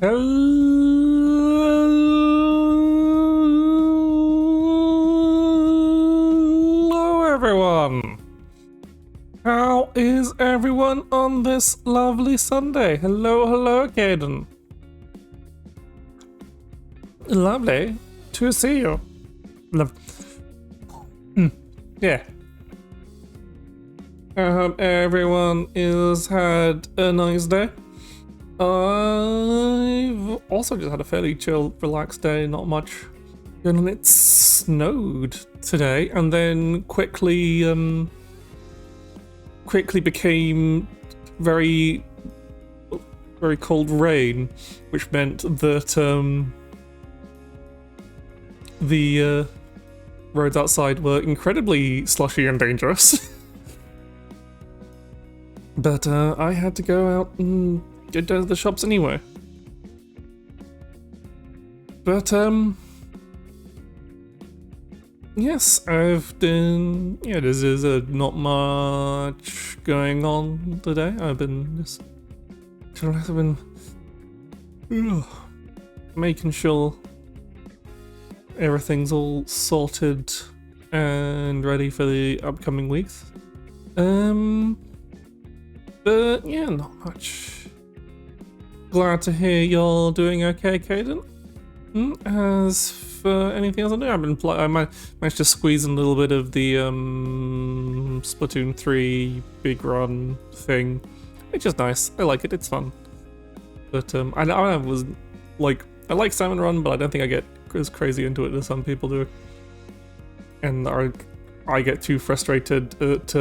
Hello everyone! How is everyone on this lovely Sunday? Hello, Caden. Lovely to see you. Yeah. I hope everyone has had a nice day. I've also just had a fairly chill, relaxed day, not much going on. It snowed today and then quickly became very cold rain, which meant that the roads outside were incredibly slushy and dangerous. But I had to go out and get down to the shops anyway. But yes, I've been, this is not much going on today. I've been making sure everything's all sorted and ready for the upcoming weeks. But yeah, not much. Glad to hear you're doing okay, Caden. As for anything else I do, I managed to squeeze in a little bit of the Splatoon 3 big run thing, which is nice. I like it. It's fun. But I was like, I like Salmon Run, but I don't think I get as crazy into it as some people do. And I get too frustrated at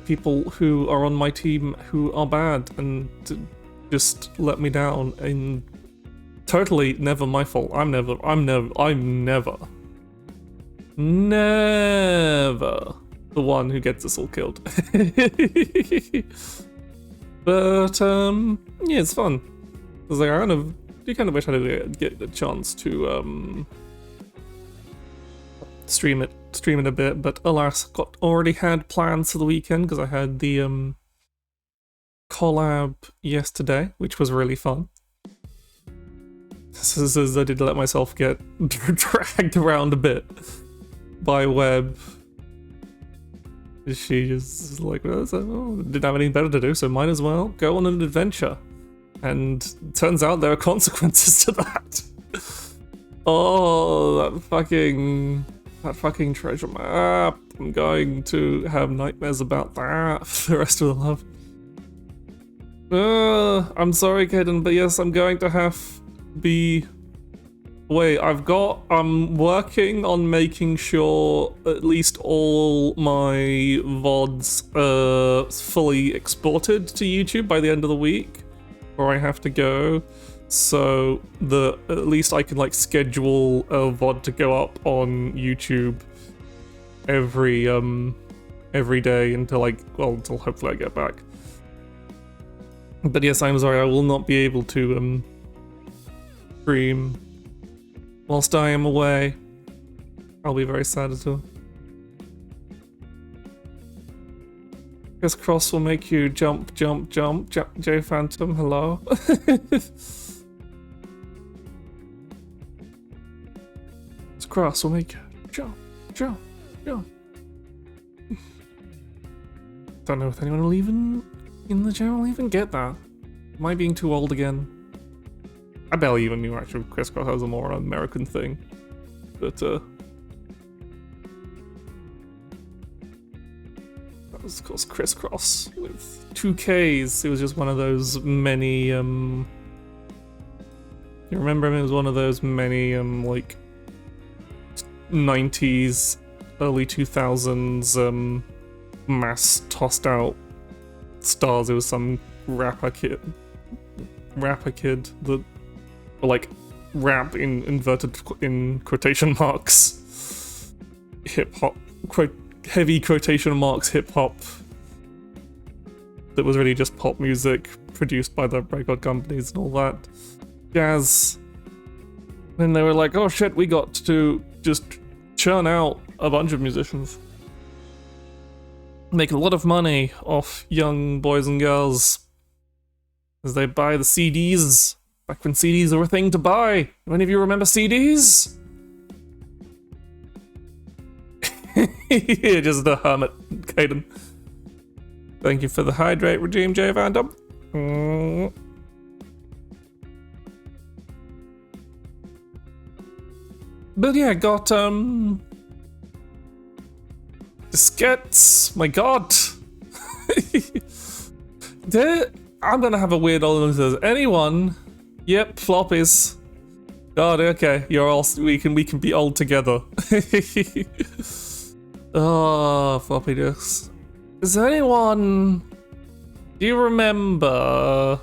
people who are on my team who are bad and just let me down, and totally never my fault. I'm never the one who gets us all killed. But yeah, it's fun. Cause like, I kind of wish I did get a chance to stream it a bit, but alas, already had plans for the weekend because I had the collab yesterday, which was really fun. This is I did let myself get dragged around a bit by Web. She just like, didn't have anything better to do, so might as well go on an adventure. And turns out there are consequences to that. Oh, that fucking treasure map. I'm going to have nightmares about that for the rest of the life. I'm sorry, Kaden, but yes, I'm going to have be... Wait, I'm working on making sure at least all my VODs are fully exported to YouTube by the end of the week, where I have to go. So at least I can like schedule a VOD to go up on YouTube every day until until hopefully I get back. But yes, I'm sorry, I will not be able to stream whilst I am away. I'll be very sad at all. Chris Cross will make you jump. J Phantom, hello. Cross will make you jump. Don't know if anyone will even in the channel will even get that. Am I being too old again? I barely even knew actually Chris Cross has a more American thing. But that was of course Chris Cross with 2 Ks. It was just one of those many you remember him? It was one of those many like 90s, early 2000s mass tossed out stars. It was some rapper kid that, or like rap in quotation marks, hip hop, heavy quotation marks hip hop, that was really just pop music produced by the record companies and all that jazz. Then they were like, oh shit, we got to just churn out a bunch of musicians, make a lot of money off young boys and girls as they buy the CDs Back when CDs were a thing to buy. Do any of you remember CDs? You're just a hermit, Caden. Thank you for the hydrate regime, J. Vandom. But yeah, got diskettes. My god. I'm gonna have a weird old one. Anyone? Yep, floppies. God, okay. You're all we can be old together. Oh, floppy disks. Does anyone, do you remember,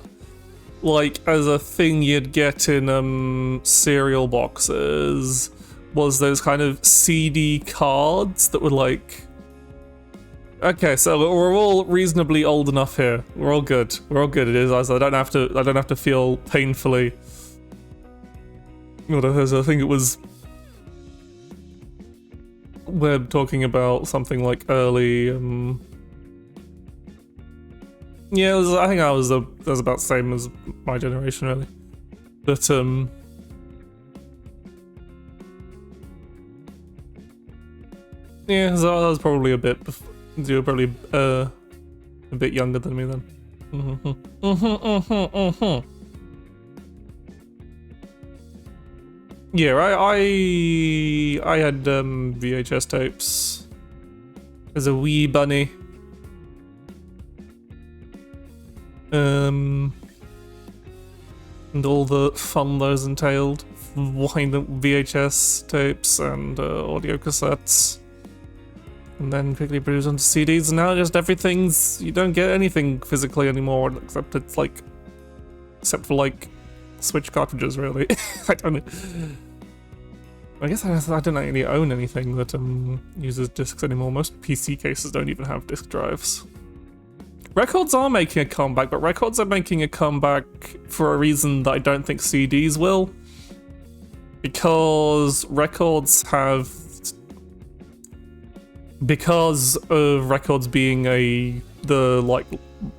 like, as a thing you'd get in cereal boxes, was those kind of CD cards that were like, okay, so we're all reasonably old enough here. We're all good. We're all good. It is. I don't have to feel painfully. I think it was. We're talking about something like early. Yeah, I think I was about the same as my generation, really. But yeah, so I was probably a bit. You were probably a bit younger than me then. Yeah, I had VHS tapes as a wee bunny. And all the fun those entailed. Winding VHS tapes and audio cassettes. And then quickly produced onto CDs, and now just everything's, you don't get anything physically anymore, except for like Switch cartridges, really. I don't know. I guess I don't really own anything that uses discs anymore. Most PC cases don't even have disk drives. Records are making a comeback, but records are making a comeback for a reason that I don't think CDs will. Because because of records being the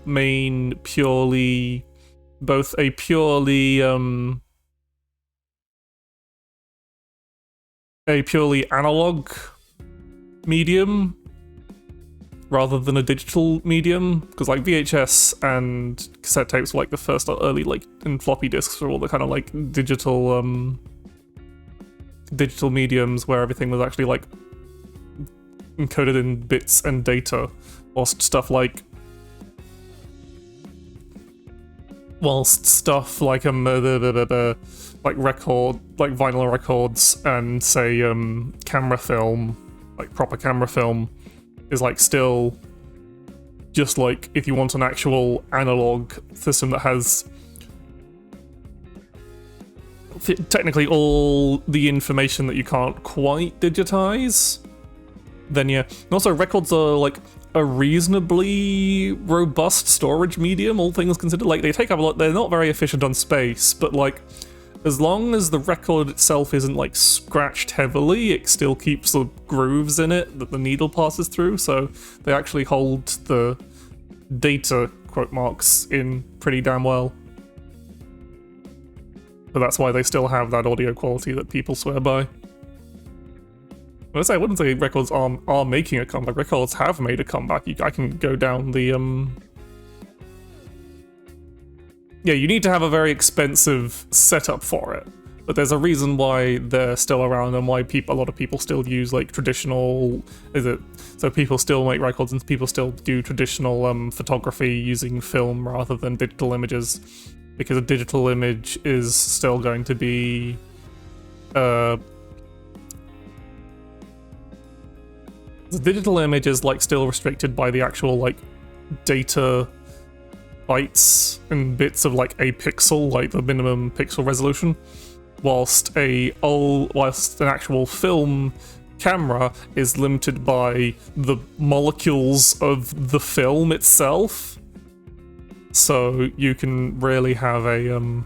main purely analog medium rather than a digital medium, because like VHS and cassette tapes were like the first early, like, and floppy disks were all the kind of like digital mediums where everything was actually like encoded in bits and data, whilst stuff like vinyl records and say camera film, like proper camera film, is like still just like, if you want an actual analog system that has technically all the information that you can't quite digitize, then yeah. And also records are like a reasonably robust storage medium, all things considered. Like, they take up a lot, they're not very efficient on space, but like, as long as the record itself isn't like scratched heavily, it still keeps the grooves in it that the needle passes through, so they actually hold the data, quote marks, in pretty damn well. But that's why they still have that audio quality that people swear by. I wouldn't say records are making a comeback. Records have made a comeback. I can go down the yeah, you need to have a very expensive setup for it, but there's a reason why they're still around and why a lot of people still use like traditional. So people still make records and people still do traditional photography using film rather than digital images, because a digital image is still going to be the digital image is like still restricted by the actual like data bytes and bits of like a pixel, like the minimum pixel resolution, whilst an actual film camera is limited by the molecules of the film itself. So you can really have a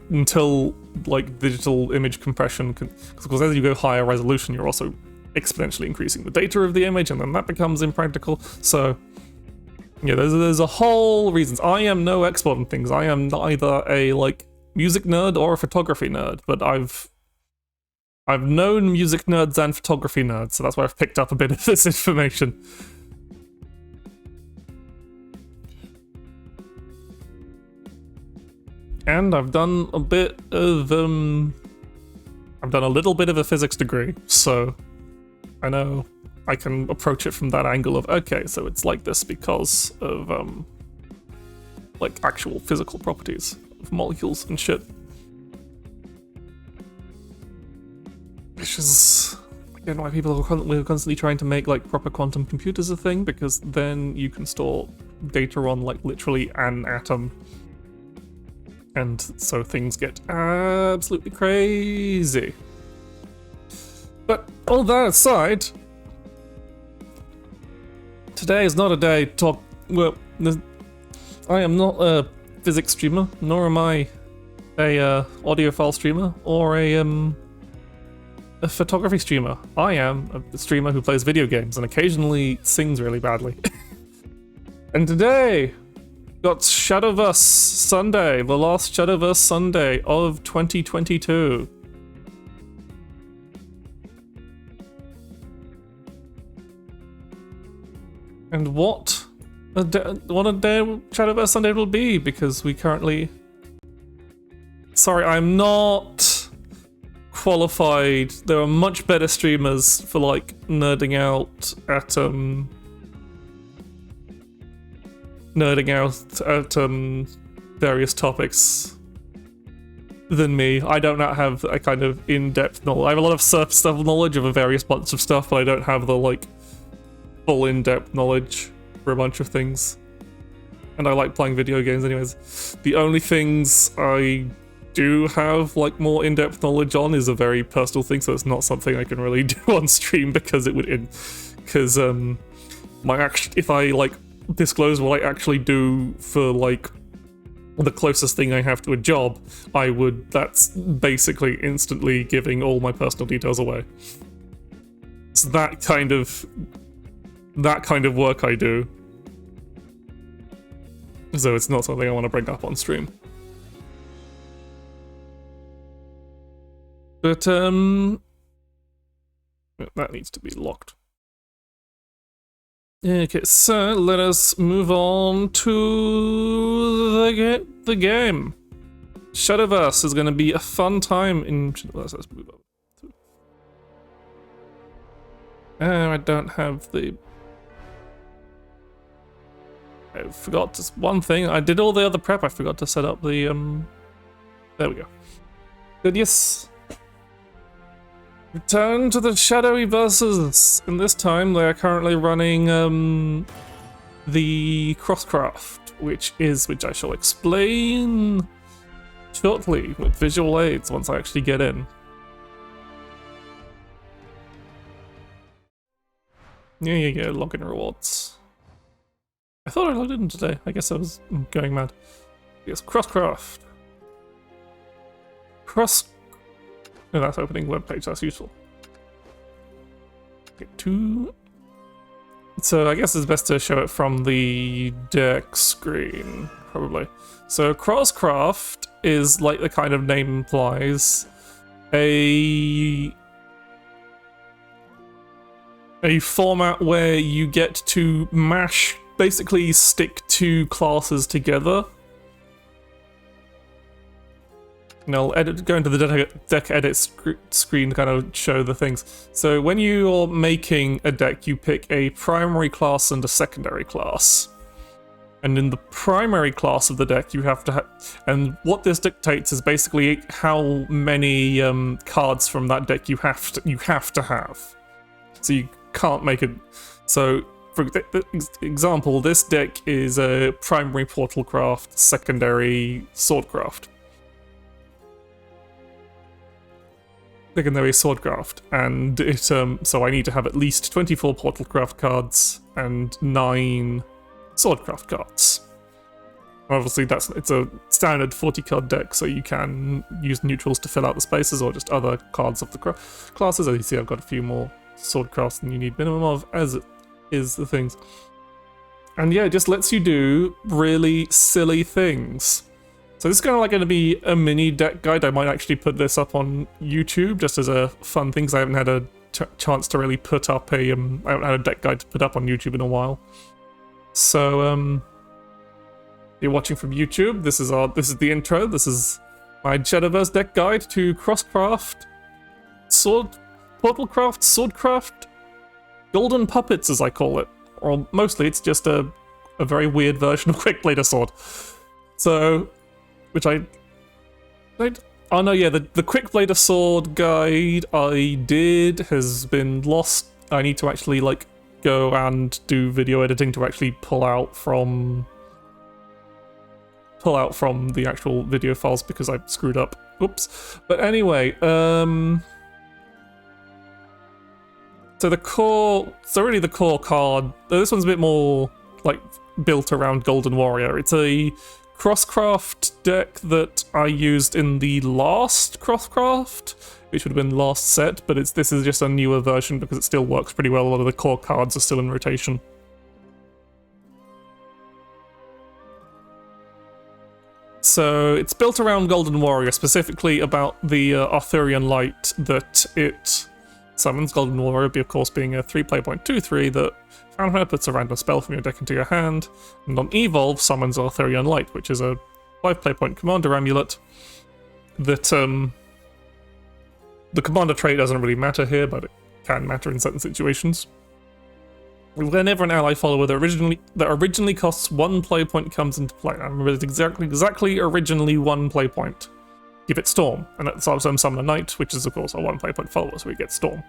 until like digital image compression because as you go higher resolution, you're also exponentially increasing the data of the image, and then that becomes impractical. So Yeah, there's a whole reasons. I am no expert on things. I am neither a like music nerd or a photography nerd, but I've known music nerds and photography nerds, so that's why I've picked up a bit of this information. And I've done a bit of I've done a little bit of a physics degree, so I know I can approach it from that angle of, okay, so it's like this because of like actual physical properties of molecules and shit. Which is again why people we're constantly trying to make like proper quantum computers a thing, because then you can store data on like literally an atom. And so things get absolutely crazy. But all that aside, today is not a day to talk. Well, I am not a physics streamer, nor am I a audiophile streamer or a photography streamer. I am a streamer who plays video games and occasionally sings really badly. And today got Shadowverse Sunday, the last Shadowverse Sunday of 2022. And what a day Shadowverse Sunday will be, because we currently... Sorry, I'm not qualified. There are much better streamers for like nerding out at various topics than me. I do not have a kind of in-depth knowledge. I have a lot of surface level knowledge of a various bunch of stuff, but I don't have the like full in-depth knowledge for a bunch of things. And I like playing video games anyways. The only things I do have like more in-depth knowledge on is a very personal thing, so it's not something I can really do on stream, because it would if I like disclose what I actually do for like the closest thing I have to a job, that's basically instantly giving all my personal details away. It's that kind of work I do, so it's not something I want to bring up on stream. But that needs to be locked. Okay, so let us move on to the game. Shadowverse is going to be a fun time in Shadowverse. Let's move on. I don't have the... I forgot one thing. I did all the other prep. I forgot to set up the... There we go. Good, yes. Return to the Shadowy Verses. And this time they are currently running the Crosscraft, which I shall explain shortly with visual aids once I actually get in. Yeah, login rewards. I thought I logged in today. I guess I was going mad. Yes, Crosscraft. Oh, that's opening webpage, that's useful. Okay, so I guess it's best to show it from the deck screen, probably. So Crosscraft is, like the kind of name implies, a format where you get to basically stick two classes together. And I'll go into the deck edit screen to kind of show the things. So when you're making a deck, you pick a primary class and a secondary class. And in the primary class of the deck, you have to and what this dictates is basically how many cards from that deck you have to have. So you can't make it. So for example, this deck is a primary Portalcraft, secondary Swordcraft. Secondary Swordcraft, and it so I need to have at least 24 Portalcraft cards and 9 Swordcraft cards. Obviously it's a standard 40 card deck, so you can use neutrals to fill out the spaces or just other cards of the classes. As you see, I've got a few more Swordcrafts than you need minimum of, as it is the things. And yeah, it just lets you do really silly things. So this is kind of like going to be a mini deck guide. I might actually put this up on YouTube just as a fun thing, because I haven't had a chance to really put up a I haven't had a deck guide to put up on YouTube in a while. So you're watching from YouTube. This is the intro. This is my Shadowverse deck guide to Crosscraft, Portalcraft, Swordcraft, Golden Puppets, as I call it. Or mostly it's just a very weird version of Quickblader Sword. So, which oh no, yeah, the Quickblader Sword guide I did has been lost. I need to actually like go and do video editing to actually pull out from the actual video files because I screwed up. Oops. But anyway, so really the core card, this one's a bit more like built around Golden Warrior. It's a Crosscraft deck that I used in the last Crosscraft, which would have been last set, but this is just a newer version because it still works pretty well. A lot of the core cards are still in rotation. So it's built around Golden Warrior, specifically about the Arthurian Light that it summons. Golden Warrior, of course, being a 3 play point 2/3 that Fountainhead puts a random spell from your deck into your hand, and on Evolve summons Arthurian Light, which is a 5 play point commander amulet that the commander trait doesn't really matter here, but it can matter in certain situations. Whenever an ally follower that originally costs 1 play point comes into play. I remember it's exactly originally 1 play point. Give it Storm, and at the start of turn summon a Knight, which is of course a 1 play point follower, so we get Storm.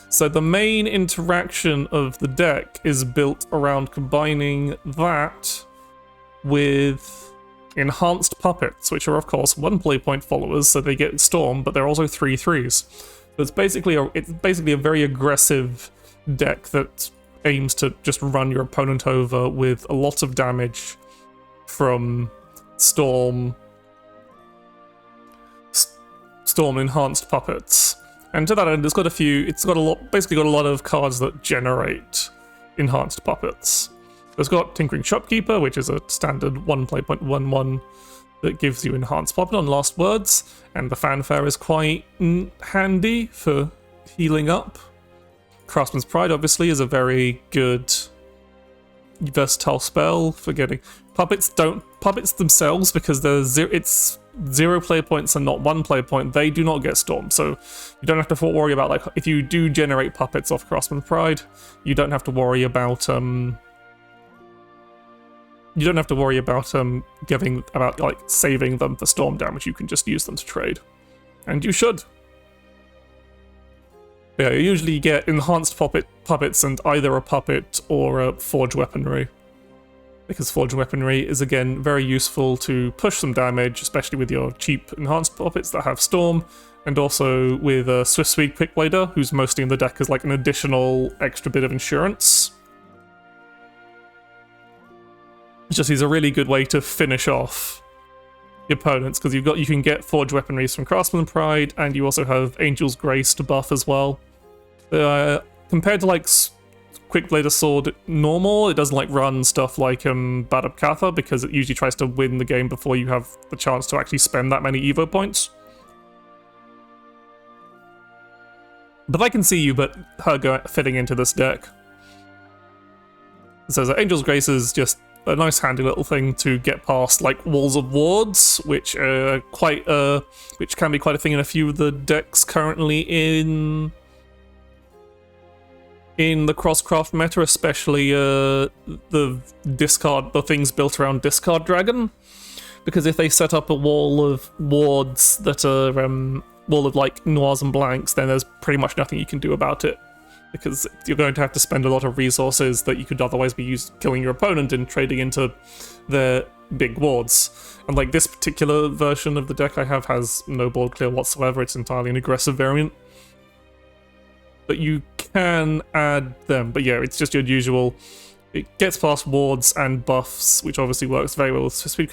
So the main interaction of the deck is built around combining that with Enhanced Puppets, which are of course 1 play point followers, so they get Storm, but they're also 3/3s. So it's basically a very aggressive deck that aims to just run your opponent over with a lot of damage from Storm Enhanced Puppets. And to that end, basically got a lot of cards that generate Enhanced Puppets. It's got Tinkering Shopkeeper, which is a standard 1 play point 1/1 that gives you Enhanced Puppet on last words, and the Fanfare is quite handy for healing up. Craftsman's Pride, obviously, is a very good versatile spell for getting puppets. Puppets themselves, because it's 0 play points and not 1 play point, they do not get Storm, so you don't have to worry about, like, if you do generate puppets off Craftsman's Pride, you don't have to worry about saving them for Storm damage. You can just use them to trade, and you should. Yeah, you usually get Enhanced Puppets and either a Puppet or a Forged Weaponry. Because Forged Weaponry is, again, very useful to push some damage, especially with your cheap Enhanced Puppets that have Storm, and also with Swift Speed Quickblader, who's mostly in the deck as like an additional extra bit of insurance. He's a really good way to finish off your opponents, because you can get Forged Weaponries from Craftsman Pride, and you also have Angel's Grace to buff as well. Compared to like Quickblader Sword normal, it doesn't like run stuff like Bad Up Katha, because it usually tries to win the game before you have the chance to actually spend that many Evo points. But I can see you, but her fitting into this deck. So Angel's Grace is just a nice handy little thing to get past like walls of wards, which can be quite a thing in a few of the decks currently in the Crosscraft meta, especially the things built around Discard Dragon, because if they set up a wall of wards that are wall of like noirs and blanks, then there's pretty much nothing you can do about it, because you're going to have to spend a lot of resources that you could otherwise be used killing your opponent and trading into their big wards. And like this particular version of the deck I have has no board clear whatsoever. It's entirely an aggressive variant, but you can add them. But yeah, it's just your usual. It gets past wards and buffs, which obviously works very well with Swift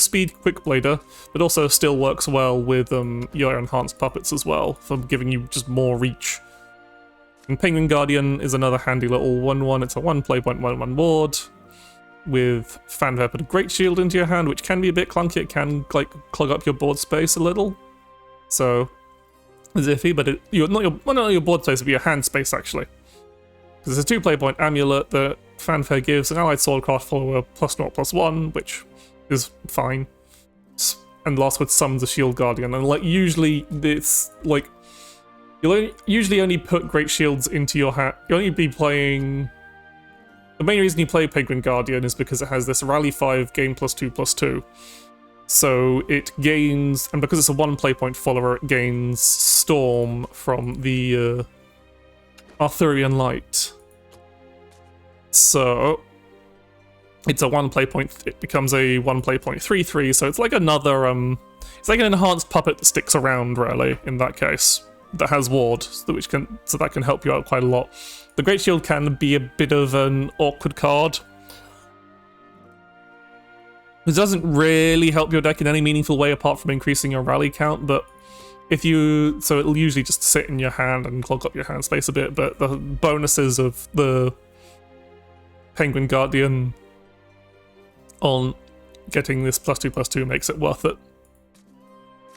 Speed Quickblader, but also still works well with your Enhanced Puppets as well, for giving you just more reach. And Penguin Guardian is another handy little 1/1. It's a 1 play point 1/1 ward. with Fanfare put a Great Shield into your hand, which can be a bit clunky. It can like clog up your board space a little, so it's iffy. But not your board space, but your hand space actually, because it's a 2 play point amulet that Fanfare gives an allied swordcraft follower +0/+1, which is fine. And last with summons a Shield Guardian, and like usually it's like you'll usually only put Great Shields into your hand. You'll only be playing. The main reason you play Penguin Guardian is because it has this Rally 5 gain +2/+2. So it gains, and because it's a 1 play point follower, it gains Storm from the Arthurian Light. So it's a 1 play point, it becomes a 1 play point 3/3, so it's like another, it's like an enhanced puppet that sticks around, really, in that case, that has ward, so that can help you out quite a lot. The Great Shield can be a bit of an awkward card. It doesn't really help your deck in any meaningful way apart from increasing your rally count, but so it'll usually just sit in your hand and clog up your hand space a bit, but the bonuses of the Penguin Guardian on getting this +2/+2 makes it worth it.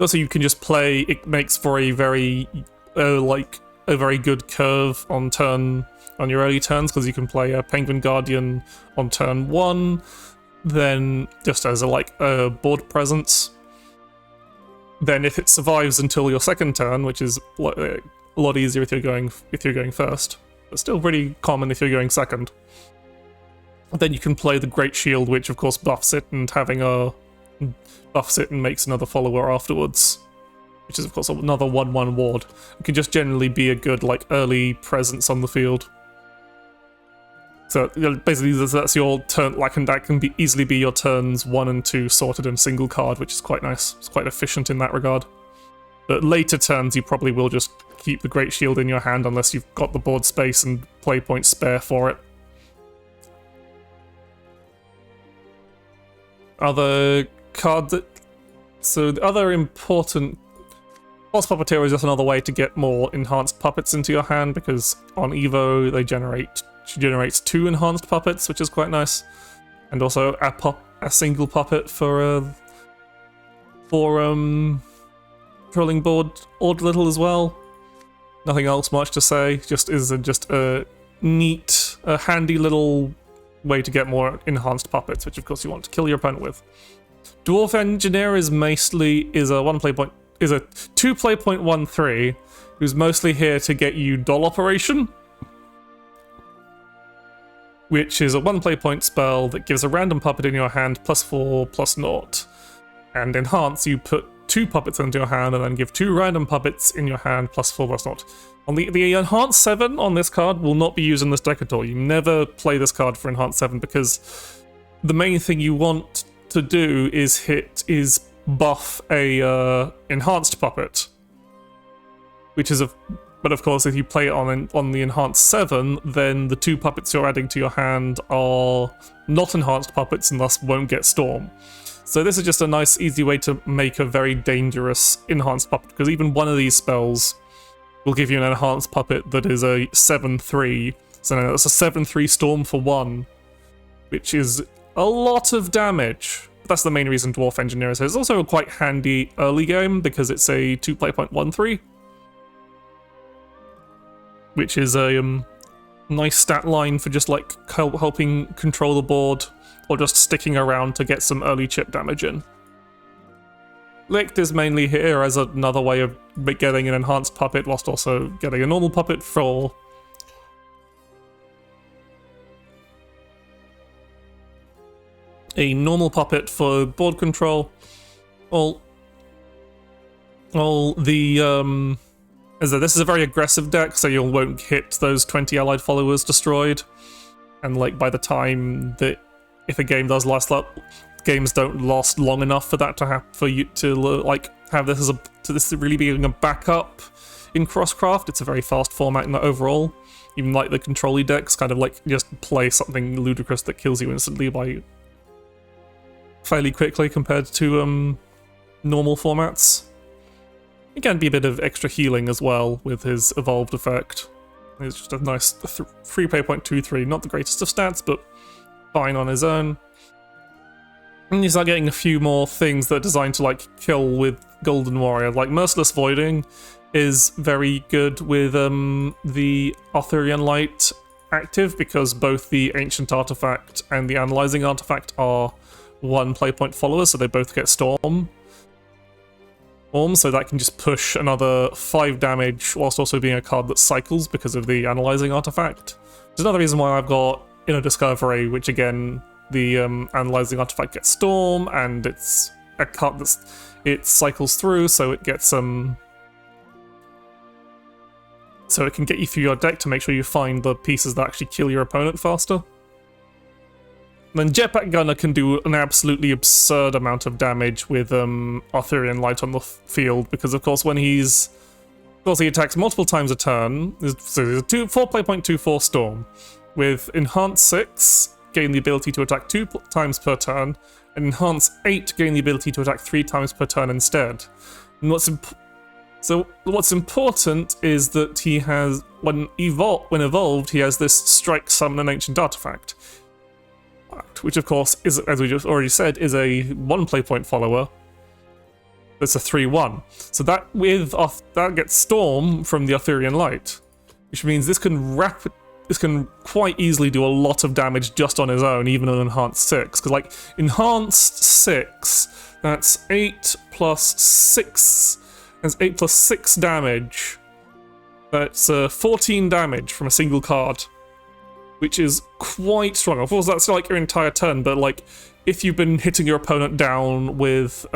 Also, you can just play, it makes for a very, a very good curve on your early turns, because you can play a Penguin Guardian on turn 1, then just as a board presence. Then if it survives until your second turn, which is a lot easier if you're going first, but still pretty common if you're going second, then you can play the Great Shield, which of course buffs it and makes another follower afterwards, which is of course another 1/1 ward. It can just generally be a good early presence on the field. So basically that's your turn, and that can easily be your turns 1 and 2 sorted in a single card, which is quite nice. It's quite efficient in that regard. But later turns you probably will just keep the Great Shield in your hand unless you've got the board space and play points spare for it. Other card so the other important Boss Puppeteer is just another way to get more enhanced puppets into your hand, because on Evo she generates 2 enhanced puppets, which is quite nice, and also a single puppet for trolling board Ord Little as well. Nothing else much to say. Just a neat, handy little way to get more enhanced puppets, which of course you want to kill your opponent with. Dwarf Engineer is a 2 play point 1/3, who's mostly here to get you Doll Operation, which is a 1 play point spell that gives a random puppet in your hand +4/+0. And Enhance, you put 2 puppets into your hand and then give 2 random puppets in your hand +4/+0. On the Enhance 7 on this card will not be used in this deck at all. You never play this card for Enhance 7, because the main thing you want to do is buff a enhanced puppet, but of course if you play it on the Enhanced 7, then the 2 puppets you're adding to your hand are not enhanced puppets and thus won't get Storm. So this is just a nice easy way to make a very dangerous enhanced puppet, because even one of these spells will give you an enhanced puppet that is a 7/3, so now that's a 7/3 Storm for 1, which is a lot of damage. That's the main reason Dwarf Engineer is here. It's also a quite handy early game, because it's a 2 play point 1/3, which is a nice stat line for just helping control the board, or just sticking around to get some early chip damage in. Licht is mainly here as another way of getting an enhanced puppet whilst also getting a normal puppet for board control. This is a very aggressive deck, so you won't hit those 20 allied followers destroyed. And by the time that if a game does last up, games don't last long enough for that to happen, for you to have this really being a backup in Crosscraft. It's a very fast format in the overall. Even the control-y decks kind of just play something ludicrous that kills you instantly fairly quickly compared to normal formats. It can be a bit of extra healing as well with his evolved effect. It's just a nice 3 play point 2/3, not the greatest of stats, but fine on his own. And you start getting a few more things that are designed to like kill with Golden Warrior. Like Merciless Voiding is very good with the Arthurian Light active, because both the Ancient Artifact and the Analyzing Artifact are 1 play point followers, so they both get Storm. So that can just push another 5 damage whilst also being a card that cycles because of the Analyzing Artifact. There's another reason why I've got Inner Discovery, which again, the Analyzing Artifact gets Storm, and it's a card it cycles through, so it gets so it can get you through your deck to make sure you find the pieces that actually kill your opponent faster. And then Jetpack Gunner can do an absolutely absurd amount of damage with Arthurian Light on the field, because of course when he attacks multiple times a turn. So there's a 4 play point 2/4 Storm with Enhance 6, gain the ability to attack 2 times per turn, and Enhance 8, gain the ability to attack 3 times per turn instead. And what's important is that he has, when evolved, he has this Strike, Summon an Ancient Artifact, which of course is, as we just already said, is a 1 play point follower. That's a 3/1. So that gets Storm from the Arthurian Light, which means this can quite easily do a lot of damage just on his own, even on Enhanced 6. Because like Enhanced 6, that's 8 plus 6. That's 8 plus 6 damage. That's 14 damage from a single card, which is quite strong. Of course, that's like your entire turn, but like if you've been hitting your opponent down with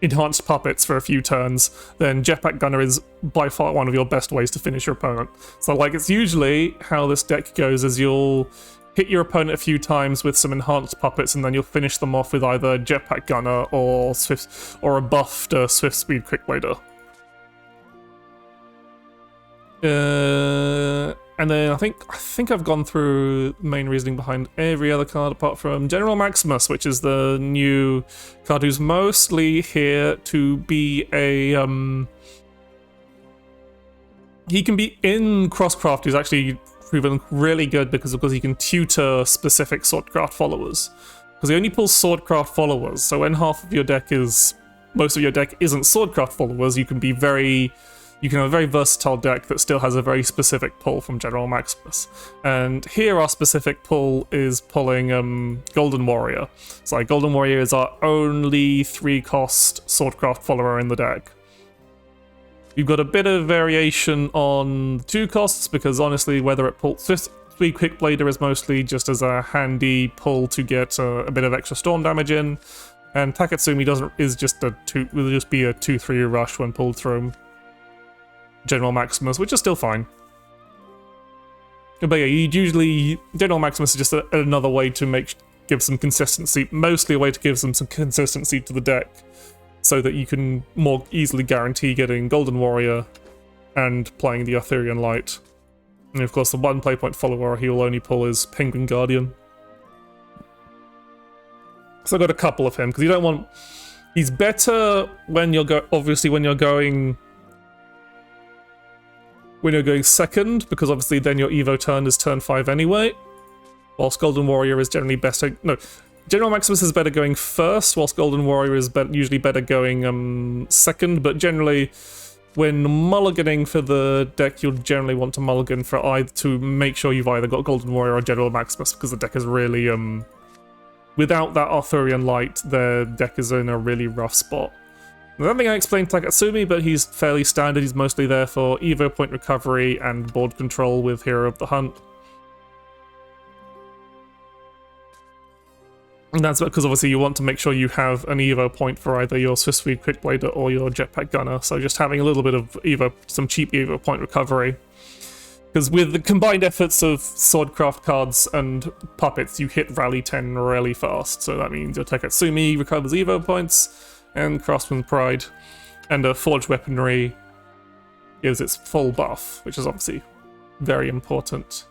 enhanced puppets for a few turns, then Jetpack Gunner is by far one of your best ways to finish your opponent. So like it's usually how this deck goes is you'll hit your opponent a few times with some enhanced puppets, and then you'll finish them off with either Jetpack Gunner or a buffed Swift Speed Quickblader. And then I think I've gone through the main reasoning behind every other card apart from General Maximus, which is the new card who's mostly here to be a he can be in Crosscraft, who's actually proven really good because of course he can tutor specific Swordcraft followers. Because he only pulls Swordcraft followers, so when most of your deck isn't Swordcraft followers, you can have a very versatile deck that still has a very specific pull from General Maximus. And here our specific pull is pulling Golden Warrior. So like, Golden Warrior is our only 3-cost Swordcraft follower in the deck. You've got a bit of variation on 2 costs, because honestly, whether it pulls Swift Speed Quickblader is mostly just as a handy pull to get a bit of extra storm damage in, and Takatsumi will just be a 2/3 rush when pulled through General Maximus, which is still fine. But yeah, General Maximus is just another way to give some consistency, mostly a way to give some consistency to the deck, so that you can more easily guarantee getting Golden Warrior and playing the Arthurian Light. And of course, the 1 play point follower he will only pull is Penguin Guardian. So I got a couple of him, because you don't want... He's better when you're going second, because obviously then your Evo turn is turn 5 anyway, whilst Golden Warrior is generally better... No, General Maximus is better going first, whilst Golden Warrior is usually better going second, but generally when mulliganing for the deck, you'll generally want to mulligan to make sure you've either got Golden Warrior or General Maximus, because the deck is really... without that Arthurian Light, the deck is in a really rough spot. I don't think I explained Takatsumi, but he's fairly standard. He's mostly there for Evo point recovery and board control with Hero of the Hunt. And that's because obviously you want to make sure you have an Evo point for either your Swift Speed Quickblader or your Jetpack Gunner, so just having a little bit of some cheap Evo point recovery. Because with the combined efforts of Swordcraft cards and puppets, you hit Rally 10 really fast, so that means your Takatsumi recovers Evo points, and Craftsman's Pride, and a Forged Weaponry gives its full buff, which is obviously very important.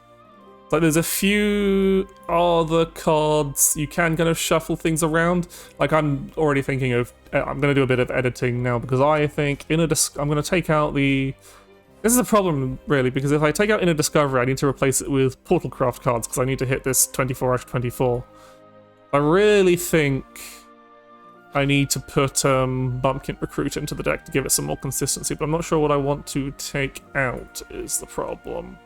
Like, there's a few other cards you can kind of shuffle things around. Like, I'm already thinking of... I'm going to do a bit of editing now, because I think I'm going to take out the This is a problem, really, because if I take out Inner Discovery, I need to replace it with Portalcraft cards, because I need to hit this 24/24. I really think I need to put Bumpkin Recruit into the deck to give it some more consistency, but I'm not sure what I want to take out is the problem.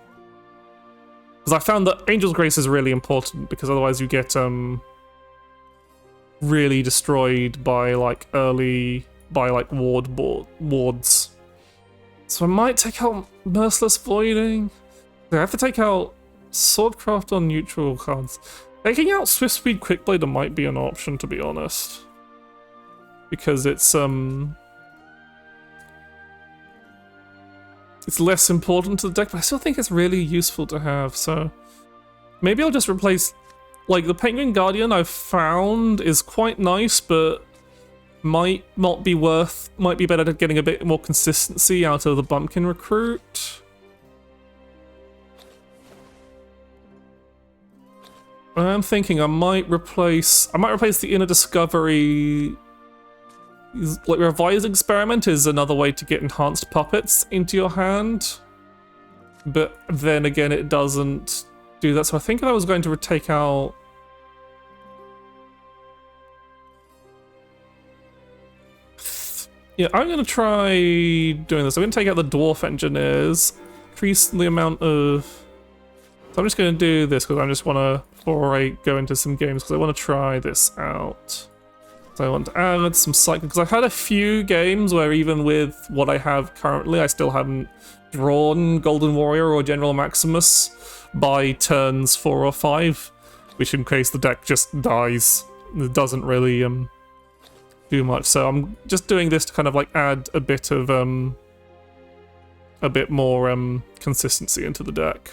Because I found that Angel's Grace is really important, because otherwise you get really destroyed by like wards. So I might take out Merciless Voiding. I have to take out Swordcraft on neutral cards. Taking out Swift Speed Quickblader might be an option, to be honest. Because it's less important to the deck, but I still think it's really useful to have, so maybe I'll just replace, like, the Penguin Guardian I've found is quite nice, but might be better at getting a bit more consistency out of the Bumpkin Recruit. I'm thinking I might replace the Inner Discovery. Like, Revised Experiment is another way to get enhanced puppets into your hand, but then again it doesn't do that, so I think I was going to take out... Yeah, I'm going to try doing this. I'm going to take out the Dwarf Engineers, increase the amount of... So I'm just going to do this because I just want to, before I go into some games, because I want to try this out. So I want to add some cycle, because I've had a few games where even with what I have currently, I still haven't drawn Golden Warrior or General Maximus by turns 4 or 5, which in case the deck just dies. It doesn't really do much. So I'm just doing this to kind of like add a bit of a bit more consistency into the deck.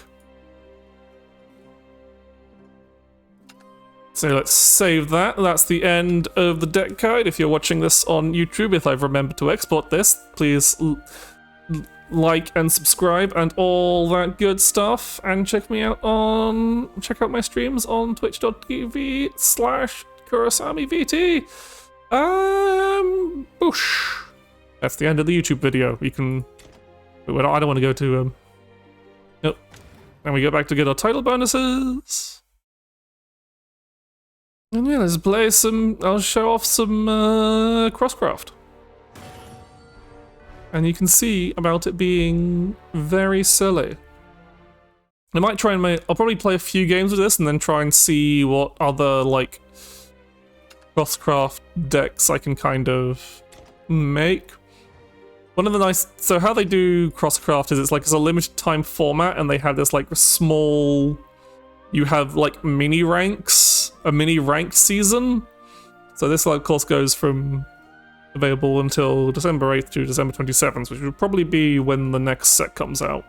So let's save that. That's the end of the deck guide. If you're watching this on YouTube, if I've remembered to export this, please like and subscribe and all that good stuff. And check out my streams on twitch.tv/KurosamiVT. Boosh. That's the end of the YouTube video. You can... I don't want to go to... Nope. And we go back to get our title bonuses. And yeah, let's play some... I'll show off some Crosscraft. And you can see about it being very silly. I might try and I'll probably play a few games with this and then try and see what other, like, Crosscraft decks I can kind of make. One of the nice... So how they do Crosscraft is it's a limited time format, and they have this, like, small... You have, like, mini ranks, a mini ranked season. So this, of course, goes from available until December 8th to December 27th, which would probably be when the next set comes out.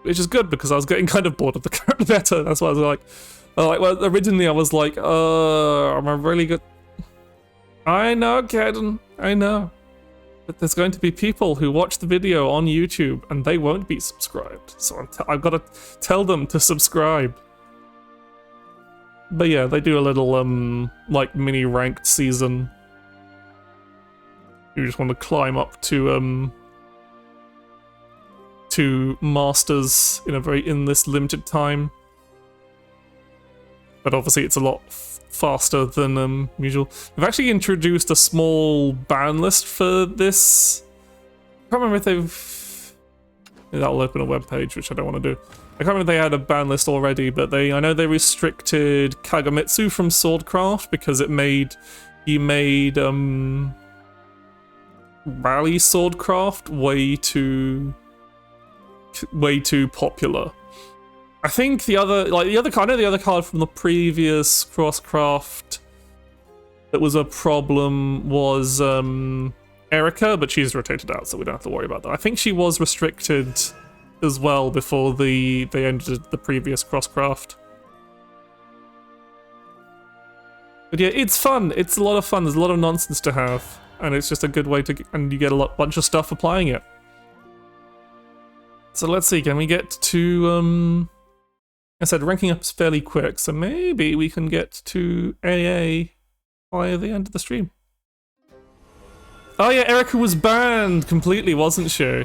Which is good, because I was getting kind of bored of the current meta. That's why I was like, well, originally I was like, I'm a really good... I know, Kaden, I know. But there's going to be people who watch the video on YouTube and they won't be subscribed. So I've got to tell them to subscribe. But yeah, they do a little, like, mini ranked season. You just want to climb up to Masters in this limited time. But obviously it's a lot faster than usual. They've actually introduced a small ban list for this. I can't remember if they've... That'll open a web page, which I don't want to do. I can't remember if they had a ban list already, but I know they restricted Kagamitsu from Swordcraft because he made Rally Swordcraft way too popular. I think I know the other card from the previous Crosscraft that was a problem was Erica, but she's rotated out, so we don't have to worry about that. I think she was restricted as well before they ended the previous Crosscraft. But yeah, it's fun. It's a lot of fun. There's a lot of nonsense to have, and it's just a good way to, and you get bunch of stuff applying it. So let's see, can we get to I said ranking up is fairly quick, so maybe we can get to AA by the end of the stream. Oh yeah, Erica was banned completely, wasn't she?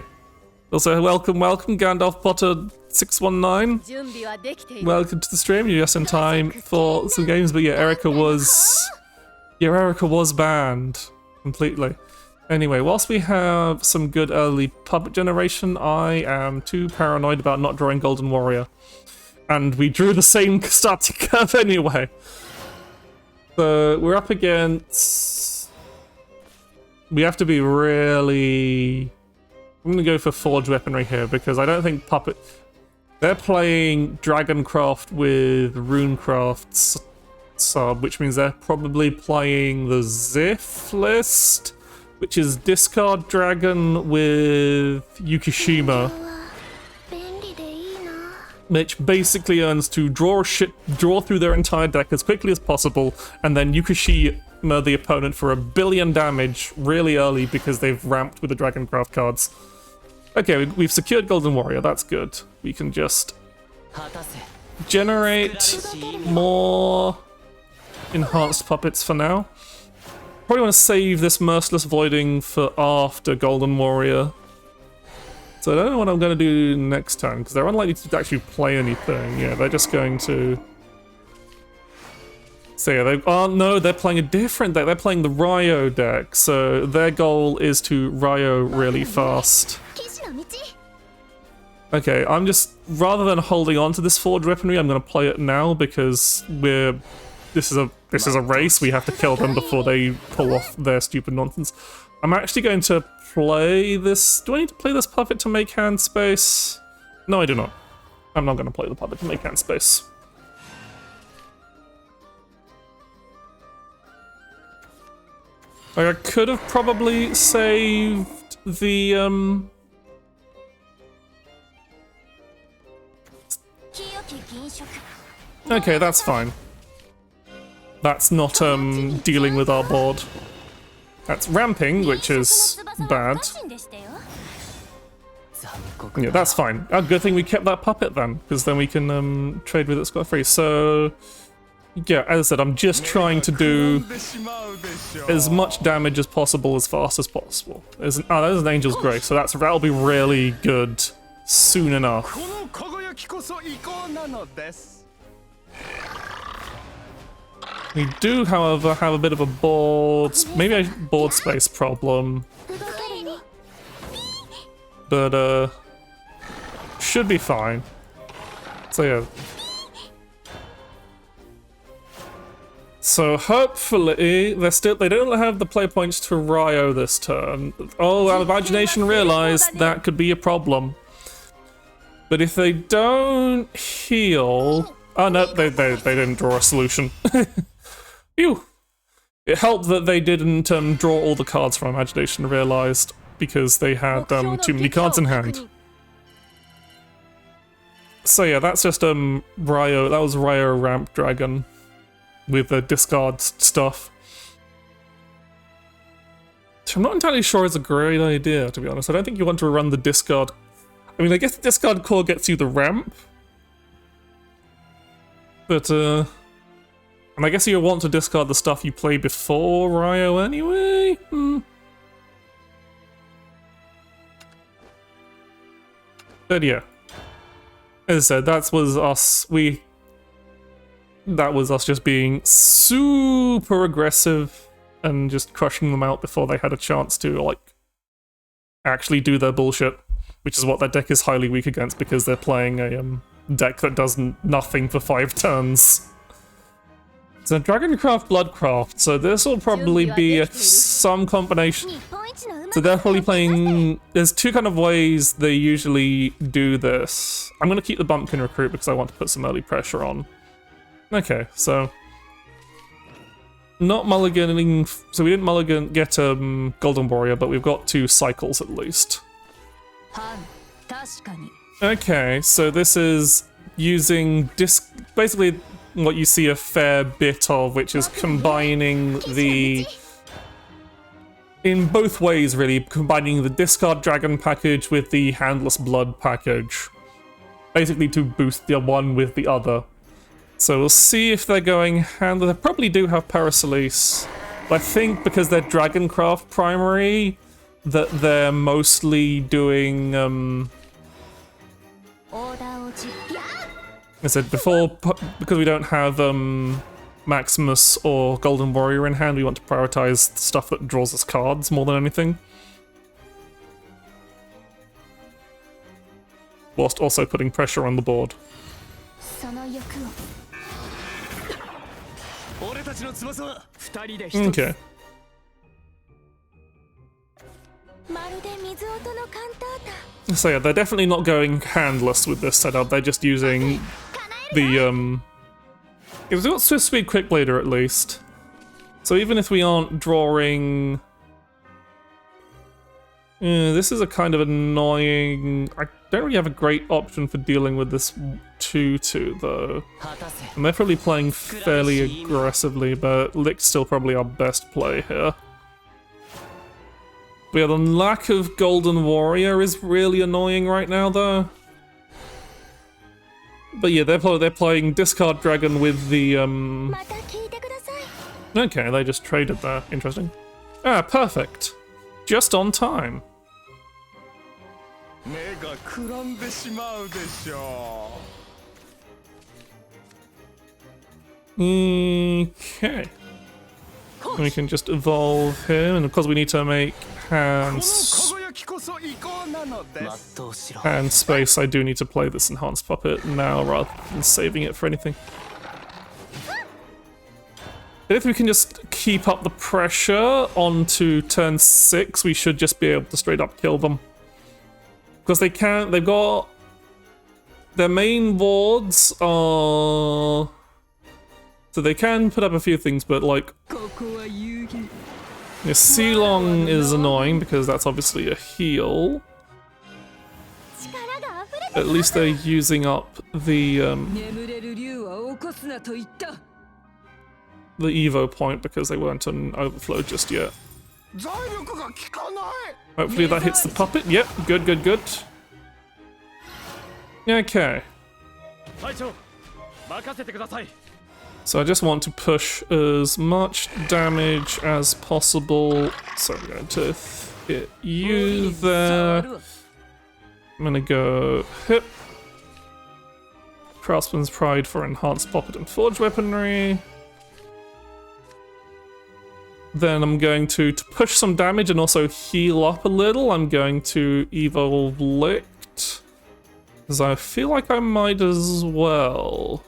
Also, welcome, Gandalf Potter 619. Welcome to the stream. You're just in time for some games, but yeah, Erica was banned completely. Anyway, whilst we have some good early puppet generation, I am too paranoid about not drawing Golden Warrior. And we drew the same starting curve anyway. So we're up against... We have to be really... I'm gonna go for Forge Weaponry here because I don't think Puppet... They're playing Dragoncraft with Runecraft sub, which means they're probably playing the Ziff list, which is Discard Dragon with Yukishima, which basically earns to draw through their entire deck as quickly as possible, and then Yukishima the opponent for 1 billion damage really early because they've ramped with the Dragoncraft cards. Okay, we've secured Golden Warrior, that's good. We can just generate more enhanced puppets for now. Probably want to save this Merciless Voiding for after Golden Warrior. So I don't know what I'm going to do next turn, because they're unlikely to actually play anything. Yeah, they're just going to... So yeah, oh no, they're playing a different deck. They're playing the Ryo deck, so their goal is to Ryo really fast. Okay, I'm just, rather than holding on to this Forge Weaponry, I'm going to play it now because this is a race. We have to kill them before they pull off their stupid nonsense. I'm actually going to play this. Do I need to play this puppet to make hand space? No, I do not. I'm not going to play the puppet to make hand space. Like, I could have probably saved the Okay, that's fine. That's not dealing with our board. That's ramping, which is bad. Yeah, that's fine. Oh, good thing we kept that puppet then, because then we can trade with it scot-free. So, yeah, as I said, I'm just trying to do as much damage as possible as fast as possible. There's an Angel's Grace, so that'll be really good soon enough. We do, however, have a bit of a board space problem. But, should be fine. So, yeah. So, hopefully, they don't have the play points to Ryo this turn. Oh, our imagination realized that could be a problem. But if they don't heal... Oh, no, they didn't draw a solution. Phew. It helped that they didn't draw all the cards from Imagination Realized because they had too many cards in hand. So yeah, that's just Ryo. That was Ryo Ramp Dragon with the discard stuff. Which I'm not entirely sure is a great idea, to be honest. I don't think you want to run the discard. I mean, I guess the discard core gets you the ramp. But, and I guess you want to discard the stuff you play before Ryo anyway? But yeah. As I said, that was us just being super aggressive and just crushing them out before they had a chance to, like, actually do their bullshit. Which is what that deck is highly weak against because they're playing a deck that does nothing for 5 turns. So Dragoncraft, Bloodcraft, so this will probably be some combination. So they're probably playing... There's 2 kind of ways they usually do this. I'm going to keep the Bumpkin Recruit because I want to put some early pressure on. Okay, so... Not mulliganing... So we didn't get Golden Warrior, but we've got 2 cycles at least. Okay, so this is using basically what you see a fair bit of, which is combining the... In both ways, really, combining the Discard Dragon package with the Handless Blood package. Basically to boost the one with the other. So we'll see if they're going Handless. They probably do have Paracelese, But I think because they're Dragoncraft primary, that they're mostly doing, I said before, because we don't have Maximus or Golden Warrior in hand, we want to prioritize stuff that draws us cards more than anything. Whilst also putting pressure on the board. Okay. So yeah, they're definitely not going handless with this setup, they're just using the, It's got Swift Speed Quickblader at least. So even if we aren't drawing... this is a kind of annoying... I don't really have a great option for dealing with this 2-2 though. And they're probably playing fairly aggressively, but Lick's still probably our best play here. But yeah, the lack of Golden Warrior is really annoying right now though. But yeah, they're playing Discard Dragon with the, Okay, they just traded there. Interesting. Ah, perfect. Just on time. Okay. We can just evolve him, and of course we need to make hand space. I do need to play this enhanced puppet now rather than saving it for anything. But if we can just keep up the pressure onto turn 6, we should just be able to straight up kill them. Because they can't, they've got... Their main wards are... So they can put up a few things, but like... Yeah, Sealong is annoying because that's obviously a heal. At least they're using up the Evo point because they weren't on overflow just yet. Hopefully that hits the puppet. Yep, good, good, good. Okay. So I just want to push as much damage as possible. So I'm going to hit you there. I'm gonna go hit Craftsman's Pride for enhanced puppet and forge weaponry. Then I'm going to push some damage and also heal up a little. I'm going to evolve Licked, because I feel like I might as well.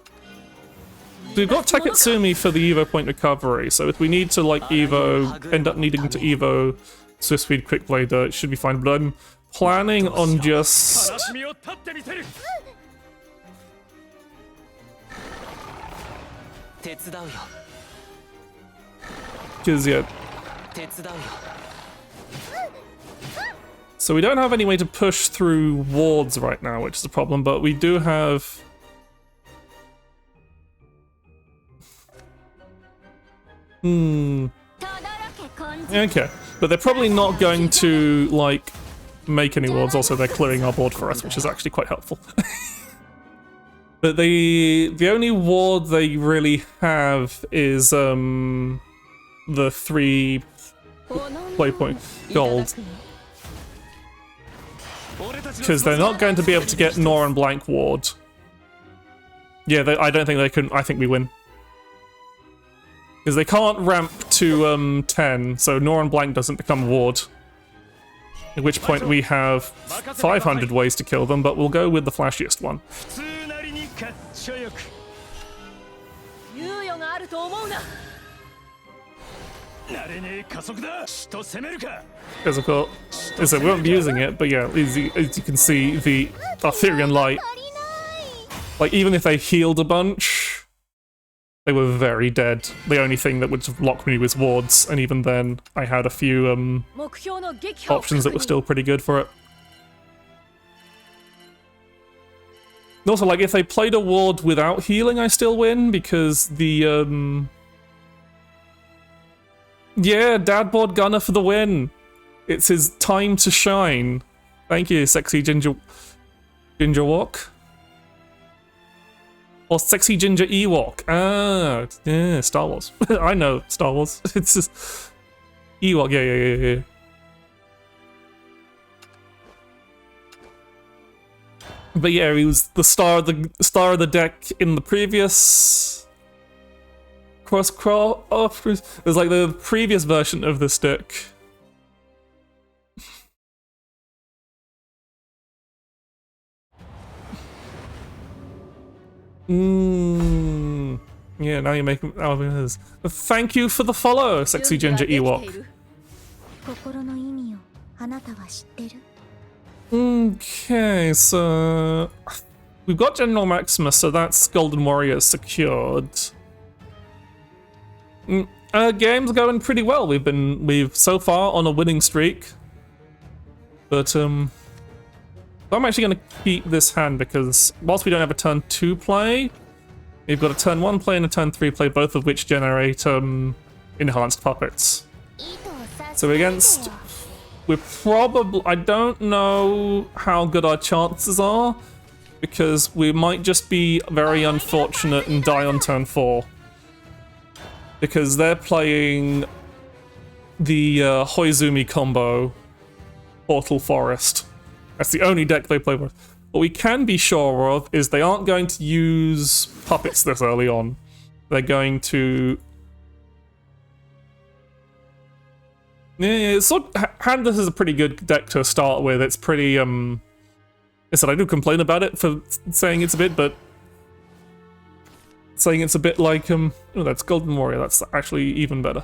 We've got Taketsumi for the Evo point recovery, so if we need to like end up needing to Evo Swift Speed Quickblader, it should be fine, but I'm planning on just... Because, yeah. So we don't have any way to push through wards right now, which is a problem, but we do have... Okay, but they're probably not going to, like, make any wards. Also, they're clearing our board for us, which is actually quite helpful. But the only ward they really have is, the 3 play point gold. Because they're not going to be able to get Nor and Blank ward. Yeah, I don't think they can. I think we win. Because they can't ramp to 10, so Nor and Blank doesn't become a ward. At which point we have 500 ways to kill them, but we'll go with the flashiest one. Because of course, so we won't be using it, but yeah, as you can see, the Arthurian Light, like even if they healed a bunch, they were very dead. The only thing that would lock me was wards, and even then, I had a few options that were still pretty good for it. And also, like, if they played a ward without healing, I still win, because the, Yeah, Dadboard Gunner for the win! It's his time to shine. Thank you, sexy Ginger Walk. Or Sexy Ginger Ewok. Ah, yeah, Star Wars. I know Star Wars. It's just Ewok. Yeah. But yeah, he was the star of the deck in the previous cross. It was like the previous version of this deck. Yeah, now you're making. Oh, thank you for the follow, Sexy Ginger Ewok. Okay, so we've got General Maximus, so that's Golden Warrior secured. Game's going pretty well. We've so far on a winning streak, but I'm actually going to keep this hand because whilst we don't have a turn 2 play, we've got a turn 1 play and a turn 3 play, both of which generate enhanced puppets. So we're probably, I don't know how good our chances are, because we might just be very unfortunate and die on turn 4. Because they're playing the Hoizumi combo, Portal Forest. That's the only deck they play with. What we can be sure of is they aren't going to use puppets this early on. They're going to... Yeah, Handless is a pretty good deck to start with. It's pretty, I said I do complain about it for saying it's a bit, but... Saying it's a bit like, oh, that's Golden Warrior, that's actually even better.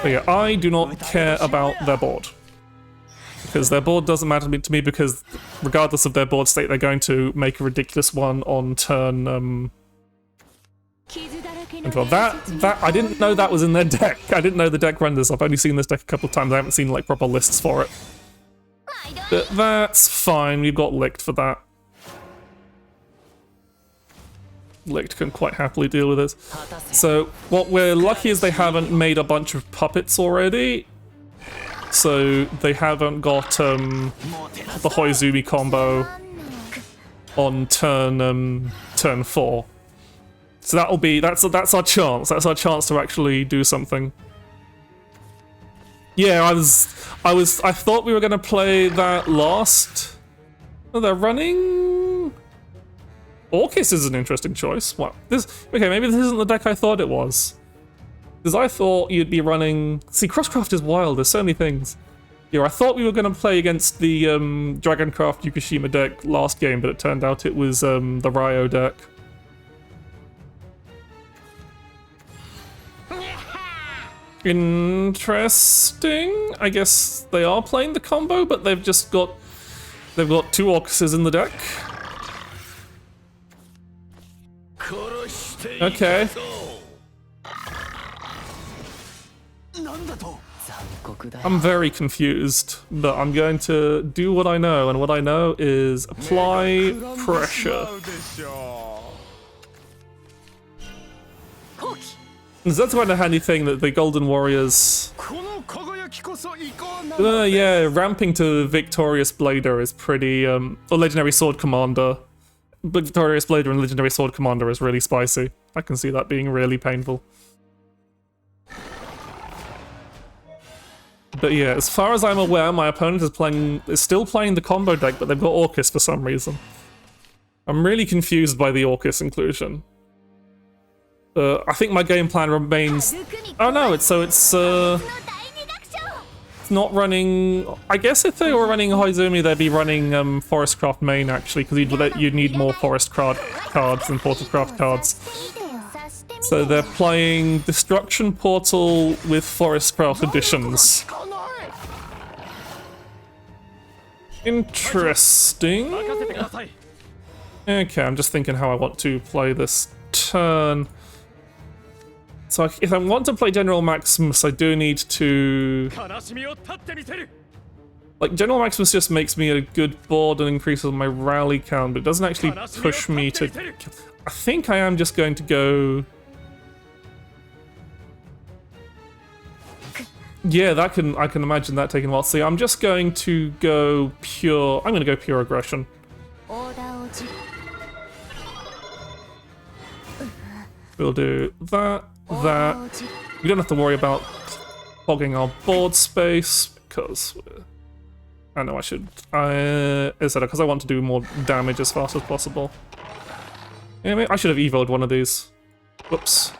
But yeah, I do not care about their board. Because their board doesn't matter to me, because regardless of their board state, they're going to make a ridiculous one on turn, and well, that I didn't know that was in their deck. I didn't know the deck ran this. I've only seen this deck a couple of times. I haven't seen like proper lists for it. But that's fine. We've got Licked for that. Licked can quite happily deal with this. So what we're lucky is they haven't made a bunch of puppets already. So they haven't got the Hoizumi combo on turn 4. So that's our chance. That's our chance to actually do something. Yeah, I thought we were gonna play that last. Oh, they're running. Orcus is an interesting choice. What? Okay, maybe this isn't the deck I thought it was. Because I thought you'd be running... See, Crosscraft is wild, there's so many things. Yeah, I thought we were going to play against the Dragoncraft Yukushima deck last game, but it turned out it was the Ryo deck. Interesting. I guess they are playing the combo, but they've got 2 Orcuses in the deck. Okay. I'm very confused, but I'm going to do what I know, and what I know is apply pressure. That's quite a handy thing that the Golden Warriors... yeah, ramping to Victorious Blader is pretty... or Legendary Sword Commander. Victorious Blader and Legendary Sword Commander is really spicy. I can see that being really painful. But yeah, as far as I'm aware, my opponent is still playing the combo deck, but they've got Orcus for some reason. I'm really confused by the Orcus inclusion. I think my game plan remains... Oh no, it's not running... I guess if they were running Hoizumi, they'd be running Forestcraft main, actually, because you'd need more Forest cards than Portalcraft cards. So they're playing Destruction Portal with Forestcraft additions. Interesting. Okay, I'm just thinking how I want to play this turn. So if I want to play General Maximus, I do need to... Like, General Maximus just makes me a good board and increases my rally count, but it doesn't actually push me to... I think I am just going to go... Yeah, I can imagine that taking a while. See, I'm just going to go pure... I'm going to go pure aggression. We'll do that, that. We don't have to worry about hogging our board space because I know I should. Is that because I want to do more damage as fast as possible? Yeah, I should have evoed one of these. Whoops.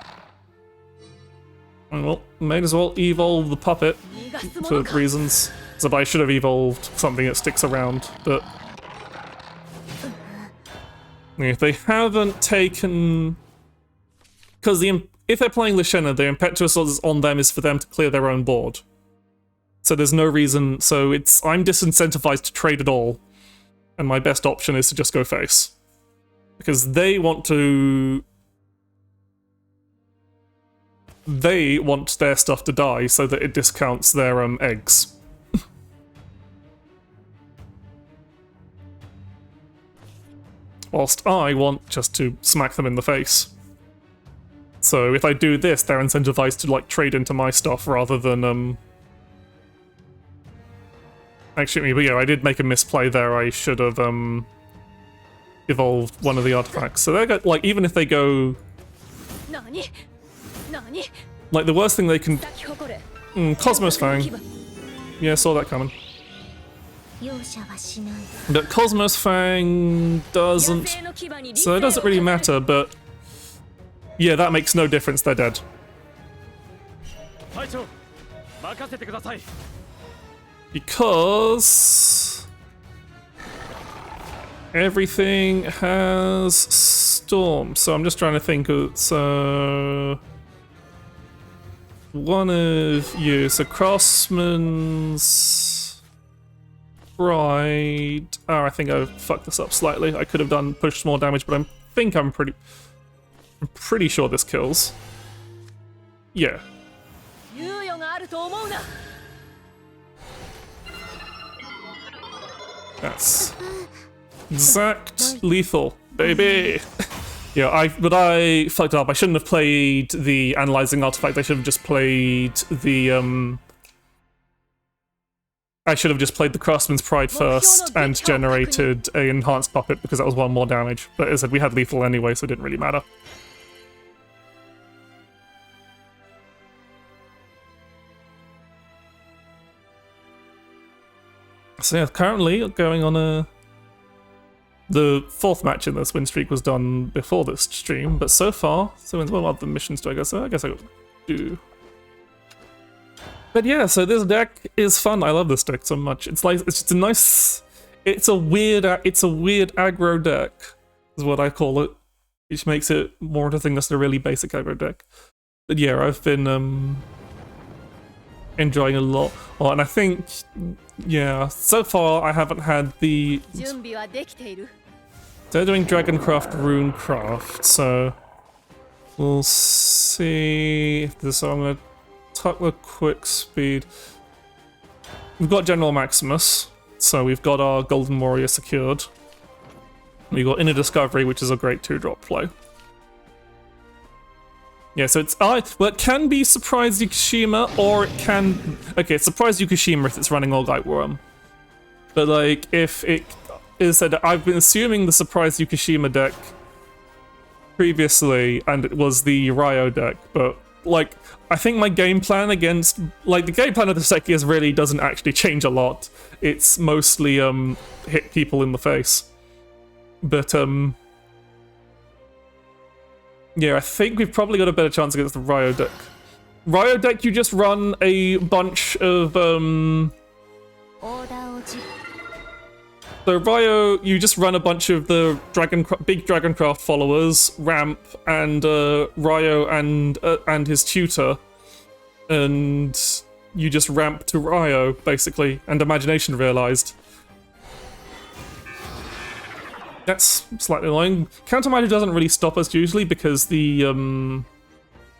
Well, may as well evolve the puppet for reasons. So I should have evolved something that sticks around, but if they haven't taken, because if they're playing Lishena, the impetus on them is for them to clear their own board. So there's no reason. So I'm disincentivized to trade at all, and my best option is to just go face because they want their stuff to die so that it discounts their eggs. Whilst I want just to smack them in the face. So if I do this, they're incentivized to like trade into my stuff rather than actually, but yeah, I did make a misplay there. I should have evolved one of the artifacts. So they got like, even if they go, like the worst thing they can, Cosmos Fang. Yeah, saw that coming. But Cosmos Fang doesn't, so it doesn't really matter, but yeah, that makes no difference, they're dead. Because everything has Storm, so I'm just trying to think of, so one of you, so Craftsman's Right. Oh, I think I fucked this up slightly. I could have pushed more damage, but I'm pretty sure this kills. Yeah. That's exact lethal, baby. Yeah, but I fucked up. I shouldn't have played the analyzing artifact. I should have just played the I should have just played the Craftsman's Pride first and generated an enhanced puppet because that was one more damage. But as I said, we had lethal anyway, so it didn't really matter. So yeah, currently going on the fourth match in this win streak was done before this stream, but so far, so what other missions do I guess? I guess I do. But yeah, so this deck is fun. I love this deck so much. It's like it's just a nice, it's a weird aggro deck, is what I call it, which makes it more interesting than a really basic aggro deck. But yeah, I've been enjoying a lot, and I think yeah, so far I haven't had the. They're doing Dragoncraft, Runecraft, so we'll see if this. So I'm gonna tuck the quick speed. We've got General Maximus, so we've got our Golden Warrior secured. We've got Inner Discovery, which is a great 2-drop play. Yeah, so it's well, it can be Surprise Yukushima, or it can. Okay, it's Surprise Yukushima if it's running All-Guide Worm. But like, if it is said, I've been assuming the Surprise Yukushima deck previously, and it was the Ryo deck, but like, I think my game plan against, like, the game plan of the deck is really doesn't actually change a lot. It's mostly hit people in the face. But yeah, I think we've probably got a better chance against the Ryo deck. Ryo deck, you just run a bunch of so Ryo, you just run a bunch of the big Dragoncraft followers, Ramp, and Ryo and his tutor, and you just ramp to Ryo, basically, and Imagination realized. That's slightly annoying. Counter magic doesn't really stop us usually because the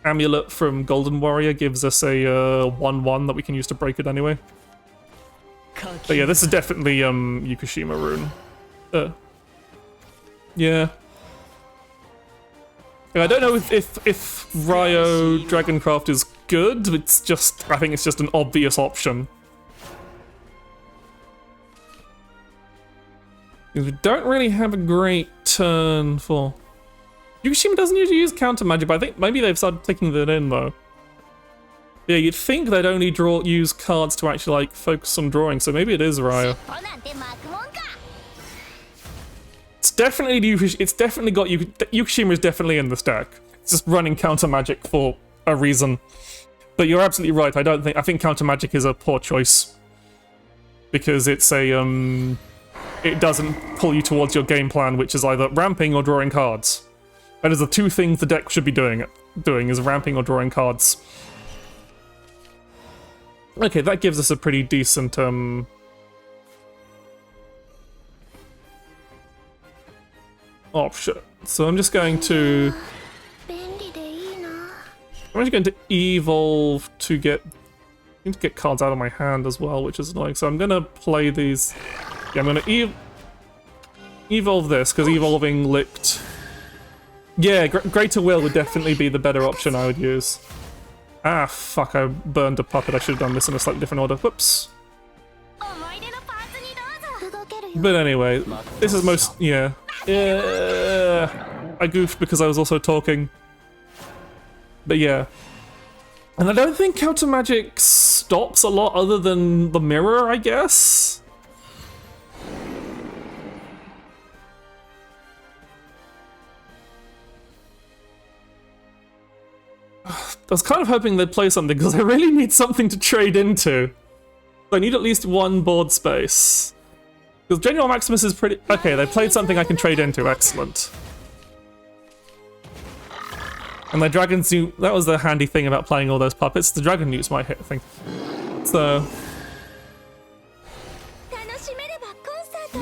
amulet from Golden Warrior gives us a 1/1 that we can use to break it anyway. But yeah, this is definitely Yukushima rune. Yeah. I don't know if Ryo Dragoncraft is good. It's just, I think it's just an obvious option. Because we don't really have a great turn for. Yushima doesn't usually use counter magic, but I think maybe they've started taking that in though. Yeah, you'd think they'd only use cards to actually like focus on drawing, so maybe it is Raya. It's definitely got Yukushima is definitely in this deck. It's just running counter magic for a reason. But you're absolutely right. I think counter magic is a poor choice because it's it doesn't pull you towards your game plan, which is either ramping or drawing cards. That is the two things the deck should be doing is ramping or drawing cards. Okay, that gives us a pretty decent option. So I'm just going to evolve to get cards out of my hand as well, which is annoying. So I'm gonna play these. Yeah, I'm gonna evolve this because evolving Licked. Yeah, Greater Will would definitely be the better option I would use. Ah, fuck! I burned a puppet. I should have done this in a slightly different order. Whoops. But anyway, this is yeah. I goofed because I was also talking. But yeah. And I don't think counter magic stops a lot other than the mirror, I guess. I was kind of hoping they'd play something because I really need something to trade into. I need at least one board space. Because General Maximus is pretty... Okay, they played something I can trade into. Excellent. And my Dragon Zoo... That was the handy thing about playing all those puppets. The Dragon Newts might hit, I think. So...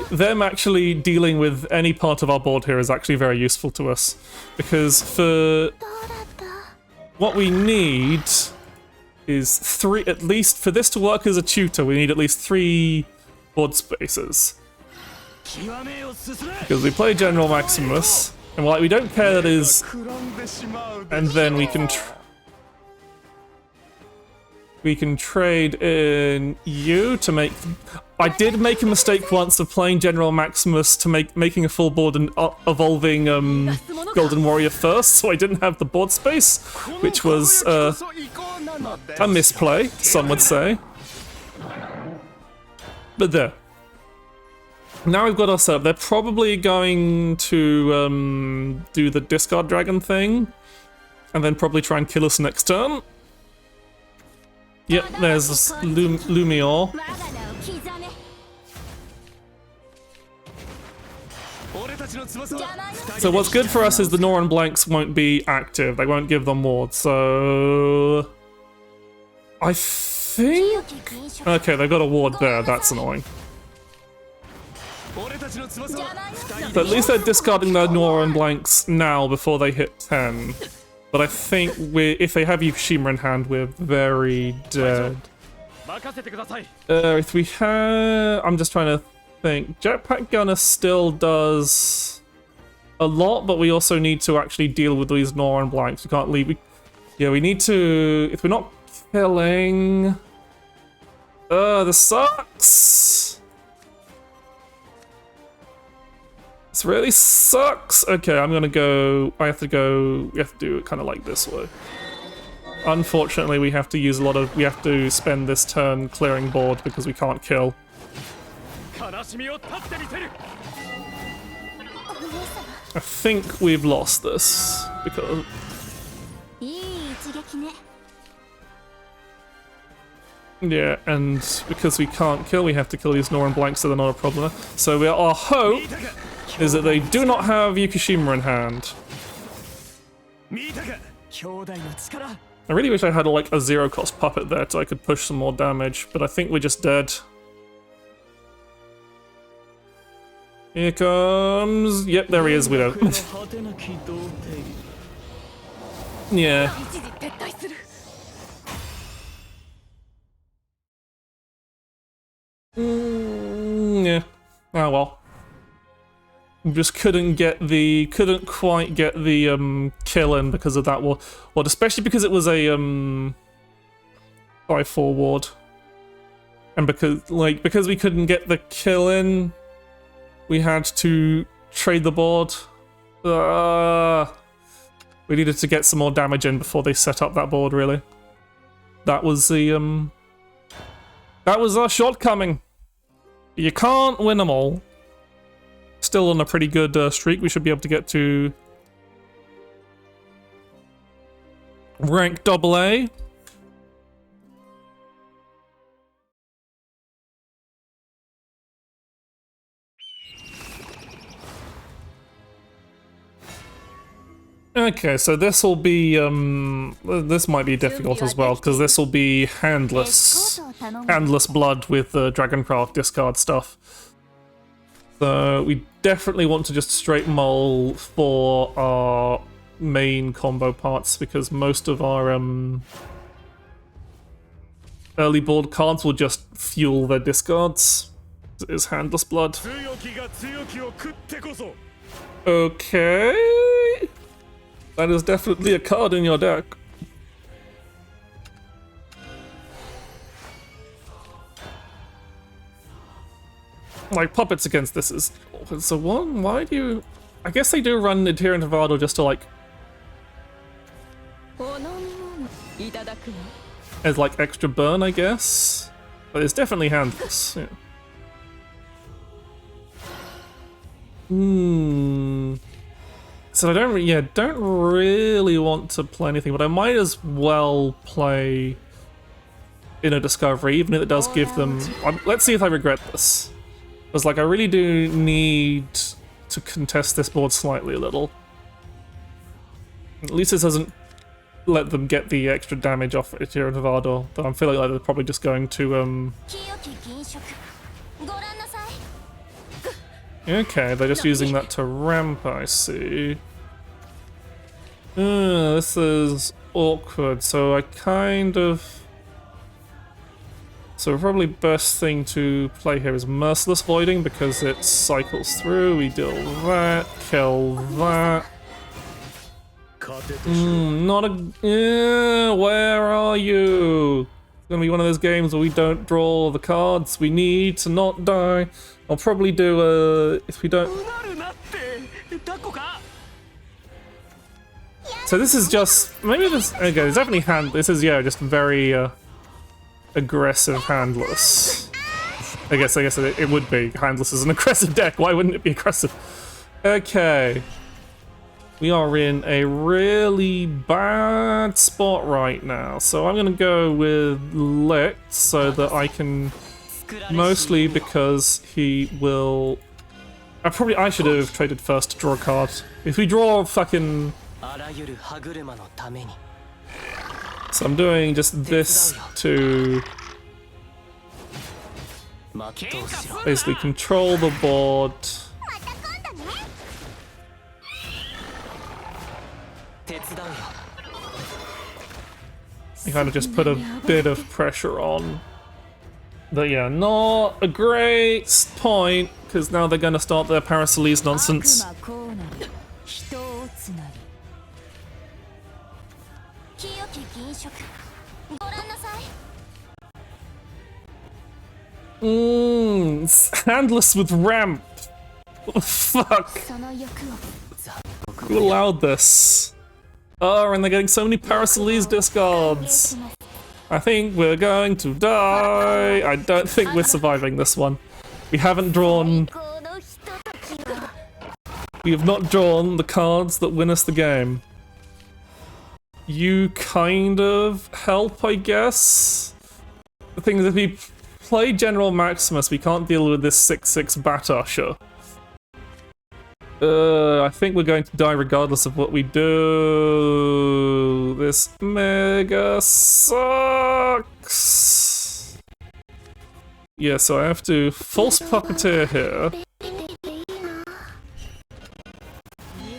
them actually dealing with any part of our board here is actually very useful to us. Because for... what we need is three... At least for this to work as a tutor, we need at least 3 board spaces. Because we play General Maximus, and like we don't care that is, and then we can trade in you to make. I did make a mistake once of playing General Maximus to making a full board and evolving Golden Warrior first, so I didn't have the board space, which was a misplay, some would say. But there. Now we've got our setup. They're probably going to do the discard dragon thing, and then probably try and kill us next turn. Yep, there's Lumior. So what's good for us is the Noran blanks won't be active. They won't give them ward. So I think. Okay, they've got a ward there. That's annoying. But at least they're discarding their Noran blanks now before they hit 10. But I think if they have Yukushima in hand, we're very dead. If we have... I'm just trying to think. Jetpack Gunner still does a lot, but we also need to actually deal with these Noran blanks. We can't leave... Yeah, we need to... If we're not killing... this sucks! This really sucks. Okay, I'm gonna go. We have to do it kind of like this way. Unfortunately, we have to use a lot of. We have to spend this turn clearing board because we can't kill. I think we've lost this because. Yeah, and because we can't kill, we have to kill these Noran blanks, so they're not a problem. So our hope is that they do not have Yukushima in hand. I really wish I had like a 0-cost puppet there so I could push some more damage, but I think we're just dead. Here comes... Yep, there he is, Widow. Yeah. Yeah. Oh well. Just couldn't quite get the kill in because of that ward, especially because it was a 5/4 ward, and because we couldn't get the kill in, we had to trade the board. We needed to get some more damage in before they set up that board, really. That was the, that was our shortcoming. You can't win them all. Still on a pretty good streak. We should be able to get to rank AA. Okay, so this will be, this might be difficult as well, because this will be handless blood with the Dragoncraft discard stuff. So we definitely want to just straight mull for our main combo parts, because most of our early board cards will just fuel their discards. It is handless blood. Okay. That is definitely a card in your deck. Like, puppets against this is... So one, why do you... I guess they do run Adherent of Ardor just to, like... as, like, extra burn, I guess? But it's definitely handless, yeah. So I don't really want to play anything, but I might as well play Inner Discovery, even if it does give them... let's see if I regret this. Because, like, I really do need to contest this board slightly a little. At least it doesn't let them get the extra damage off Adherent of Ardor, but I'm feeling like they're probably just going to, Okay, they're just using that to ramp, I see. This is awkward, so I kind of... So probably best thing to play here is Merciless Voiding, because it cycles through, we deal that, kill that. Not a... where are you? It's gonna be one of those games where we don't draw the cards we need to not die. I'll probably do a... if we don't... So this is just... maybe this... okay, it's definitely this is, yeah, just very aggressive handless. I guess it would be. Handless is an aggressive deck, why wouldn't it be aggressive? Okay. We are in a really bad spot right now, so I'm gonna go with Licht so that I can... mostly because he will... I should have traded first to draw a card. If we draw fucking... So I'm doing just this to... basically control the board. You kind of just put a bit of pressure on. But yeah, not a great point, because now they're going to start their Paracelese nonsense. It's handless with ramp. Fuck. Who allowed this? Oh, and they're getting so many Paracelese discards. I think we're going to die. I don't think we're surviving this one. We haven't drawn... we have not drawn the cards that win us the game. You kind of help, I guess? The thing is, if we play General Maximus, we can't deal with this 6/6 Bat Usher. I think we're going to die regardless of what we do. This mega sucks. Yeah, so I have to False Puppeteer here.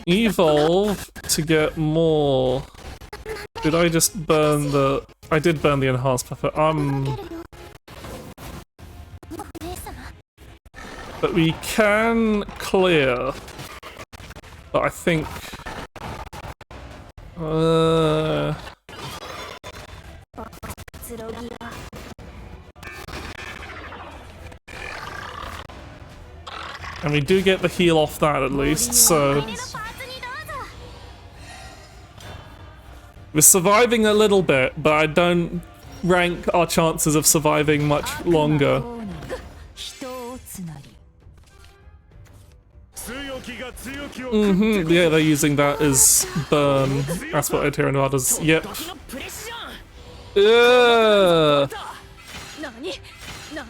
Evolve to get more. Did I just burn the... I did burn the Enhanced Puppet. But we can clear. But I think... and we do get the heal off that at least, so... We're surviving a little bit, but I don't rank our chances of surviving much longer. Yeah, they're using that as burn. That's what Eterno does. Yep.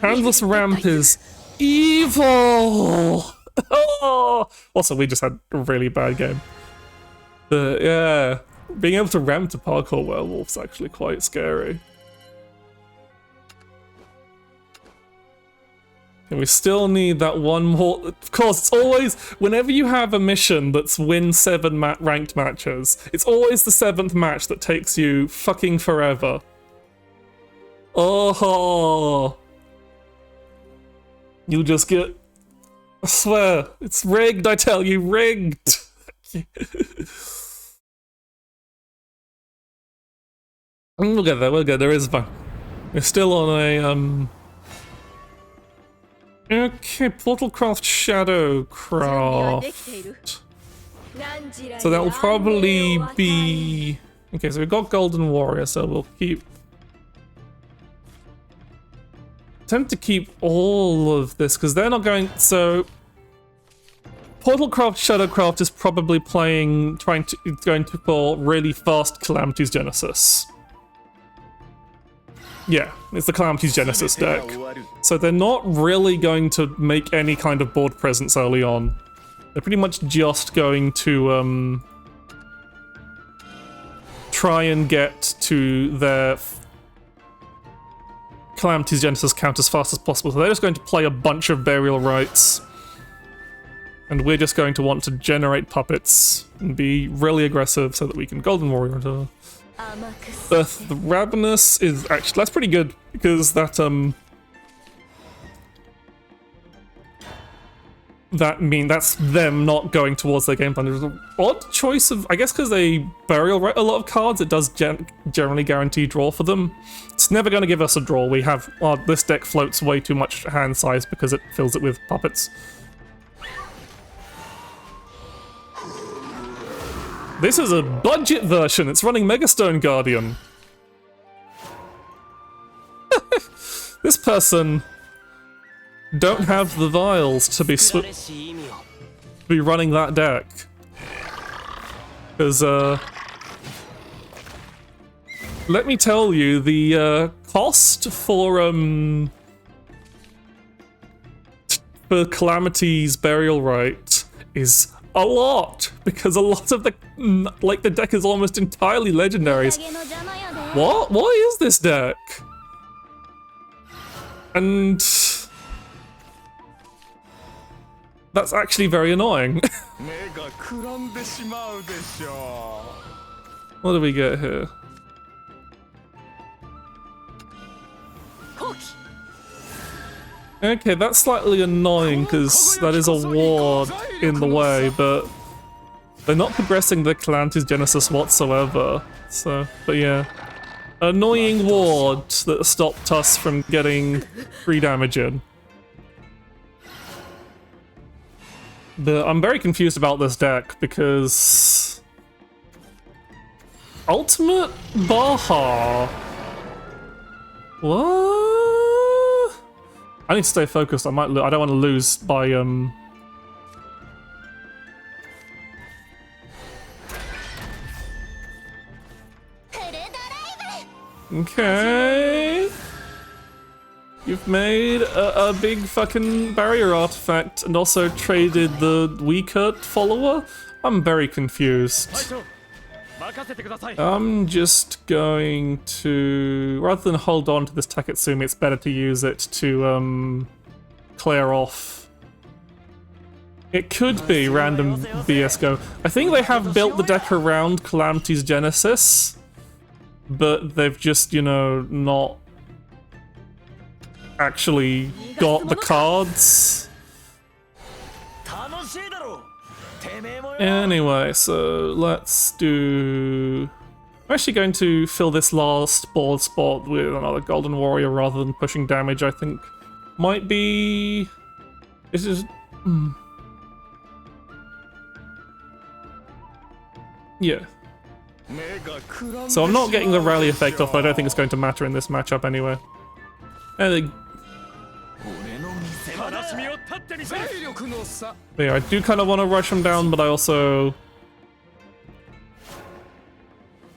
Handless ramp is evil. Oh. Also, we just had a really bad game. But yeah, being able to ramp to parkour werewolf's actually quite scary. And we still need that one more. Of course, it's always, whenever you have a mission that's win 7 ranked matches, it's always the 7th match that takes you fucking forever. Oh. You'll just get, I swear, it's rigged, I tell you, rigged. We'll get there, we'll get there, it's fine. We're still on a, okay, Portalcraft Shadowcraft. So that will probably be... Okay, so we've got Golden Warrior, so we'll keep... Attempt to keep all of this, because they're not going... So... Portalcraft Shadowcraft is probably going to pull really fast Calamity's Genesis. Yeah, it's the Calamity's Genesis deck. So they're not really going to make any kind of board presence early on. They're pretty much just going to try and get to their Calamity's Genesis count as fast as possible. So they're just going to play a bunch of Burial Rites. And we're just going to want to generate puppets and be really aggressive so that we can Golden Warrior into... The Ravenous is actually, that's pretty good, because that's them not going towards their game plan. There's an odd choice of, I guess because they burial right a lot of cards, it does generally guarantee draw for them. It's never going to give us a draw. We have, this deck floats way too much hand size because it fills it with puppets. This is a budget version, it's running Megastone Guardian. This person don't have the vials to be running that deck. Because, let me tell you, the cost for Calamity's Burial Rite is a lot, because a lot of the deck is almost entirely legendaries. What is this deck? And that's actually very annoying. What do we get here? Okay, that's slightly annoying because that is a ward in the way, but they're not progressing the Calamity's Genesis whatsoever. So, but yeah. Annoying ward that stopped us from getting free damage in. But I'm very confused about this deck because... Ultimate Baja? What? I need to stay focused. I don't want to lose by Okay. You've made a big fucking barrier artifact and also traded the weaker follower? I'm very confused. I'm just going to... Rather than hold on to this Taketsumi, it's better to use it to clear off. It could be random BS Go. I think they have built the deck around Calamity's Genesis, but they've just, you know, not actually got the cards. Anyway, so let's do... I'm actually going to fill this last board spot with another Golden Warrior rather than pushing damage, I think. Might be... This is... Yeah. So I'm not getting the rally effect off, but I don't think it's going to matter in this matchup anyway. And yeah, I do kind of want to rush him down, but I also...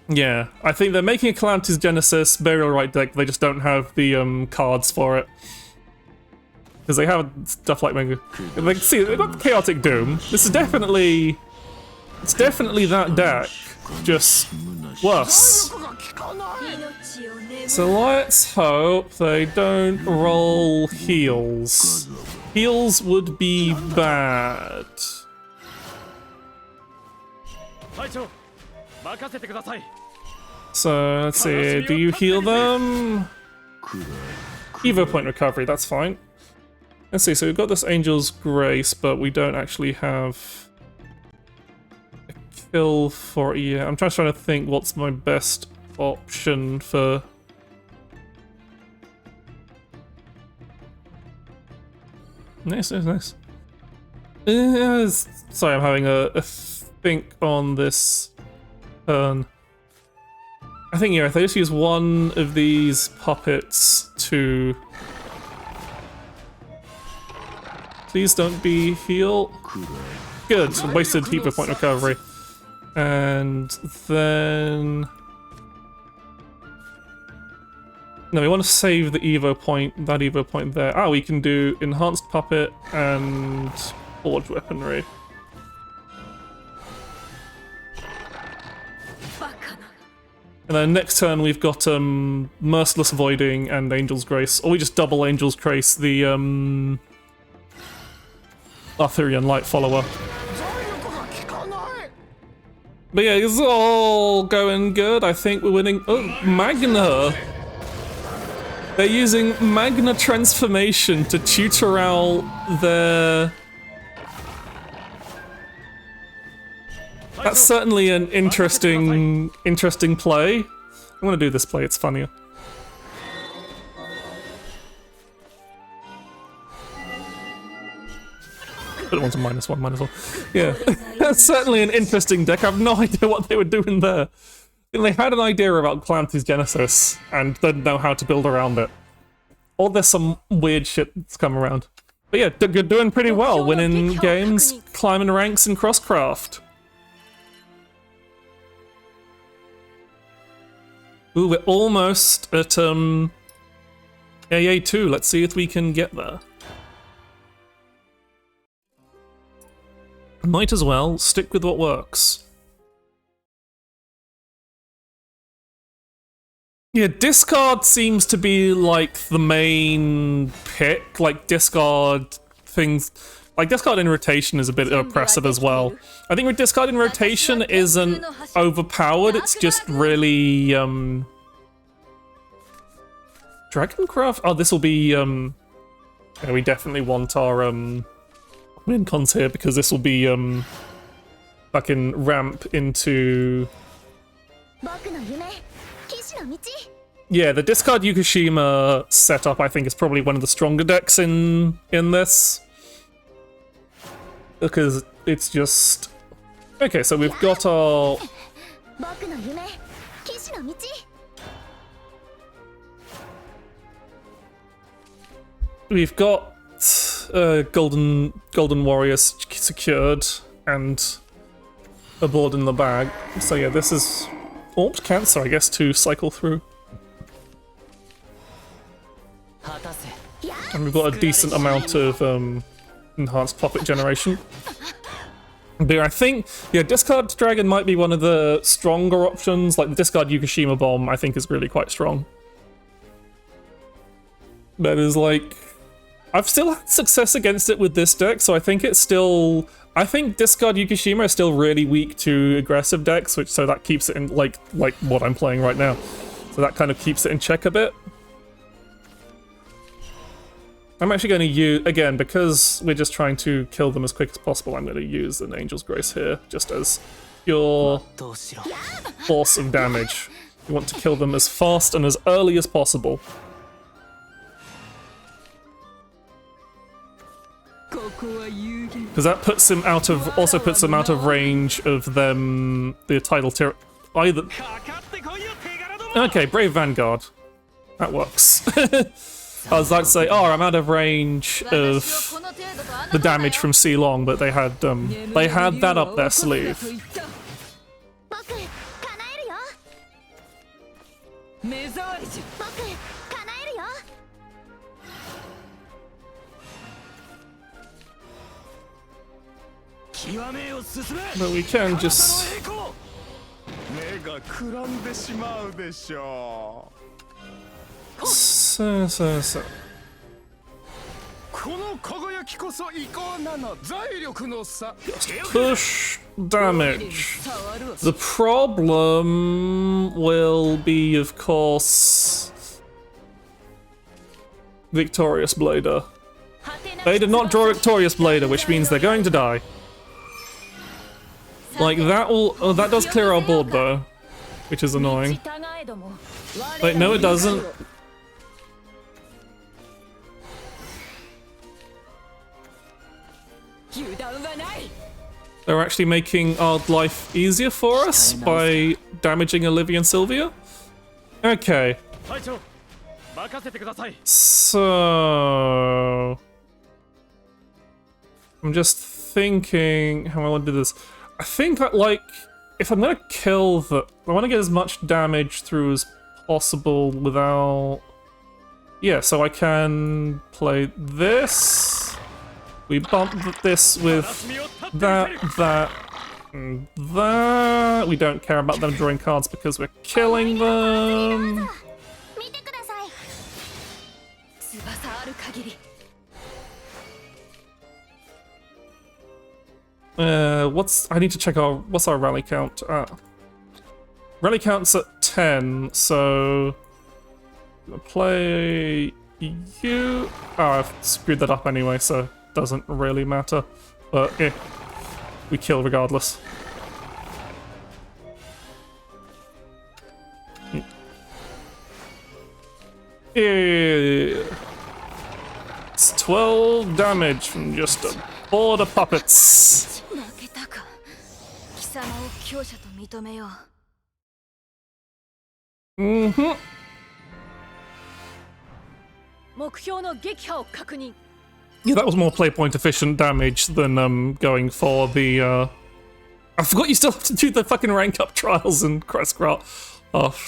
Yeah, I think they're making a Calamity's Genesis Burial Rite deck, they just don't have the cards for it. Because they have stuff like Mega. Like, see, they've got Chaotic Doom. This is definitely... It's definitely that deck, just worse. So let's hope they don't roll heals. Heals would be bad. So let's see, do you heal them? Evo point recovery, that's fine. Let's see, so we've got this Angel's Grace, but we don't actually have a kill for it yet. I'm trying to think what's my best option for... Nice. Sorry, I'm having a think on this turn. I think, yeah, if I just use one of these puppets to... Please don't be heal. Good, wasted Evo point recovery. And then... No, we want to save the Evo point, that Evo point there. Ah, we can do Enhanced Puppet and Forged Weaponry. And then next turn we've got Merciless Voiding and Angel's Grace. Or we just double Angel's Grace, the Arthurian Light Follower. But yeah, it's all going good. I think we're winning. Oh, Magna! They're using Magna Transformation to tutor out their... That's certainly an interesting play. I'm gonna do this play, it's funnier. But it wants a -1/-1. Yeah, that's certainly an interesting deck. I have no idea what they were doing there. They had an idea about Calamity's Genesis and didn't know how to build around it. Or there's some weird shit that's come around. But yeah, you're doing pretty well, winning games, climbing ranks in Crosscraft. Ooh, we're almost at AA2. Let's see if we can get there. Might as well stick with what works. Yeah, discard seems to be like the main pick. Like discard things, like discard in rotation is a bit oppressive as well. I think with discard in rotation isn't overpowered. It's just really Dragoncraft. Oh, this will be yeah, we definitely want our win cons here because this will be fucking ramp into. Yeah, the discard Yukushima setup I think is probably one of the stronger decks in this. Because it's just... Okay, so we've got our... We've got Golden Warriors secured and a board in the bag. So yeah, this is... Orbed Cancer, I guess, to cycle through. And we've got a decent amount of enhanced puppet generation. But I think, yeah, discard dragon might be one of the stronger options. Like the discard Yukushima bomb, I think is really quite strong. That is like, I've still had success against it with this deck, so I think it's still. I think discard Yukushima is still really weak to aggressive decks, which so that keeps it in like what I'm playing right now. So that kind of keeps it in check a bit. I'm actually going to use, again, because we're just trying to kill them as quick as possible, I'm going to use an Angel's Grace here, just as pure force of damage. You want to kill them as fast and as early as possible. Because that puts him out of, also puts him out of range of them, the tidal either. Okay, Brave Vanguard. That works. I was like to say, oh, I'm out of range of the damage from C Long, but they had that up their sleeve. But we can just... So. Push damage. The problem will be, of course, Victorious Blader. They did not draw Victorious Blader, which means they're going to die. Like, that will... Oh, that does clear our board, though. Which is annoying. Wait, no it doesn't. They're actually making our life easier for us by damaging Olivia and Sylvia? Okay. So... I'm just thinking how I want to do this. I think, like, if I'm gonna kill the... I want to get as much damage through as possible without... Yeah, so I can play this. We bump this with that, and that. We don't care about them drawing cards because we're killing them. I need to check what's our rally count? Rally count's at 10, so I'm gonna play you. Oh, I've screwed that up anyway, so it doesn't really matter. But yeah, we kill regardless. Yeah. It's 12 damage from just a board of puppets. Mm-hmm. Yeah, that was more play point efficient damage than going for the I forgot you still have to do the fucking rank up trials and Crestcraft. But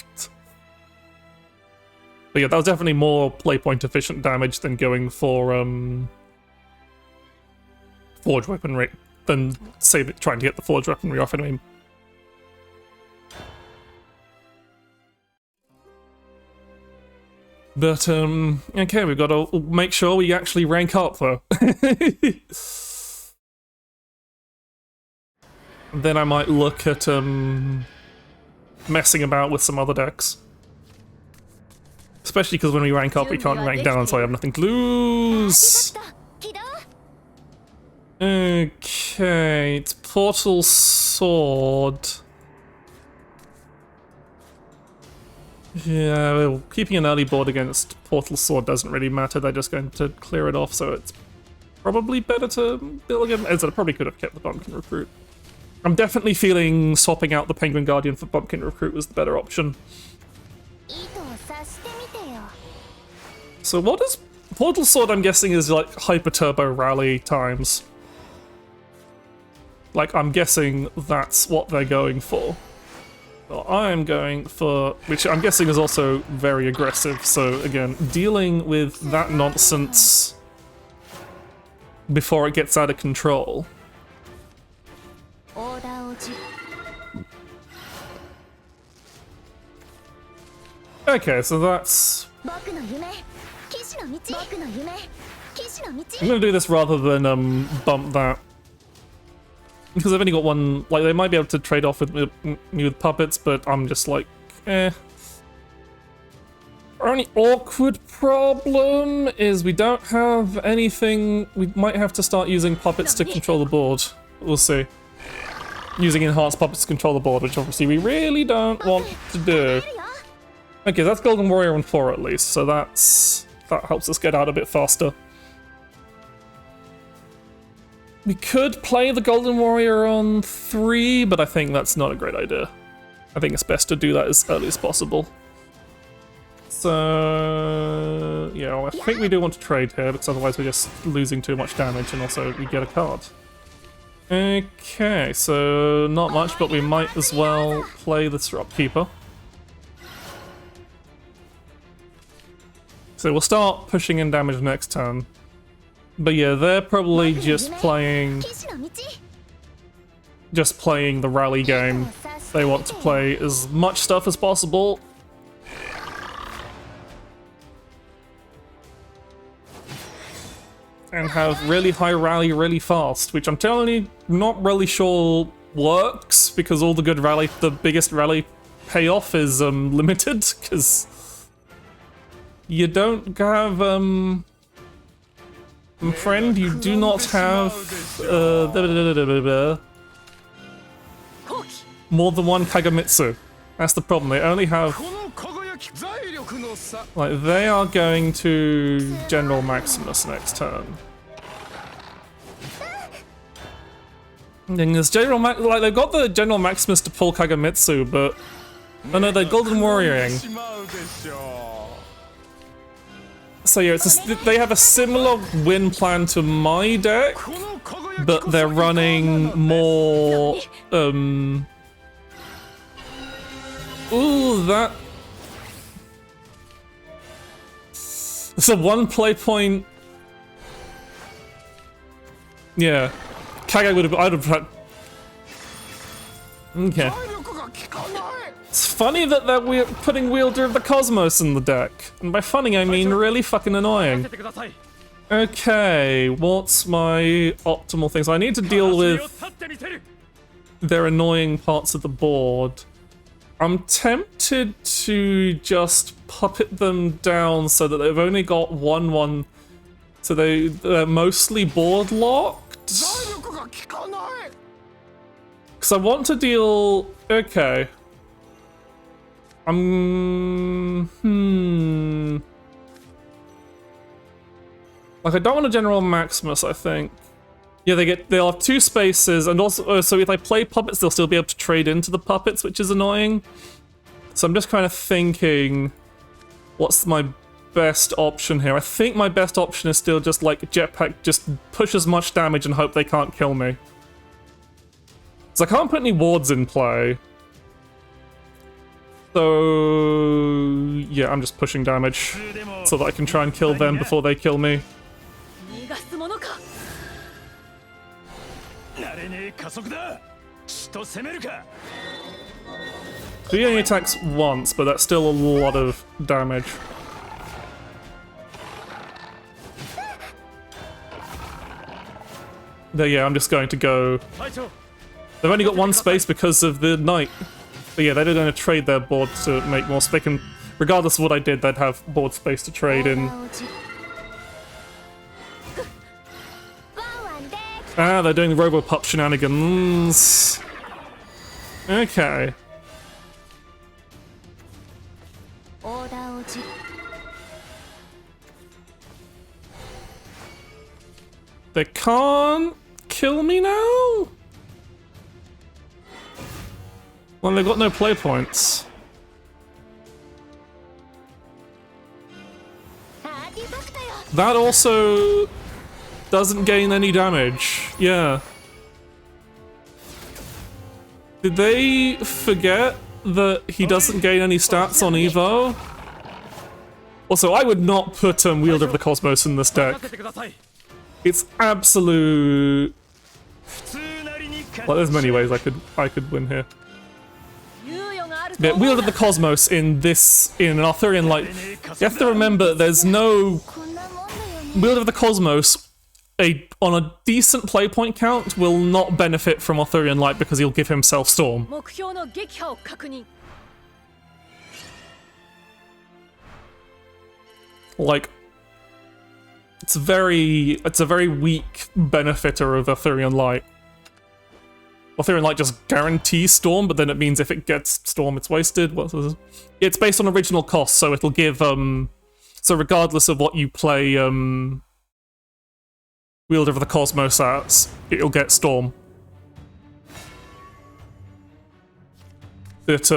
yeah, that was definitely more play point efficient damage than going for forge weaponry, than say trying to get the forge weaponry off anyway. But okay, we've got to make sure we actually rank up though. Then I might look at messing about with some other decks. Especially because when we rank up, we can't rank down, so I have nothing to lose. Okay, it's Portal Sword. Yeah, well, keeping an early board against Portal Sword doesn't really matter, they're just going to clear it off, so it's probably better to build again. As I probably could have kept the Bumpkin Recruit. I'm definitely feeling swapping out the Penguin Guardian for Bumpkin Recruit was the better option. So what is... Portal Sword, I'm guessing, is like Hyper Turbo Rally times. Like, I'm guessing that's what they're going for. Well, I'm going for... which I'm guessing is also very aggressive, so again, dealing with that nonsense before it gets out of control. Okay, so that's... I'm gonna do this rather than bump that. Because I've only got one, like, they might be able to trade off with me with puppets, but I'm just like, eh. Our only awkward problem is we don't have anything. We might have to start using puppets to control the board. We'll see. Using enhanced puppets to control the board, which obviously we really don't want to do. Okay, that's Golden Warrior on 4 at least, so that helps us get out a bit faster. We could play the Golden Warrior on 3, but I think that's not a great idea. I think it's best to do that as early as possible. So yeah, well, I think we do want to trade here because otherwise we're just losing too much damage, and also we get a card. Okay, so not much, but we might as well play the Shopkeeper. So we'll start pushing in damage next turn. But yeah, they're probably just playing the rally game. They want to play as much stuff as possible. And have really high rally really fast, which I'm telling you, not really sure works, because all the good rally, the biggest rally payoff is limited, because you don't have, friend, you do not have more than one Kagamitsu. That's the problem, they only have, like, they are going to General Maximus next turn. And there's like, they've got the General Maximus to pull Kagamitsu, but oh no, they're Golden Warrioring. So yeah, they have a similar win plan to my deck, but they're running more. Ooh, that. It's a one play point. Yeah, Kage would have. I'd have had. Okay. It's funny that we're putting Wielder of the Cosmos in the deck. And by funny, I mean really fucking annoying. Okay, what's my optimal thing? So I need to deal with their annoying parts of the board. I'm tempted to just puppet them down so that they've only got 1/1. So they're mostly board locked. Because I want to deal... Okay. Like, I don't want a General Maximus, I think. Yeah, they'll have 2 spaces, and also, so if I play puppets, they'll still be able to trade into the puppets, which is annoying. So I'm just kind of thinking, what's my best option here? I think my best option is still just like Jetpack, just push as much damage and hope they can't kill me. So I can't put any wards in play. So yeah, I'm just pushing damage so that I can try and kill them before they kill me. So he only attacks once, but that's still a lot of damage. There, yeah, I'm just going to go. They've only got 1 space because of the knight. But yeah, they're going to trade their board to make more space. And regardless of what I did, they'd have board space to trade in. Ah, they're doing the Robo-Pup shenanigans. Okay. They can't kill me now? Well, they've got no play points. That also doesn't gain any damage. Yeah. Did they forget that he doesn't gain any stats on Evo? Also, I would not put Wielder of the Cosmos in this deck. It's absolute... Well, there's many ways I could win here. But Wielder of the Cosmos in an Arthurian Light, you have to remember there's no... Wielder of the Cosmos, on a decent play point count, will not benefit from Arthurian Light because he'll give himself Storm. Like, it's a very weak benefiter of Arthurian Light. Arthurian Light just guarantees Storm, but then it means if it gets Storm, it's wasted. It's based on original cost, so it'll give, so regardless of what you play, Wielder of the Cosmos at, it'll get Storm. But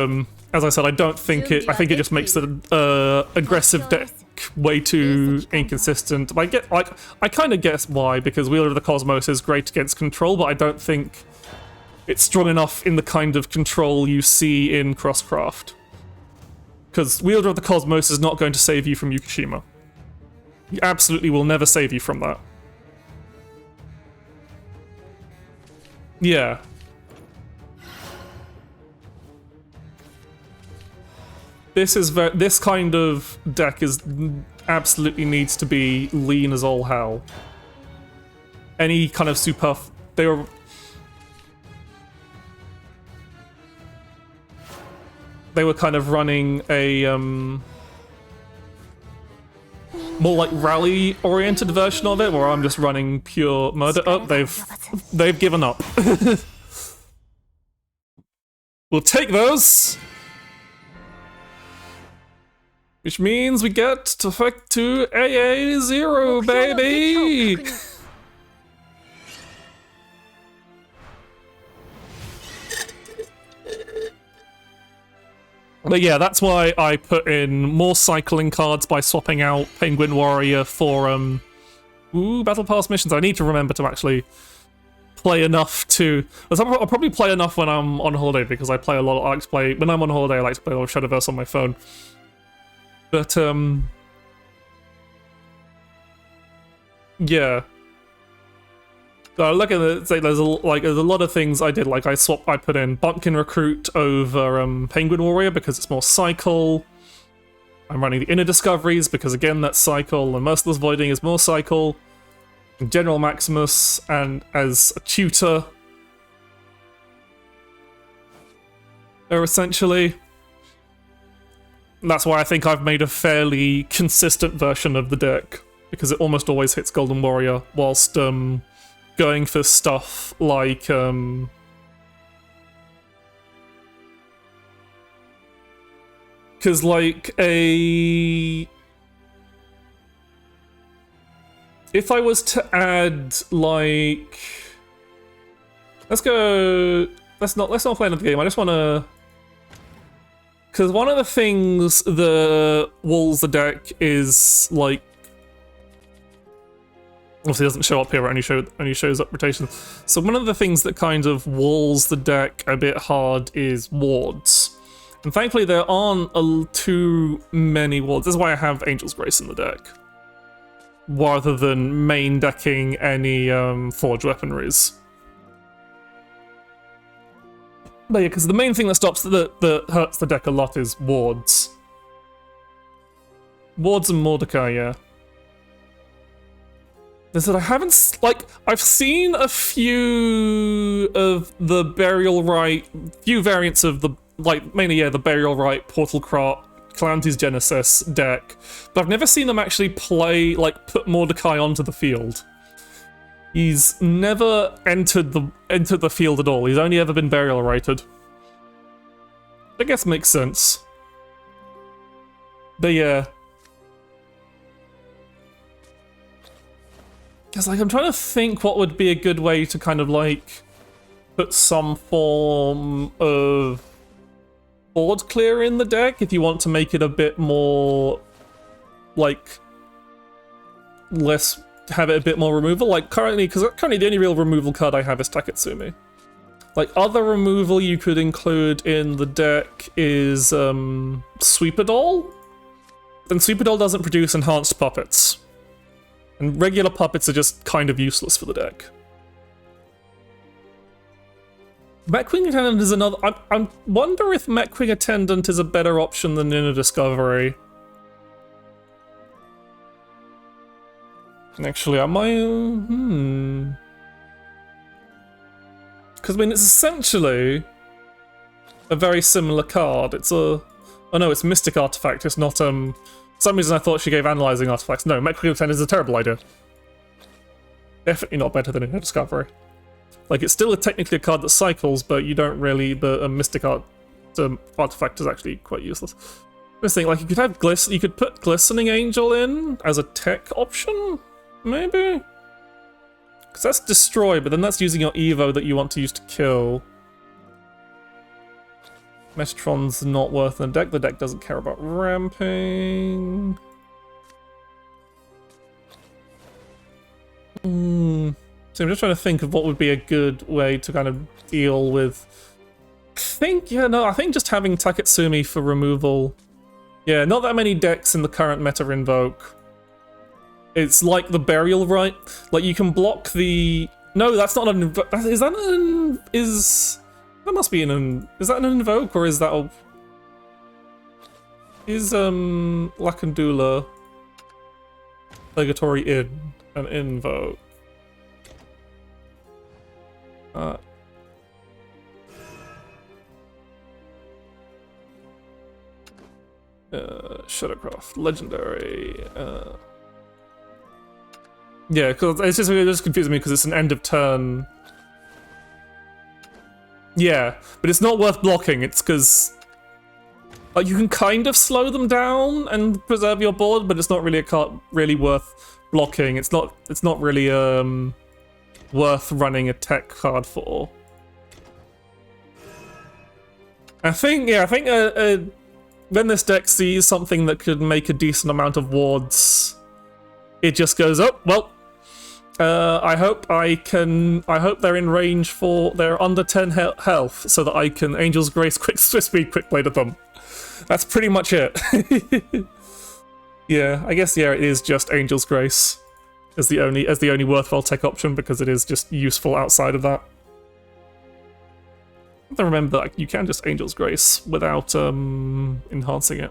as I said, I don't think it. I think it just makes the aggressive deck way too inconsistent. I kind of guess why, because Wielder of the Cosmos is great against control, but I don't think it's strong enough in the kind of control you see in Crosscraft. Because Wielder of the Cosmos is not going to save you from Yukishima. He absolutely will never save you from that. Yeah. This kind of deck absolutely needs to be lean as all hell. Any kind of they were kind of running a more like rally-oriented version of it, where I'm just running pure murder. Oh, they've given up. We'll take those. Which means we get to AA0, baby! But yeah, that's why I put in more cycling cards by swapping out Penguin Warrior for, Battle Pass missions. I need to remember to actually play enough to... I'll probably play enough when I'm on holiday, because I play a lot. When I'm on holiday, I like to play a lot of Shadowverse on my phone. But, yeah. So look at it, there's a lot of things I did, like I put in Bumpkin Recruit over Penguin Warrior because it's more cycle. I'm running the Inner Discoveries because again that's cycle, and Merciless Voiding is more cycle. And General Maximus and as a tutor. They're essentially... And that's why I think I've made a fairly consistent version of the deck, because it almost always hits Golden Warrior, whilst going for stuff like because like if I was to add like let's not play another game. I just want to, because one of the things that walls the deck is like, obviously it doesn't show up here, it only shows up rotations. So one of the things that kind of walls the deck a bit hard is wards. And thankfully there aren't too many wards. This is why I have Angel's Grace in the deck, rather than main decking any forged weaponries. But yeah, because the main thing that hurts the deck a lot is wards. Wards and Mordecai, yeah. They said I haven't, I've seen a few of the Burial Rite, few variants of the, mainly, yeah, the Burial Rite, Portal Cart, Calamity's Genesis deck, but I've never seen them actually play, put Mordecai onto the field. He's never entered the field at all. He's only ever been Burial Rited. I guess makes sense. But yeah. Because, I'm trying to think what would be a good way to kind of, put some form of board clear in the deck if you want to make it a bit more, less, have it a bit more removal. Currently the only real removal card I have is Taketsumi. Other removal you could include in the deck is, Sweepadol. Then Sweepadol doesn't produce enhanced puppets. And regular puppets are just kind of useless for the deck. Mechwing Attendant is another... I wonder if Mechwing Attendant is a better option than Inner Discovery. Actually, I might... Because, it's essentially a very similar card. It's a... Oh no, it's Mystic Artifact, it's not, For some reason I thought she gave Analyzing Artifacts. No, Mechwing Attendant is a terrible idea. Definitely not better than Inner Discovery. It's still technically a card that cycles, but you don't really... The Mystic Artifact is actually quite useless. Just think, you could have you could put Glistening Angel in as a tech option, maybe? Because that's Destroy, but then that's using your Evo that you want to use to kill. Metatron's not worth the deck. The deck doesn't care about ramping. So I'm just trying to think of what would be a good way to kind of deal with. I think just having Taketsumi for removal. Yeah, not that many decks in the current meta invoke. It's like the Burial Rite. Like, you can block the... No, that's not an invoke. Is that an... That must be an... Is that an invoke, or is that a... Is, Lakandula Purgatory Inn an invoke? Shadowcraft, legendary. Yeah, because it just confuses me because it's an end of turn. Yeah, but it's not worth blocking. It's because you can kind of slow them down and preserve your board, but it's not really a card really worth blocking. It's not really worth running a tech card for. I think when this deck sees something that could make a decent amount of wards, it just goes, oh, well, I hope they're in range for, they're under 10 health, so that I can Angel's Grace Swift Speed Quick Blade at them. That's pretty much it. Yeah, I guess, yeah, it is just Angel's Grace as the only worthwhile tech option, because it is just useful outside of that. I have to remember that you can just Angel's Grace without enhancing it.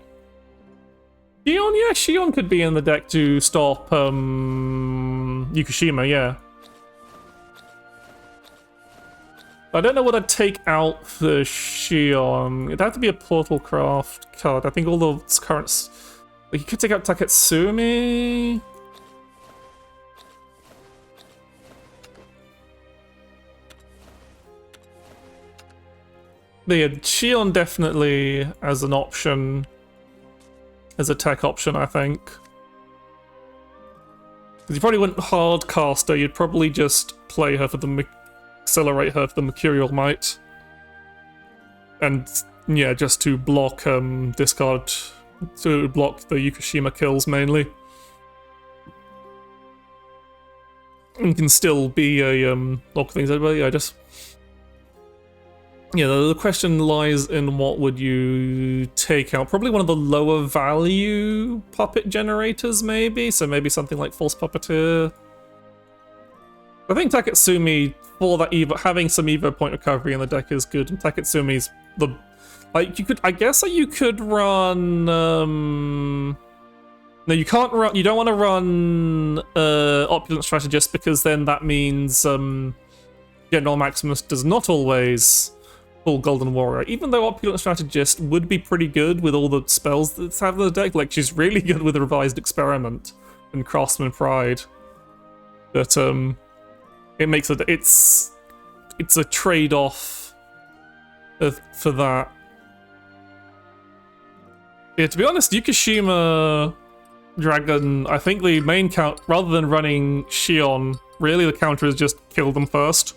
Shion, yeah, Shion could be in the deck to stop Yukushima, yeah. I don't know what I'd take out for Shion. It'd have to be a Portal Craft card. I think all the current... Like, you could take out Taketsumi. But yeah, Shion definitely as an option. As a tech option, I think. Because you probably wouldn't hard cast her, you'd probably just play her for the accelerate her for the Mercurial Might. And yeah, just to block discard, to block the Yukushima kills mainly. And can still be a lock things over, yeah, just... Yeah, the question lies in what would you take out. Probably one of the lower value puppet generators, maybe? So maybe something like False Puppeteer. I think Taketsumi, for that Evo, having some Evo point recovery in the deck is good, and Taketsumi's the... Like, you could... I guess you could run... No, you can't run... You don't want to run Opulent Strategist, because then that means General Maximus does not always... Golden Warrior, even though Opulent Strategist would be pretty good with all the spells that have in the deck. Like, she's really good with Revised Experiment and Craftsman Pride. But it makes it, it's a trade-off for that. Yeah, to be honest, Yukushima Dragon, I think the main count, rather than running Shion, really the counter is just kill them first.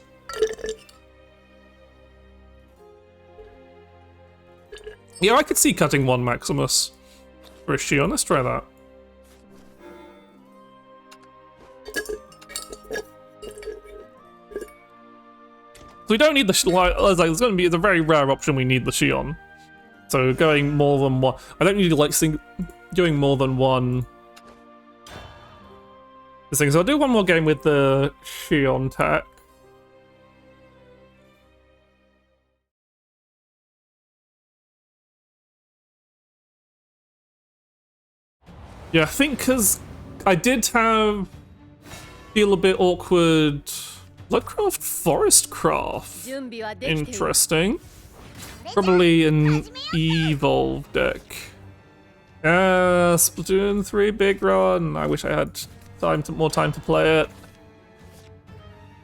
Yeah, I could see cutting one Maximus for a Shion. Let's try that. So we don't need the it's a very rare option we need the Shion. So going more than one, I don't need to like doing more than one. This thing. So I'll do one more game with the Shion tech. Yeah, I think because I did feel a bit awkward. Bloodcraft, Forestcraft. Interesting. Probably an Evolve deck. Splatoon 3 big run. I wish I had more time to play it.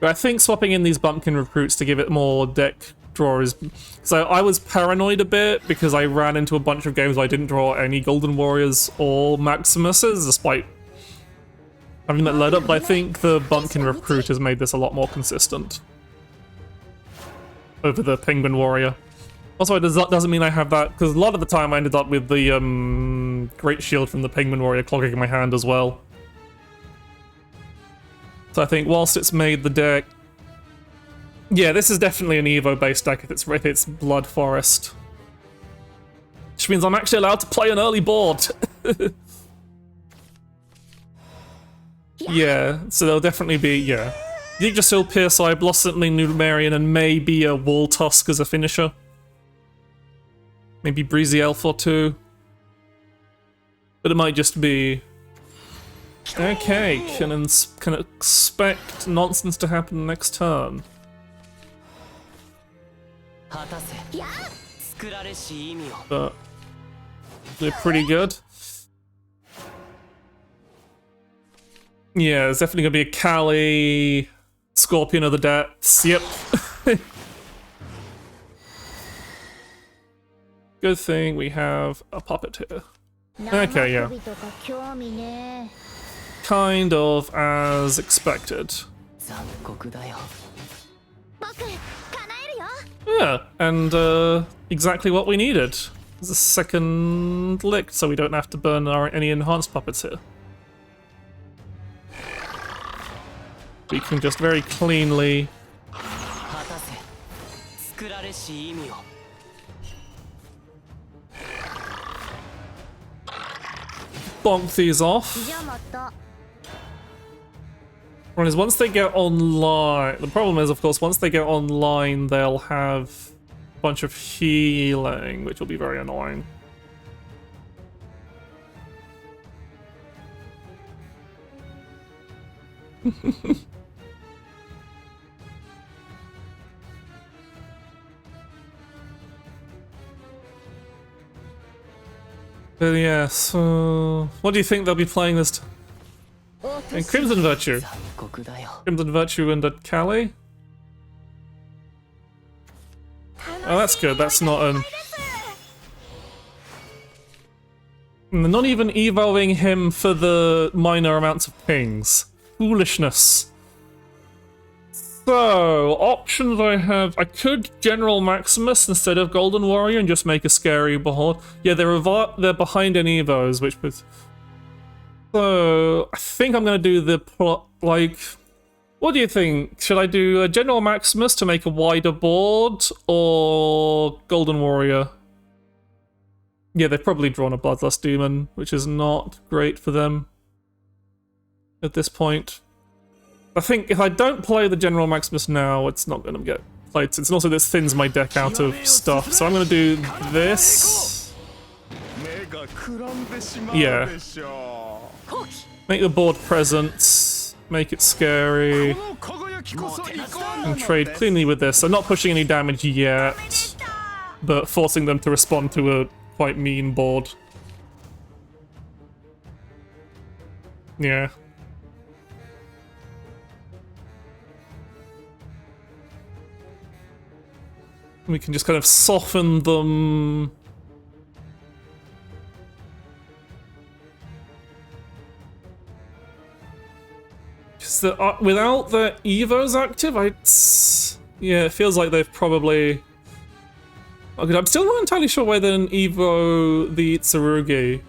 But I think swapping in these bumpkin recruits to give it more deck draw is... So I was paranoid a bit because I ran into a bunch of games where I didn't draw any Golden Warriors or Maximuses, despite having that led up, but I think the bumpkin recruit has made this a lot more consistent over the Penguin Warrior. Also, that doesn't mean I have that, because a lot of the time I ended up with the Great Shield from the Penguin Warrior clogging in my hand as well. So I think whilst it's made the deck... Yeah, this is definitely an Evo-based deck if it's Blood Forest. Which means I'm actually allowed to play an early board. Yeah, so there'll definitely be, yeah. Yggdrasil, Pierceye, Blossomly, Numerian, and maybe a Wall Tusk as a finisher. Maybe Breezy Elf or two. But it might just be... Okay, can expect nonsense to happen next turn. But they're pretty good. Yeah, there's definitely gonna be a Kali, Scorpion of the Depths. Yep. Good thing we have a puppet here. Okay, yeah. Kind of as expected. Yeah, and exactly what we needed. There's a second lick, so we don't have to burn any enhanced puppets here. We can just very cleanly bonk these off. Right, is once they get online, the problem is, of course, once they get online, they'll have a bunch of healing, which will be very annoying. But yeah, so what do you think they'll be playing this time? And Crimson Virtue. Crimson Virtue and a Kali? Oh, that's good. That's not an... And they're not even evoing him for the minor amounts of pings. Foolishness. So, options I have... I could General Maximus instead of Golden Warrior and just make a scary behold. Yeah, they're behind any evos, which was... So, I think I'm going to do the plot, like... What do you think? Should I do a General Maximus to make a wider board, or Golden Warrior? Yeah, they've probably drawn a Bloodlust Demon, which is not great for them at this point. I think if I don't play the General Maximus now, it's not going to get played. And also this thins my deck out of stuff, so I'm going to do this. Yeah. Make the board presence, make it scary, and trade cleanly with this. I'm not pushing any damage yet, but forcing them to respond to a quite mean board. Yeah. We can just kind of soften them. Without the Evos active, yeah, it feels like they've probably... Okay, I'm still not entirely sure whether an Evo the Tsurugi.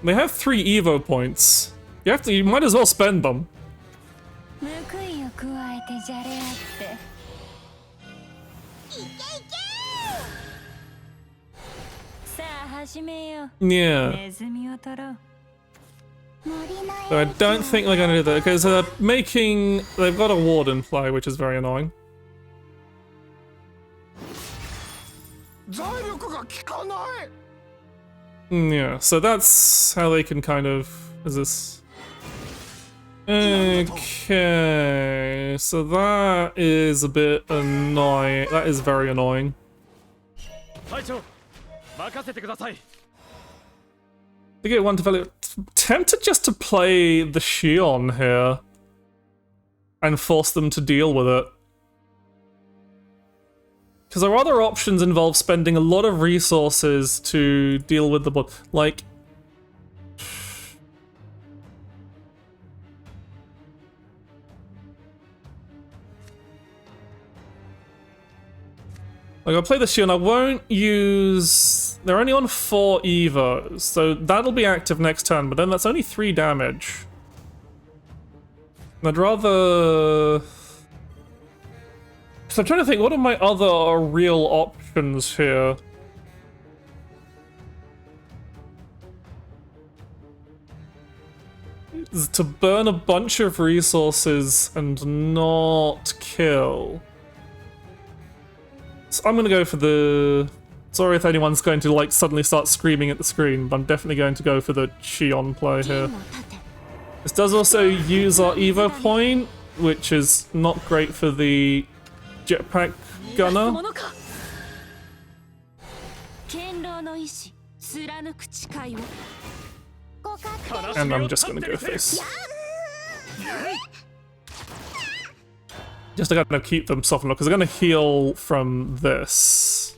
They have 3 Evo points. You might as well spend them. Yeah. So I don't think they're going to do that, because they've got a ward in play, which is very annoying. Yeah, so that's how they can kind of... Is this... Okay, so that is a bit annoying. That is very annoying. To get one develop, tempted just to play the Shion here and force them to deal with it. Because our other options involve spending a lot of resources to deal with the board. Like... Like, I'll play the shield. I won't use... They're only on 4 evos, so that'll be active next turn, but then that's only 3 damage. I'd rather... So I'm trying to think, what are my other real options here? Is to burn a bunch of resources and not kill. So I'm gonna go for the... Sorry if anyone's going to like suddenly start screaming at the screen, but I'm definitely going to go for the Shion play here. This does also use our Evo point, which is not great for the jetpack gunner. And I'm just gonna go face. Just to kind of keep them softened up, because they're gonna heal from this.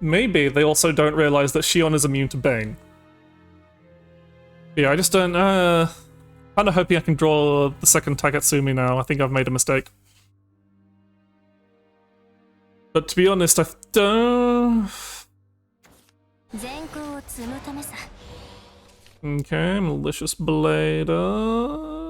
Maybe they also don't realize that Shion is immune to Bane. Yeah, I just don't, kind of hoping I can draw the second Takatsumi now. I think I've made a mistake. But to be honest, I don't... Okay, Malicious Blader.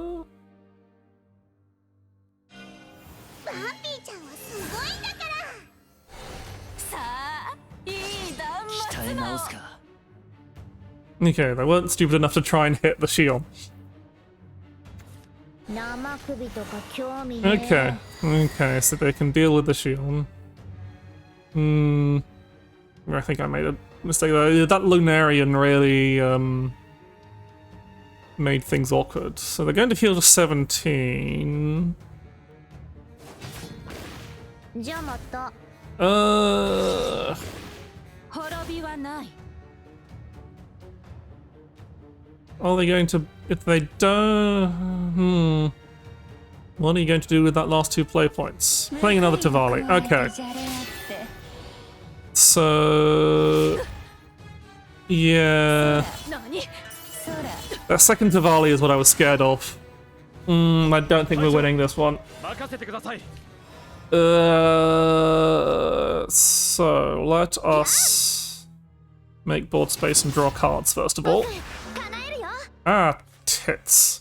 Okay, they weren't stupid enough to try and hit the shield. Okay, so they can deal with the shield. I think I made a mistake there. That Lunarian really made things awkward. So they're going to heal to 17. Are they going to... If they don't... What are you going to do with that last 2 play points? Playing another Tavali. Okay. So... Yeah... That second Tavali is what I was scared of. I don't think we're winning this one. So let us make board space and draw cards first of all. Ah, tits.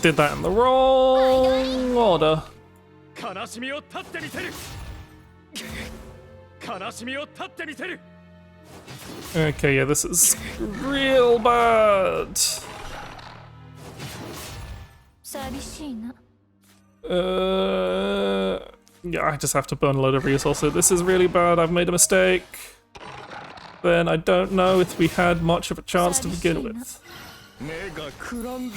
Did that in the wrong order. Okay, yeah, this is real bad. Yeah, I just have to burn a load of resources. This is really bad. I've made a mistake. Then I don't know if we had much of a chance to begin with.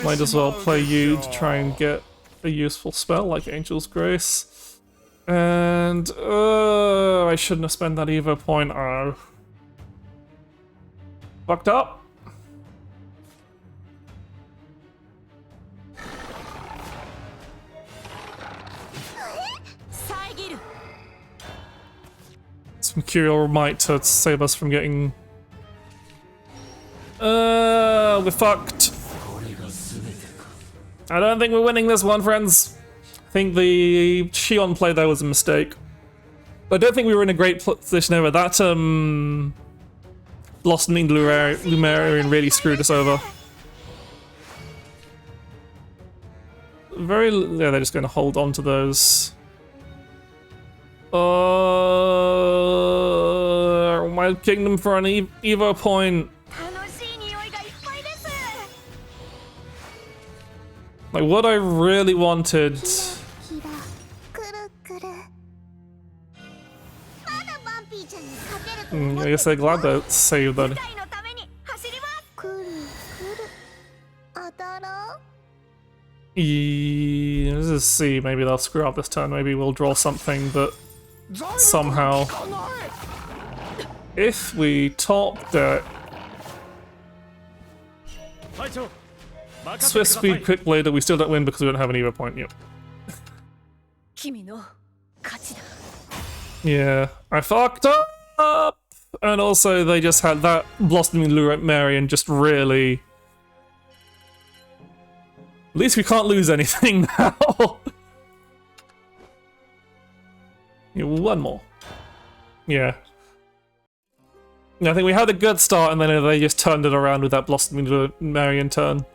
Might as well play you to try and get a useful spell like Angel's Grace. And I shouldn't have spent that Evo point. Oh. Fucked up. Some Mercurial Might to save us from getting... we're fucked. I don't think we're winning this one, friends. I think the Shion play there was a mistake. But I don't think we were in a great position ever. That, Blossoming Lumerian really screwed us over. Yeah, they're just going to hold on to those. My kingdom for an Evo point. Like, what I really wanted... I guess they're glad that saved that. Let's just see, maybe they'll screw up this turn. Maybe we'll draw something that somehow... If we top deck... Swift Speed Quick Blader, we still don't win because we don't have an Evo point yet. Yeah, I fucked up! And also they just had that Blossoming Lumerian just really At least we can't lose anything now. Yeah, one more. Yeah. I think we had a good start, and then they just turned it around with that blossoming into a Marion turn.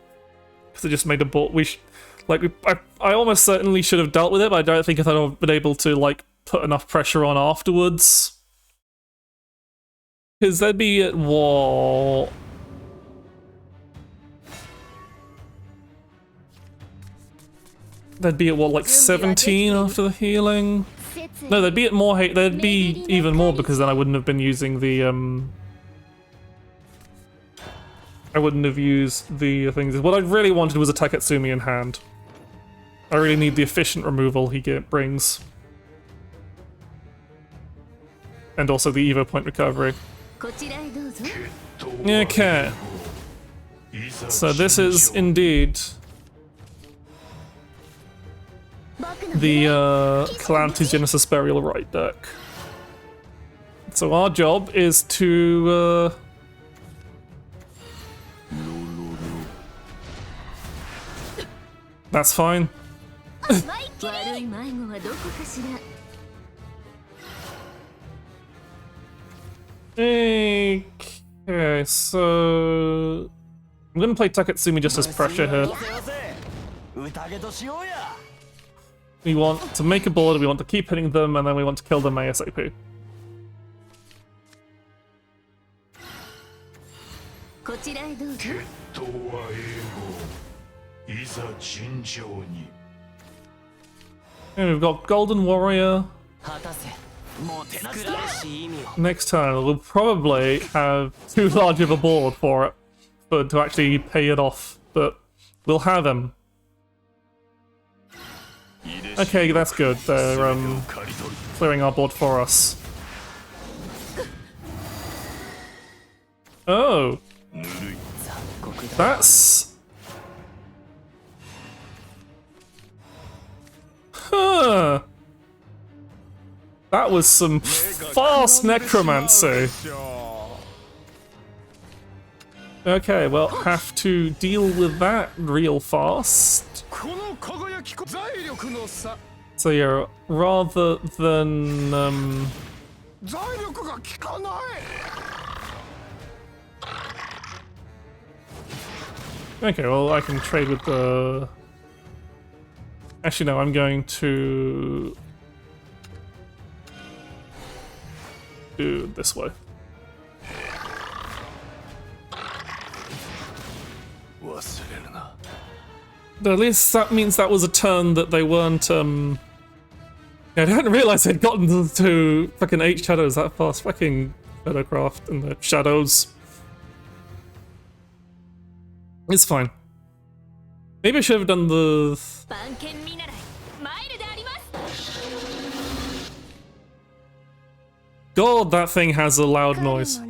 Because they just made a ball. I almost certainly should have dealt with it, but I don't think if I'd have been able to like put enough pressure on afterwards. Because they'd be at war. They'd be at what, like 17 after the healing? No, they'd be at more hate. They'd be even more because then I wouldn't have been using the I wouldn't have used the things. What I really wanted was a Taketsumi in hand. I really need the efficient removal he brings. And also the Evo point recovery. Okay. So this is indeed the Calamity Genesis Burial Rite deck. So our job is to that's fine. Okay, so I'm gonna play Taketsumi just as pressure here. We want to make a board, we want to keep hitting them, and then we want to kill them ASAP. And we've got Golden Warrior. Next turn, we'll probably have too large of a board for it, to actually pay it off, but we'll have him. Okay, that's good. They're clearing our board for us. Oh, that's huh. That was some fast necromancy. Okay, well, have to deal with that real fast. So yeah, rather than okay, well, I can trade with the. Actually, no, I'm going to do it this way. But at least that means that was a turn that they weren't, I didn't realize they'd gotten to fucking 8 shadows that fast. Fucking Shadowcraft and the shadows. It's fine. Maybe I should have done the... God, that thing has a loud noise.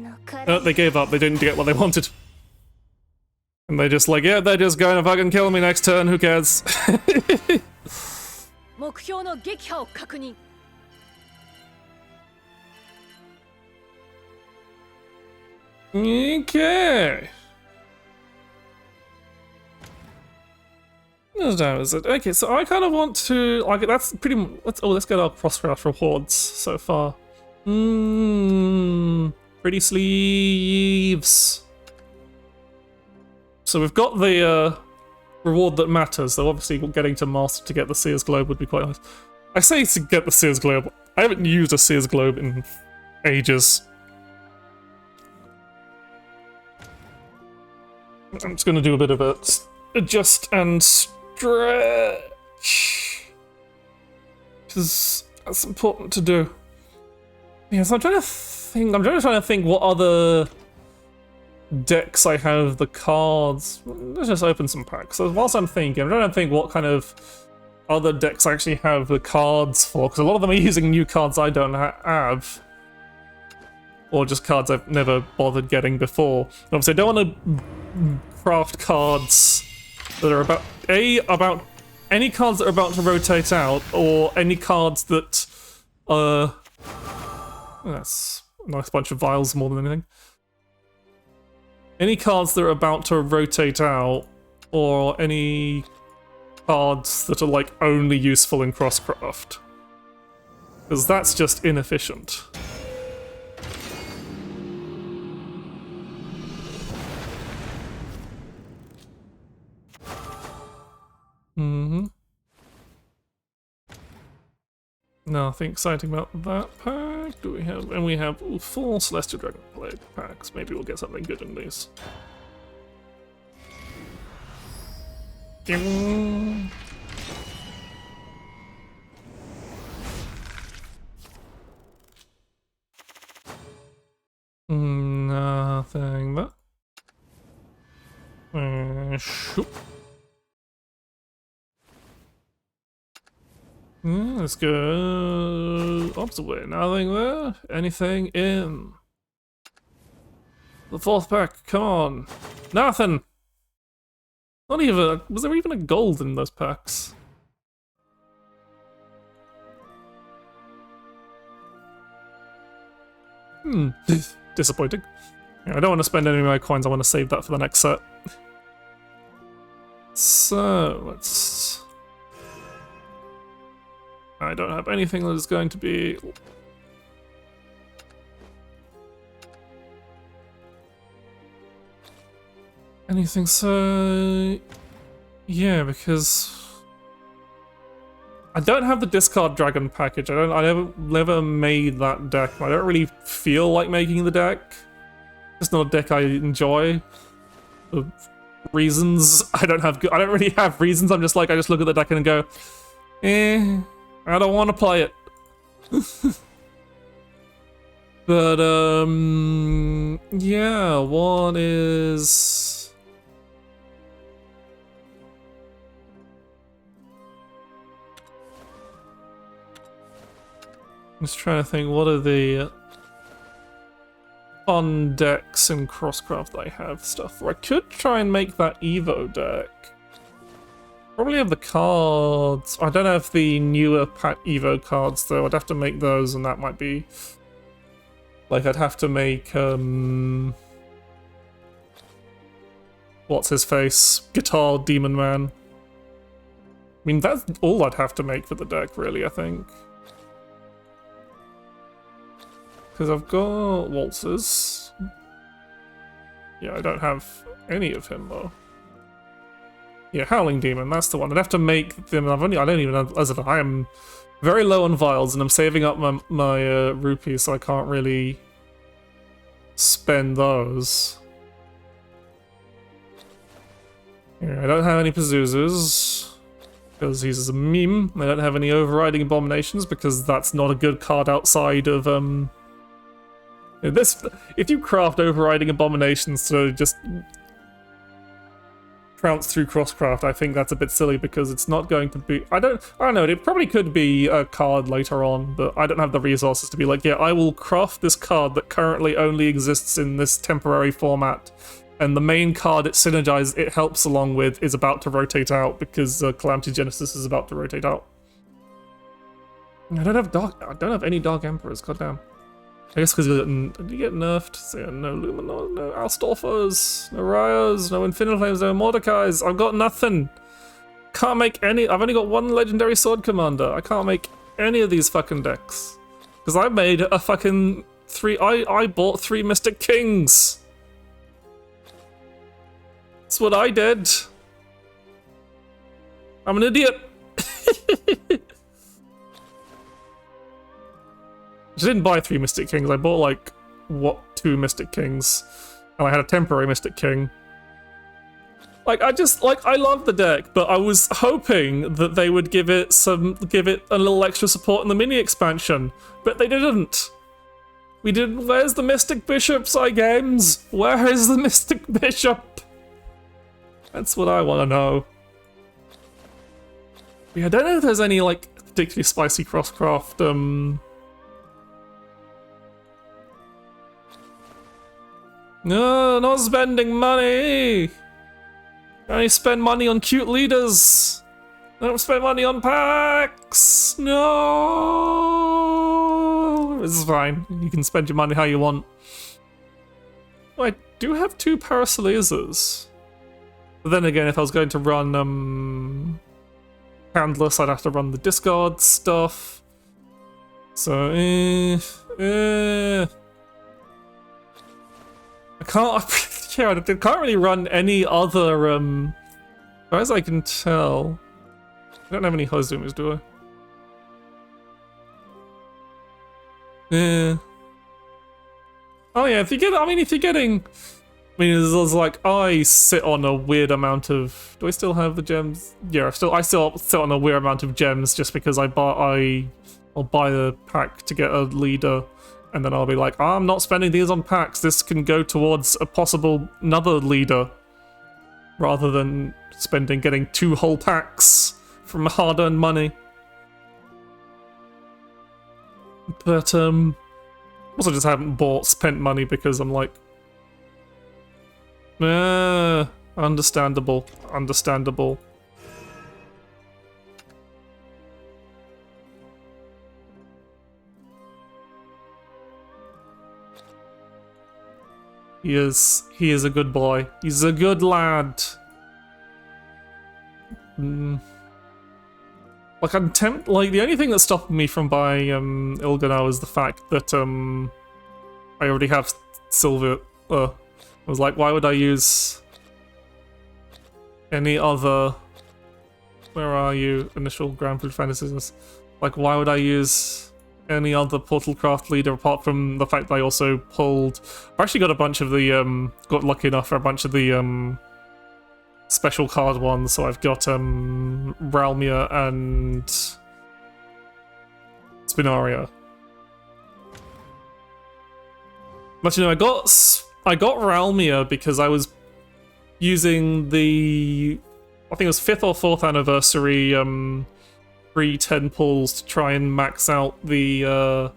They gave up. They didn't get what they wanted. And they're just like, yeah, they're just going to fucking kill me next turn. Who cares? Okay. That was it. Okay, so I kind of want to like that's pretty. Let's get our cross-craft rewards so far. Pretty sleeves. So we've got the reward that matters, though obviously getting to Master to get the Seer's Globe would be quite nice. I say to get the Seer's Globe, I haven't used a Seer's Globe in ages. I'm just going to do a bit of a adjust and stretch. Because that's important to do. Yeah, so I'm trying to think what other decks I have the cards. Let's just open some packs. So whilst I'm thinking, I'm trying to think what kind of other decks I actually have the cards for, because a lot of them are using new cards I don't have. Or just cards I've never bothered getting before. And obviously I don't want to craft cards that are about any cards that are about to rotate out, or any cards that that's a nice bunch of vials more than anything. Any cards that are about to rotate out, or any cards that are like only useful in Crosscraft. Because that's just inefficient. Nothing exciting about that pack. Do we have? And we have 4 Celestial Dragon Blade packs. Maybe we'll get something good in these. Nothing but. Shoop. Let's go opposite way. Nothing there. Anything in the 4th pack? Come on. Nothing. Not even. Was there even a gold in those packs? Disappointing. Yeah, I don't want to spend any of my coins. I want to save that for the next set. So let's. I don't have anything that is going to be. Anything, so. Yeah, because. I don't have the discard dragon package. I never made that deck. I don't really feel like making the deck. It's not a deck I enjoy. For reasons I don't really have reasons. I'm just like, I just look at the deck and go, I don't want to play it. But yeah, one is. I'm just trying to think, what are the fun decks in Crosscraft that I have stuff for? I could try and make that Evo deck. Probably have the cards. I don't have the newer pack Evo cards though. I'd have to make those, and that might be like I'd have to make what's his face? Guitar Demon Man. I mean, that's all I'd have to make for the deck, really, I think. Because I've got waltzes. Yeah, I don't have any of him though. Yeah, Howling Demon, that's the one. I'd have to make them. I don't even know, as if I am very low on vials and I'm saving up my rupees, so I can't really spend those. Yeah, I don't have any Pazuzus because he's a meme. I don't have any Overriding Abominations because that's not a good card outside of this. If you craft Overriding Abominations to just trounce through Crosscraft, I think that's a bit silly because it's not going to be. I don't know. It probably could be a card later on, but I don't have the resources to be like, yeah, I will craft this card that currently only exists in this temporary format, and the main card it synergizes, it helps along with, is about to rotate out because Calamity Genesis is about to rotate out. I don't have any Dark Emperors. Goddamn. I guess because you get nerfed. So yeah, no Luminor, no Alstolfos, no Ryos, no Infinite Flames, no Mordecais. I've got nothing. Can't make any. I've only got one Legendary Sword Commander. I can't make any of these fucking decks. Because I made a fucking 3. I bought 3 Mystic Kings. That's what I did. I'm an idiot. I didn't buy 3 Mystic Kings, I bought like, 2 Mystic Kings. And I had a temporary Mystic King. Like, I love the deck, but I was hoping that they would give it a little extra support in the mini expansion. But they didn't. Where's the Mystic Bishop, Games? Where is the Mystic Bishop? That's what I want to know. Yeah, I don't know if there's any, like, particularly spicy Crosscraft, No, not spending money! I only spend money on cute leaders! I don't spend money on packs! No! This is fine. You can spend your money how you want. Oh, I do have 2 Paracelesas. But then again, if I was going to run, handless, I'd have to run the discard stuff. So, I can't. Yeah, I can't really run any other. As far as I can tell, I don't have any Hozumers, do I? Yeah. Oh yeah, if you're getting. I mean, it's like I sit on a weird amount of. Do I still have the gems? Yeah, I still sit on a weird amount of gems just because I'll buy the pack to get a leader, and then I'll be like, I'm not spending these on packs. This can go towards a possible another leader, rather than getting 2 whole packs from hard-earned money. But also just haven't spent money because I'm like. Understandable. He is a good boy. He's a good lad. Like the only thing that stopped me from buying Il'gyno is the fact that I already have silver. I was like, why would I use any other... Where are you? Initial Grand Food Fantasies. Like, why would I use any other Portalcraft leader apart from the fact that I also pulled... I've actually got a bunch of the... got lucky enough for a bunch of the special card ones, so I've got Ralmia and Spinaria. But you know, I got Ralmia because I was using the, I think it was 5th or 4th anniversary free 10 pulls to try and max out the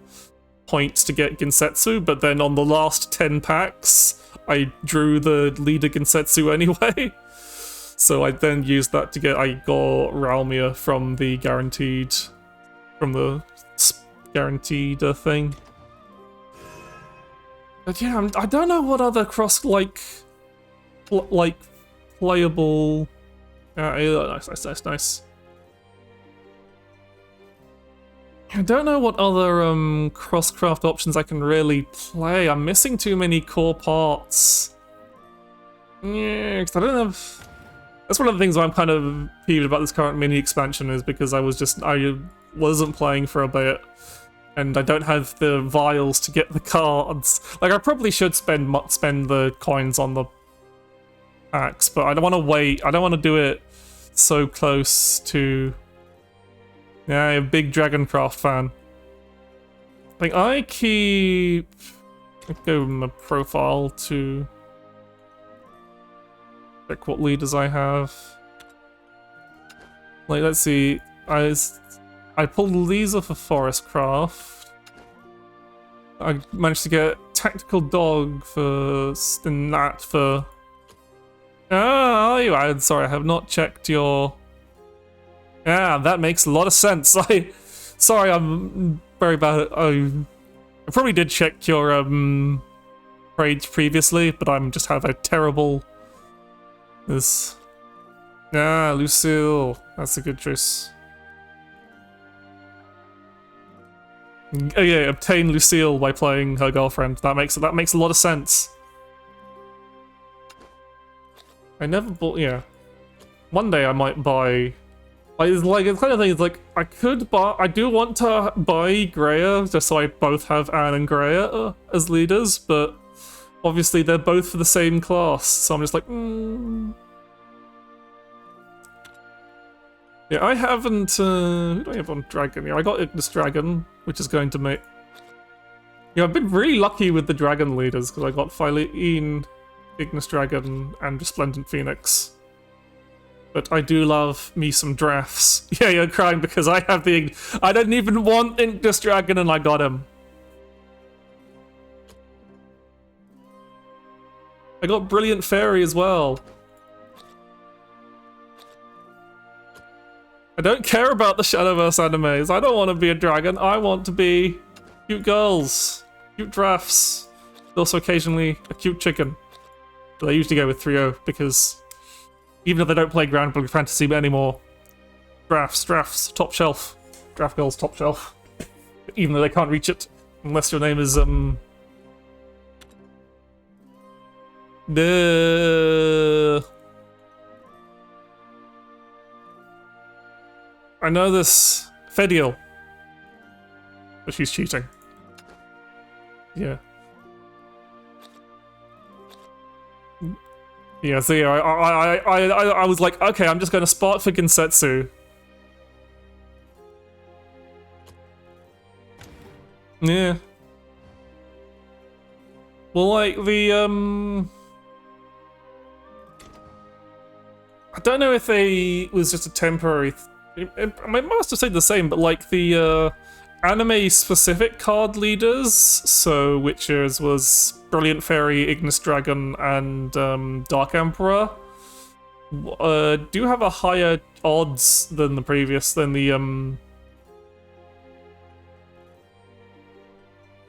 points to get Ginsetsu, but then on the last 10 packs, I drew the leader Ginsetsu anyway. So I then used that to I got Ralmia from the guaranteed thing. But yeah, I don't know what other playable. Nice. I don't know what other cross-craft options I can really play. I'm missing too many core parts. Yeah, 'cause I don't have. That's one of the things I'm kind of peeved about this current mini expansion is because I wasn't playing for a bit. And I don't have the vials to get the cards. Like, I probably should spend the coins on the packs, but I don't want to wait. I don't want to do it so close to... Yeah, I'm a big Dragoncraft fan. Like, I go in my profile to check what leaders I have. Like, let's see. I pulled Lisa for Forestcraft. I managed to get Tactical Dog for Nat for... Oh, you added. Sorry, I have not checked your... Yeah, that makes a lot of sense. Sorry, I'm very bad at... I probably did check your trades previously, but I'm just have a terrible... Yeah, Lucille. That's a good choice. Oh yeah, obtain Lucille by playing her girlfriend. That makes a lot of sense. I never bought. Yeah, one day I might buy. It's kind of thing. It's like I could buy. I do want to buy Greya just so I both have Anne and Greya as leaders, but obviously they're both for the same class, so I'm just like. Yeah, I haven't. Who do I have on Dragon? Yeah, I got Ignis Dragon, which is going to make. Yeah, I've been really lucky with the Dragon leaders because I got Phylene, Ignis Dragon, and Resplendent Phoenix. But I do love me some drafts. Yeah, you're crying because I have the. I didn't even want Ignis Dragon and I got him. I got Brilliant Fairy as well. I don't care about the Shadowverse animes. I don't want to be a dragon. I want to be cute girls, cute drafts. Also occasionally a cute chicken. But I usually go with 3-0 because even if they don't play Grand Blue Fantasy anymore, Drafts, top shelf. Draft girls, top shelf. Even though they can't reach it. Unless your name is, I know this Fediel. But she's cheating. Yeah. Yeah, so yeah, I was like, okay, I'm just gonna spot for Gensetsu. Yeah. Well, like, I don't know if it was just a temporary... I must have said the same, but like the anime-specific card leaders, so Witchers was Brilliant Fairy, Ignis Dragon, and Dark Emperor, do have a higher odds than the previous, than the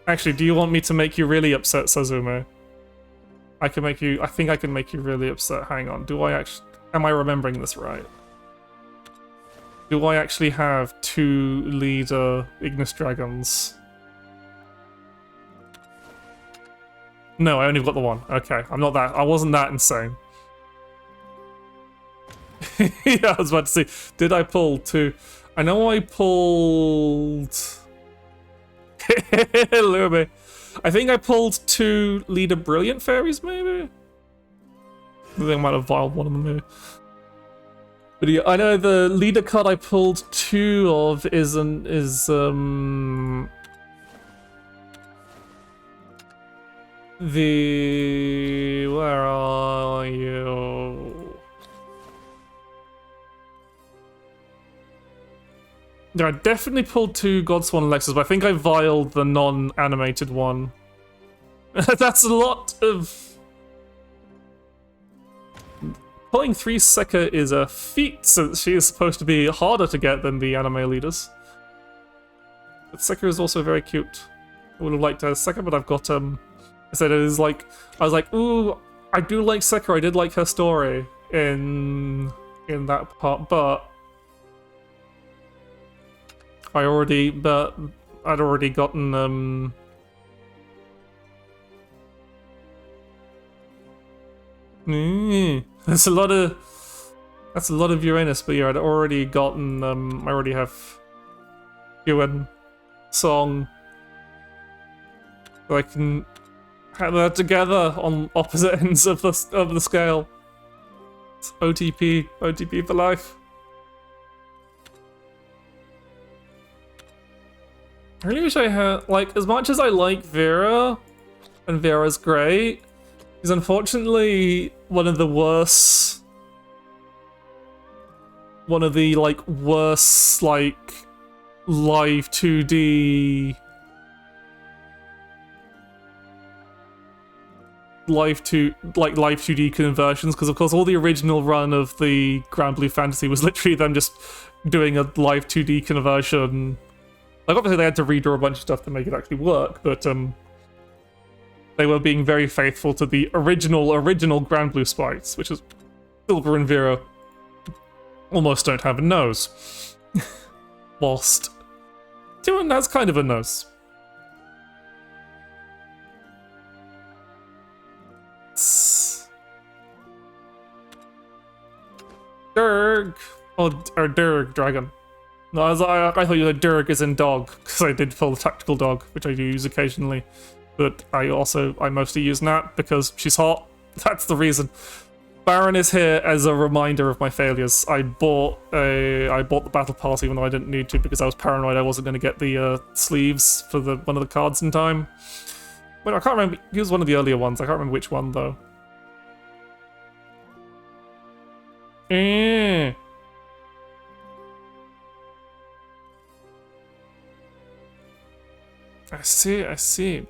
Actually, do you want me to make you really upset, Sazume? I think I can make you really upset. Hang on, am I remembering this right? Do I actually have 2 leader Ignis Dragons? No, I only got the one. Okay, I wasn't that insane. Yeah, I was about to say, did I pull 2? I know I pulled... Lure me. I think I pulled 2 leader Brilliant Fairies, maybe? I think I might have viled one of them, maybe. But yeah, I know the leader card I pulled 2 of is where are you? Yeah, I definitely pulled 2 Godsworn Alexas, but I think I viled the non-animated one. That's a lot of... Pulling 3 Sekka is a feat, since she is supposed to be harder to get than the anime leaders. But Sekka is also very cute. I would have liked to have Sekka, but I've got, I said it is like... I was like, ooh, I do like Sekka, I did like her story in that part, but... I'd already gotten, That's a lot of Uranus, but yeah, I'd already gotten, I already have Yuan Song. So I can have that together on opposite ends of the scale. It's OTP for life. I really wish I had, like, as much as I like Vera, and Vera's great, is unfortunately one of the worst, live 2D, live 2D conversions, because of course all the original run of the Grand Blue Fantasy was literally them just doing a live 2D conversion. Like, obviously they had to redraw a bunch of stuff to make it actually work, but they were being very faithful to the original Grand Blue sprites, which is Silver and Vera almost don't have a nose. Whilst Tyrion has kind of a nose. Durg! Or Durg Dragon. No, I thought you said Durg as in dog, because I did pull the tactical dog, which I do use occasionally. But I mostly use Nat because she's hot. That's the reason. Baron is here as a reminder of my failures. I bought the battle pass even though I didn't need to because I was paranoid I wasn't going to get the sleeves for one of the cards in time. But I can't remember. He was one of the earlier ones. I can't remember which one though. I see.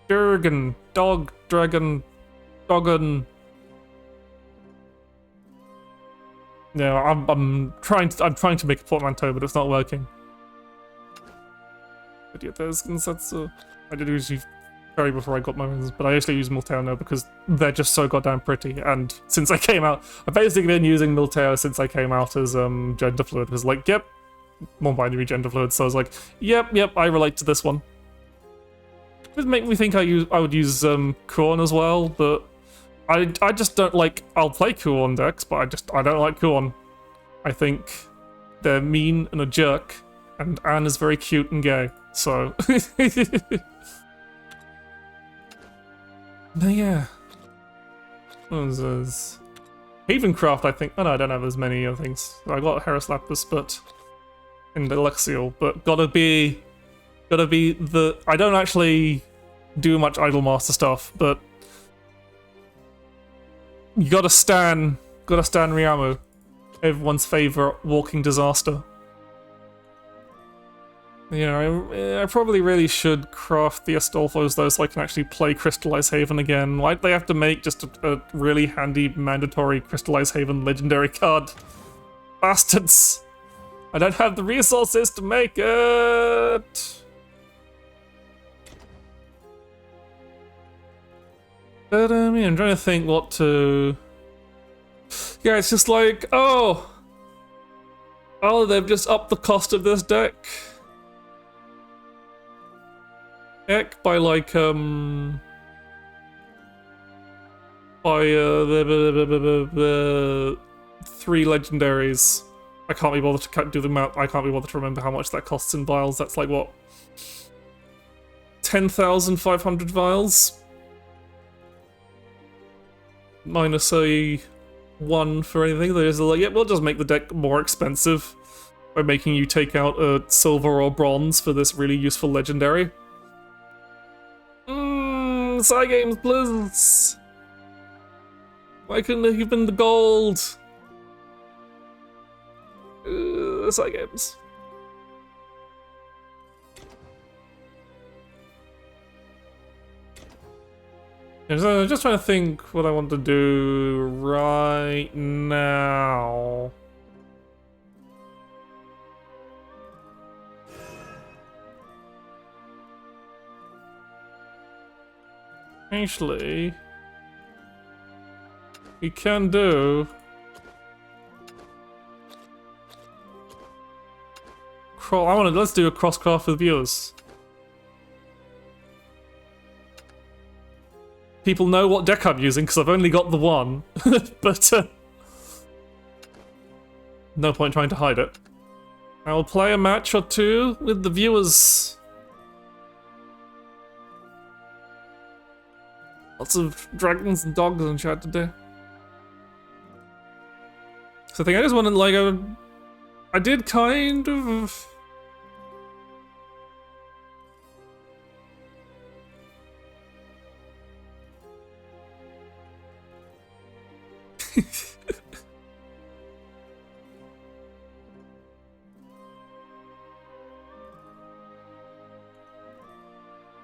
Durgan, dog, dragon, doggon. Yeah, I'm trying to make a portmanteau, but it's not working. But yeah, there's Gensetsu. I did usually very before I got my wings, but I actually use Milteo now because they're just so goddamn pretty. And since I came out, I've basically been using Milteo since I came out as gender fluid. It was like, yep, more binary gender fluid. So I was like, yep, I relate to this one. It would make me think I would use Kuon as well, but I just don't like. I'll play Kuon decks, but I don't like Kuon. I think they're mean and a jerk, and Anne is very cute and gay. So. No, yeah. What was this? Havencraft, I think. Oh no, I don't have as many other things. I got Harris Lapis, but in the Alexial, but gotta be the. I don't actually do much Idolmaster stuff, but you gotta stan Riamu, everyone's favorite walking disaster. Yeah, I probably really should craft the Astolfos though, so I can actually play Crystallize Haven again. Why'd they have to make just a really handy mandatory Crystallize Haven legendary card? Bastards! I don't have the resources to make it! But yeah, I'm trying to think what to... Yeah, it's just like, oh, they've just upped the cost of this deck. By like by the 3 legendaries. I can't be bothered to do the math. I can't be bothered to remember how much that costs in vials. That's like what, 10,500 vials minus a 1 for anything. They're just like, yeah, we'll just make the deck more expensive by making you take out a silver or bronze for this really useful legendary. Side games, please. Why couldn't it have been the gold? Side games. So I'm just trying to think what I want to do right now. Actually, we can do let's do a crosscraft with viewers. People know what deck I'm using because I've only got the one, but no point trying to hide it. I will play a match or two with the viewers. Lots of dragons and dogs and chat today. So I think I just wanted like I did kind of.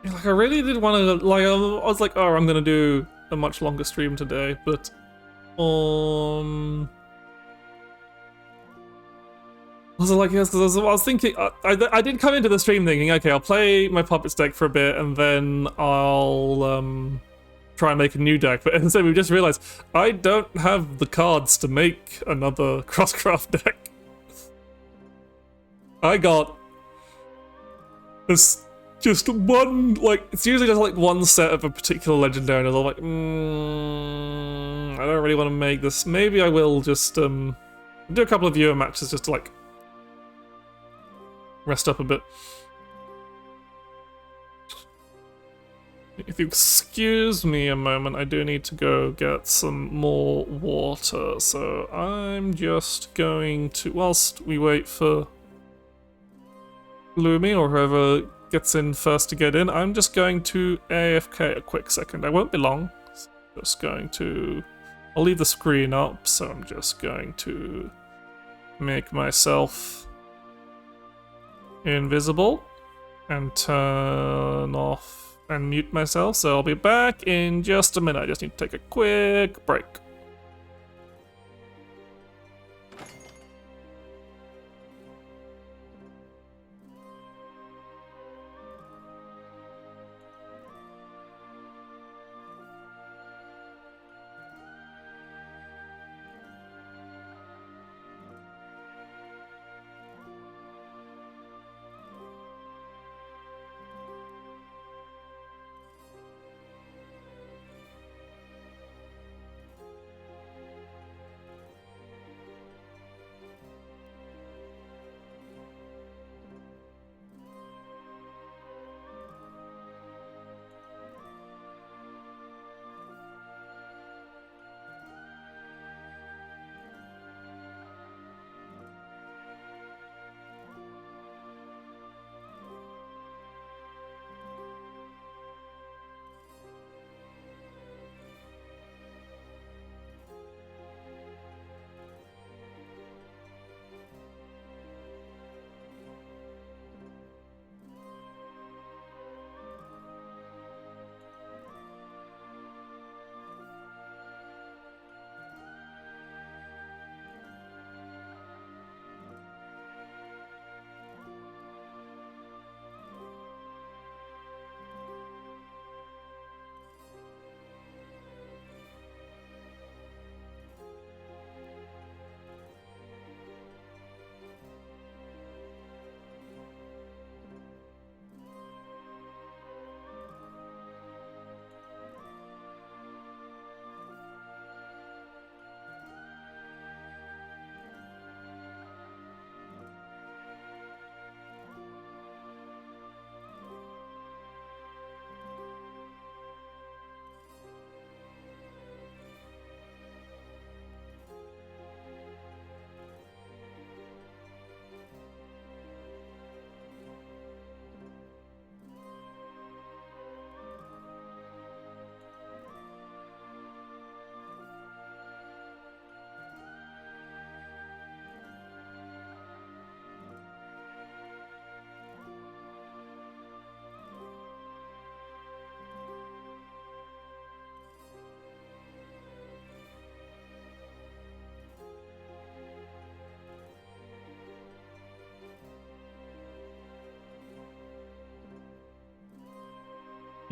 Like I really did want to, like I was like, oh, I'm gonna do a much longer stream today, but I was like, yes, because I was thinking, I did come into the stream thinking, okay, I'll play my Puppets deck for a bit and then I'll try and make a new deck, but instead we just realized I don't have the cards to make another Crosscraft deck. I got this. Just one, like, it's usually just like one set of a particular legendary, and I'm like, I don't really want to make this. Maybe I will just do a couple of viewer matches just to like rest up a bit. If you excuse me a moment, I do need to go get some more water, so I'm just going to, whilst we wait for Lumi or whoever gets in first to get in, I'm just going to AFK a quick second. I won't be long. Just going to... I'll leave the screen up, so I'm just going to make myself invisible and turn off and mute myself, so I'll be back in just a minute. I just need to take a quick break.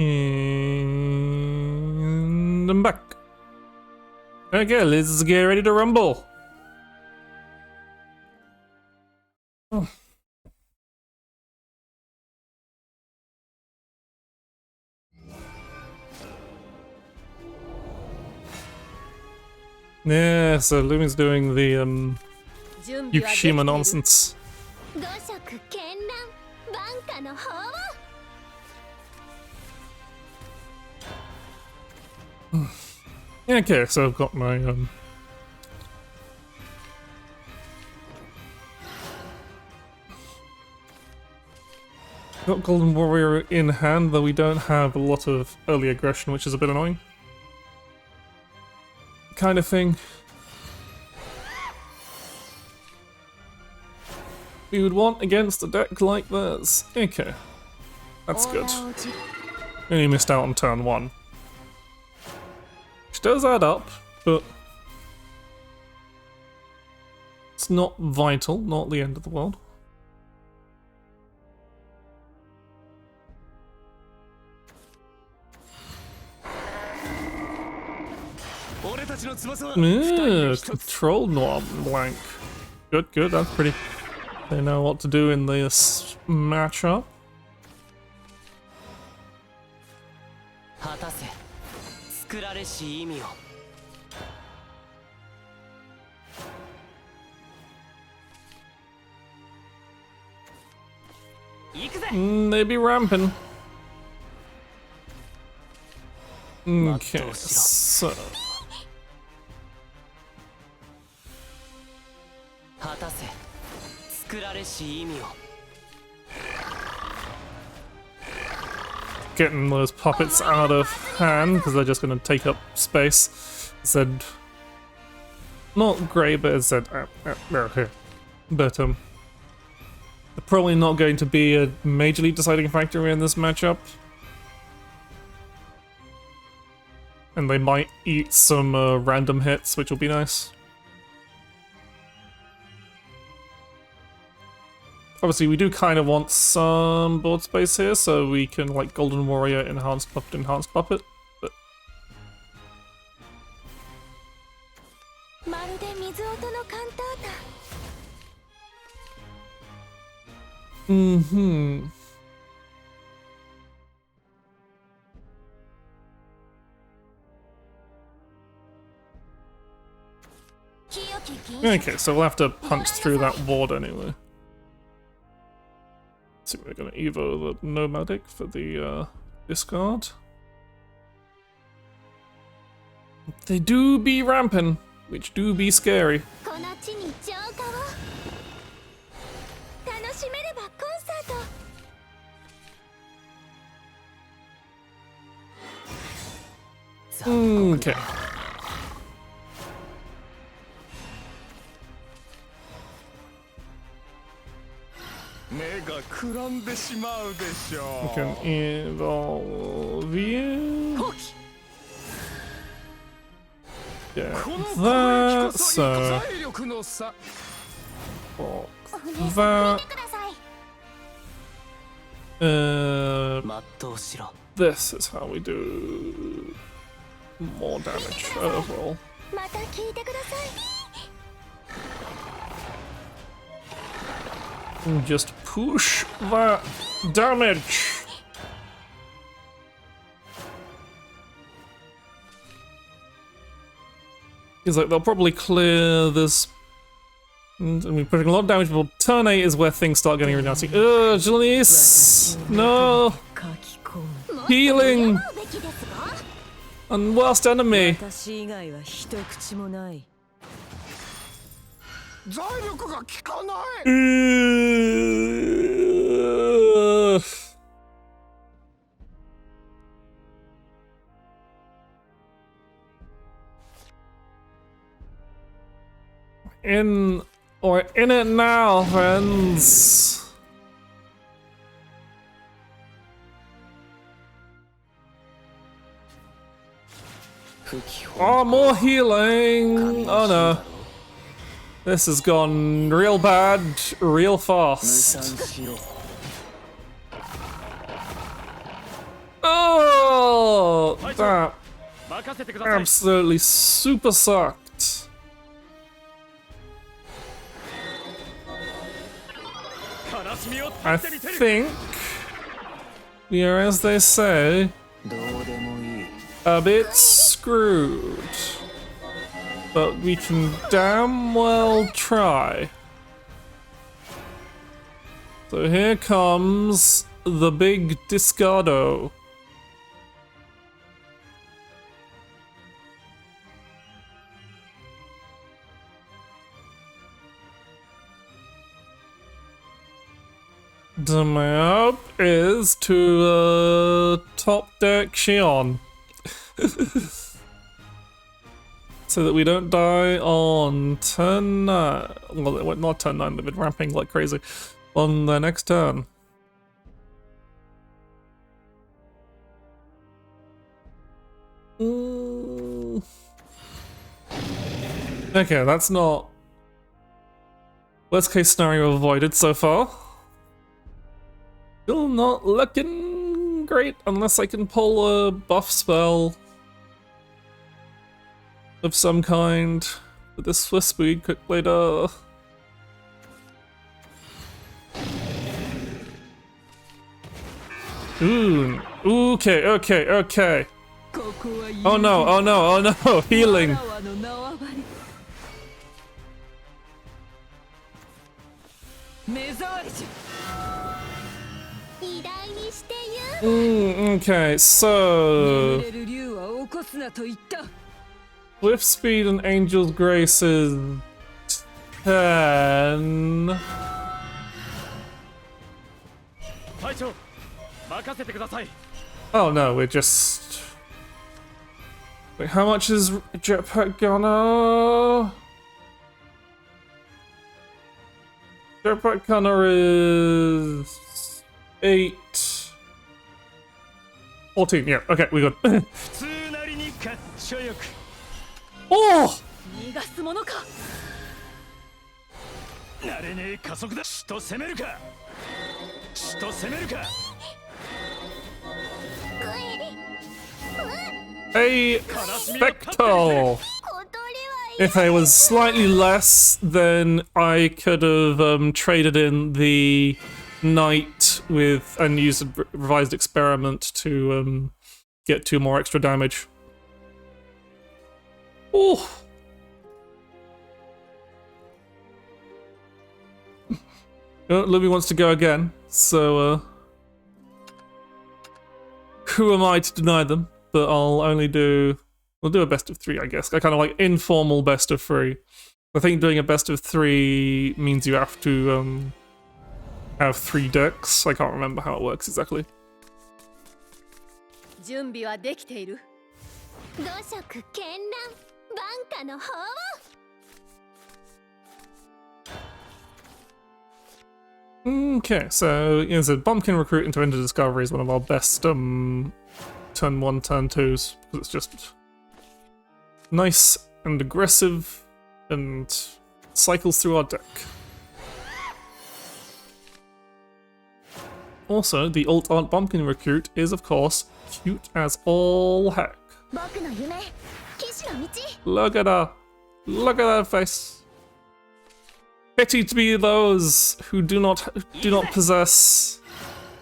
And I'm back. Okay, let's get ready to rumble. Oh. Yeah, so Lumi's doing the Yukushima nonsense. Okay, so I've got my got Golden Warrior in hand, though we don't have a lot of early aggression, which is a bit annoying. Kind of thing. We would want against a deck like this. Okay. That's good. Only missed out on turn 1. Which does add up, but it's not vital, not the end of the world. Control knob blank. Good, good, that's pretty. They know what to do in this matchup. They be ramping. Okay, so getting those puppets out of hand because they're just going to take up space. Said not great, but it said here. But they're probably not going to be a majorly deciding factor in this matchup. And they might eat some random hits, which will be nice. Obviously, we do kind of want some board space here, so we can, like, Golden Warrior, Enhanced Puppet, but... Okay, so we'll have to punch through that ward anyway. So we're gonna evo the Nomadic for the discard. They do be ramping, which do be scary. Okay. We can evolve you. Yeah, that, so... that... this is how we do more damage overall. Just push that damage. He's like, they'll probably clear this. And we're putting a lot of damage, but turn 8 is where things start getting really nasty. Ugh, Janice! No! Healing! And worst enemy! In it now, friends. Oh, more healing! Oh no. This has gone real bad, real fast. Oh! but that absolutely super sucked. I think we are, as they say, a bit screwed. But we can damn well try. So here comes the big Discardo. The map is to top deck Shion. So that we don't die on turn 9. Well, not turn 9, they've been ramping like crazy. On the next turn. Okay, that's not... Worst case scenario avoided so far. Still not looking great unless I can pull a buff spell of some kind with this Swift Speed quick later. Ooh, okay. Oh no, healing. Okay, so Swift Speed and Angel's Grace is 10. Oh no, we're just... Wait, how much is Jetpack Gunner? Jetpack Gunner is 8. 14, yeah, okay, we got. Oh! A Spectre! If I was slightly less, then I could have traded in the Knight with and used a revised experiment to get 2 more extra damage. Oh! Luby wants to go again, so who am I to deny them? But I'll only do... We'll do a best of 3, I guess. I kind of like informal best of 3. I think doing a best of 3 means you have to have 3 decks. I can't remember how it works exactly. Okay, so yeah, so Bumpkin Recruit into Ender Discovery is one of our best turn 1, turn 2s. It's just nice and aggressive and cycles through our deck. Also, the alt art Bumpkin Recruit is, of course, cute as all heck. Look at her. Look at that face. Pity to be those who do not possess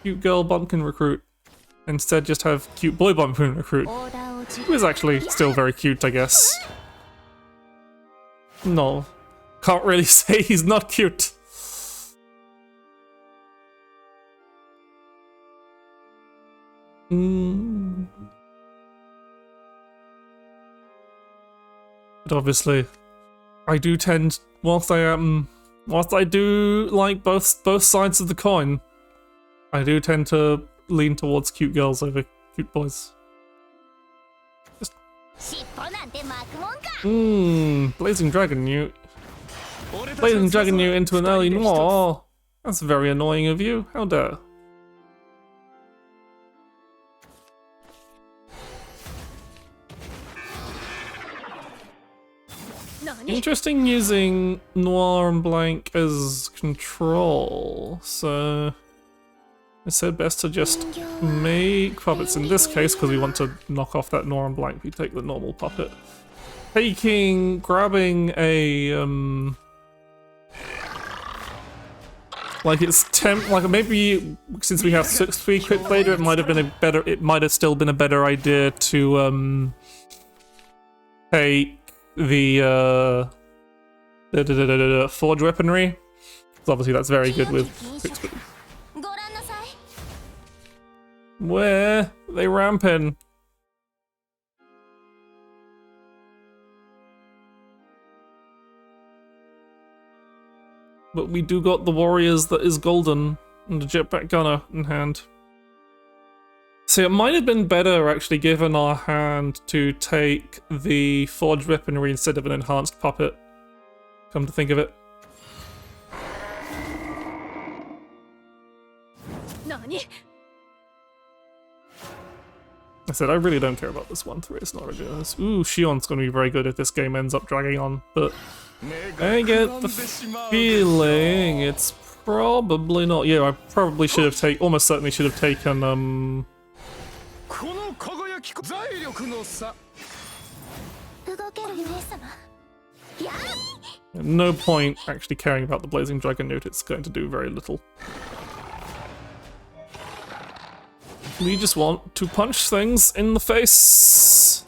cute girl Bumpkin Recruit. Instead, just have cute boy Bumpkin Recruit, who is actually still very cute, I guess. No, can't really say he's not cute. But obviously, I do tend, whilst I do like both sides of the coin, I do tend to lean towards cute girls over cute boys. Blazing Dragon you into an early noir. That's very annoying of you. How dare. Interesting using Noir and Blank as control, so I said best to just make puppets in this case because we want to knock off that Noran blank. We take the normal puppet. Grabbing a like it's like maybe since we have 6-3 quick later, it might have still been a better idea to take the forge weaponry. Because obviously that's very good with 6-3. Where they ramping? But we do got the warriors that is golden and a jetpack gunner in hand. So it might have been better actually given our hand to take the forged weaponry instead of an enhanced puppet. Come to think of it. I said I really don't care about this 1-3, it's not ridiculous. Ooh, Shion's gonna be very good if this game ends up dragging on, but I get the feeling it's probably not. Yeah, I probably should have almost certainly should have taken no point actually caring about the Blazing Dragon Newt, it's going to do very little. We just want to punch things in the face.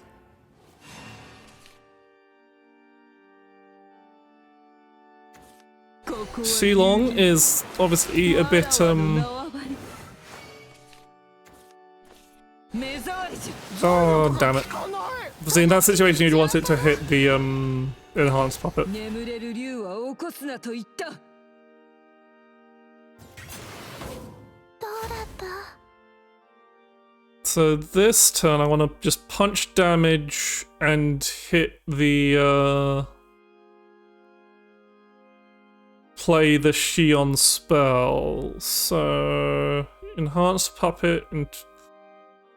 Shilong is obviously a bit oh damn it. See, in that situation you'd want it to hit the enhanced puppet. So this turn I want to just punch damage and hit the play the Shion spell. So enhanced puppet and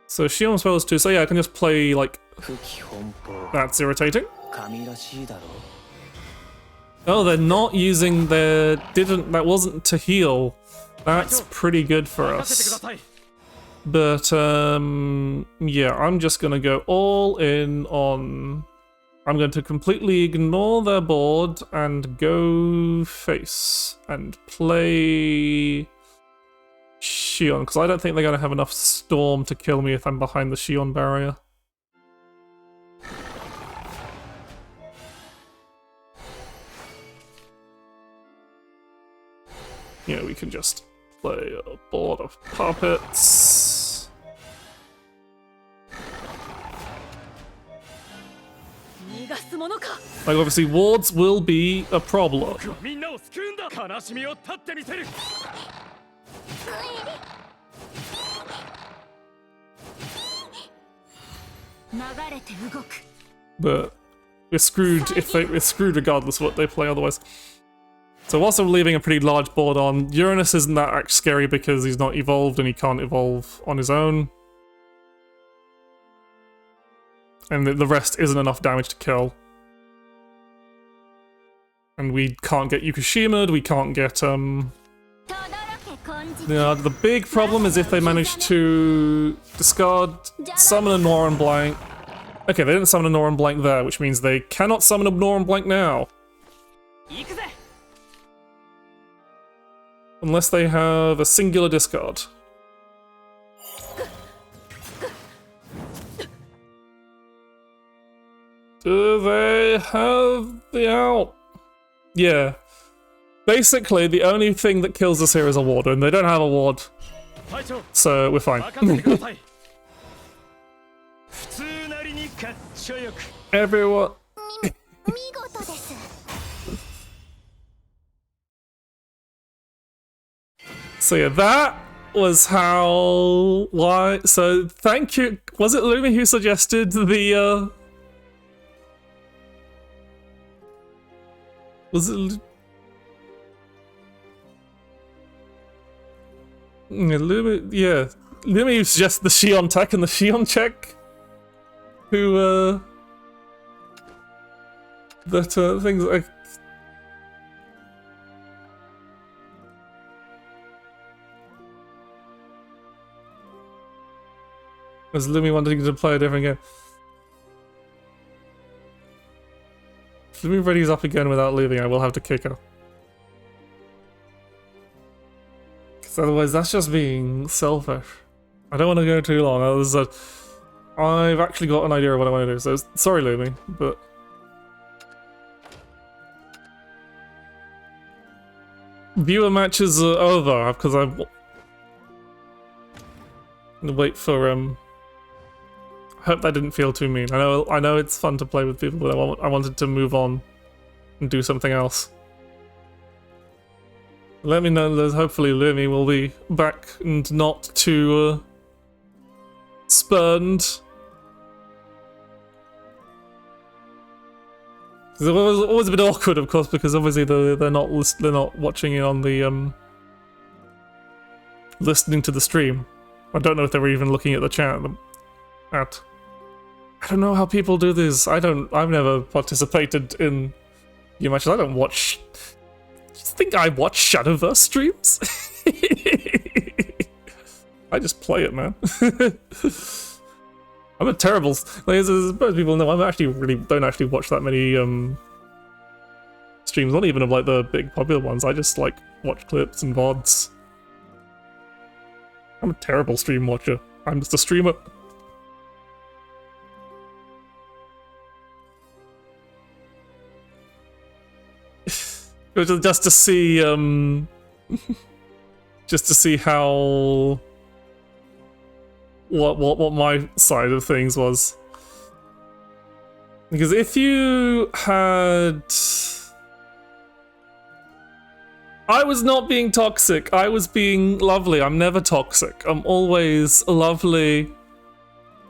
so Shion spell is 2, so yeah, I can just play like that's irritating. Oh, they're not using their that wasn't to heal. That's pretty good for us. But yeah, I'm just gonna go all in on I'm going to completely ignore their board and go face and play Shion, because I don't think they're going to have enough storm to kill me if I'm behind the Shion barrier. Yeah, we can just play a board of puppets. Like, obviously, wards will be a problem. But we're screwed we're screwed regardless of what they play otherwise. So whilst I'm leaving a pretty large board on, Uranus isn't that actually scary because he's not evolved and he can't evolve on his own. And the rest isn't enough damage to kill. And we can't get Yukushima'd, we can't get, the big problem is if they manage to discard, summon a Noran Blank. Okay, they didn't summon a Noran Blank there, which means they cannot summon a Noran Blank now. Unless they have a singular discard. Do they have the out? Yeah. Basically, the only thing that kills us here is a ward, and they don't have a ward. So, we're fine. Everyone... So yeah, that was how... Why... So, thank you... Was it Lumi who suggested the, Was it... Yeah, Lumi who suggested the Shion tech and the Shion check. Who, things like... Was Lumi wanting to play a different game? If Lumi readies up again without leaving, I will have to kick her. Because otherwise that's just being selfish. I don't want to go too long. I've actually got an idea of what I want to do, so sorry Lumi, but... Viewer matches are over, because I'm gonna wait for, I hope that didn't feel too mean. I know it's fun to play with people, but I wanted to move on and do something else. Let me know that hopefully Lumi will be back and not too, spurned. It was always a bit awkward, of course, because obviously they're not watching it on the listening to the stream. I don't know if they were even looking at the chat. I don't know how people do this. I've never participated in your matches. I don't watch. You think I watch Shadowverse streams? I just play it, man. I'm a terrible. Like, as most people know, I don't actually watch that many streams. Not even of like the big popular ones. I just like watch clips and VODs. I'm a terrible stream watcher. I'm just a streamer. Just to see just to see how what my side of things was. Because if you had... I was not being toxic, I was being lovely. I'm never toxic. I'm always lovely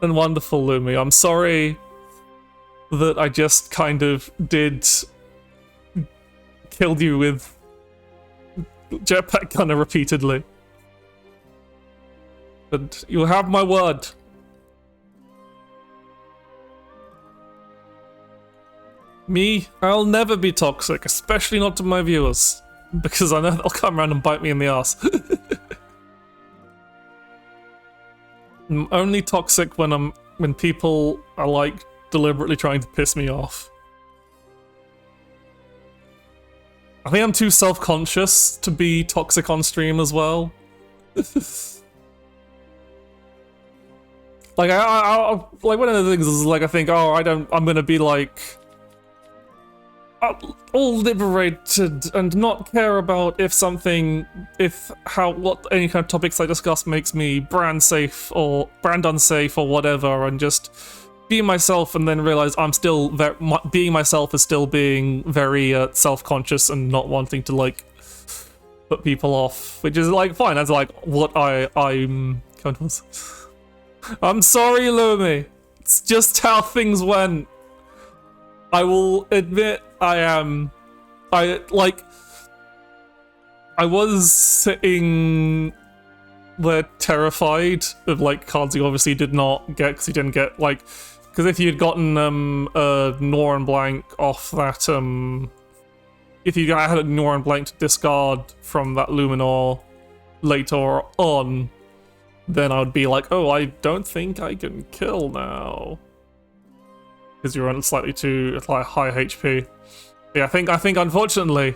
and wonderful, Lumi. I'm sorry that I just kind of killed you with jetpack gunner repeatedly. But you have my word. Me, I'll never be toxic, especially not to my viewers, because I know they'll come around and bite me in the ass. I'm only toxic when people are like deliberately trying to piss me off. I think I'm too self-conscious to be toxic on stream as well. Like like one of the things is like I think, oh, I'm gonna be like all liberated and not care about if what any kind of topics I discuss makes me brand unsafe or whatever, and just be myself, and then realize I'm still being myself is still being very self-conscious and not wanting to like put people off, which is like fine. That's like what I'm kind of. I'm sorry, Lumi. It's just how things went. I will admit I was sitting there terrified of like cards you obviously did not get, because you didn't get like, because if you'd gotten a Nor and Blank off that if you had a Nor and Blank to discard from that Luminor later on, then I would be like, oh, I don't think I can kill now. Because you're on slightly too high HP. Yeah, I think unfortunately,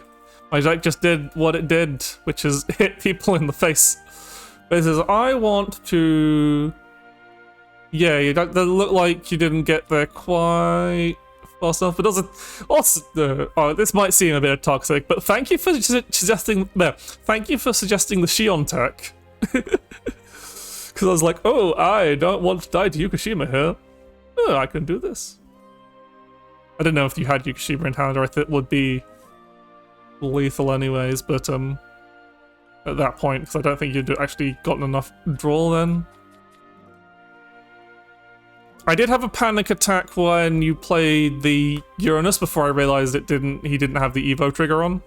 my deck just did what it did, which is hit people in the face. But it says, I want to... Yeah, you don't look like you didn't get there quite fast enough, but also, this might seem a bit toxic, but thank you for suggesting the Shion tech. Because I was like, oh, I don't want to die to Yukishima here. Oh, I can do this. I don't know if you had Yukishima in hand, or if it would be lethal anyways, but at that point, because I don't think you'd actually gotten enough draw then. I did have a panic attack when you played the Uranus before I realized he didn't have the Evo trigger on.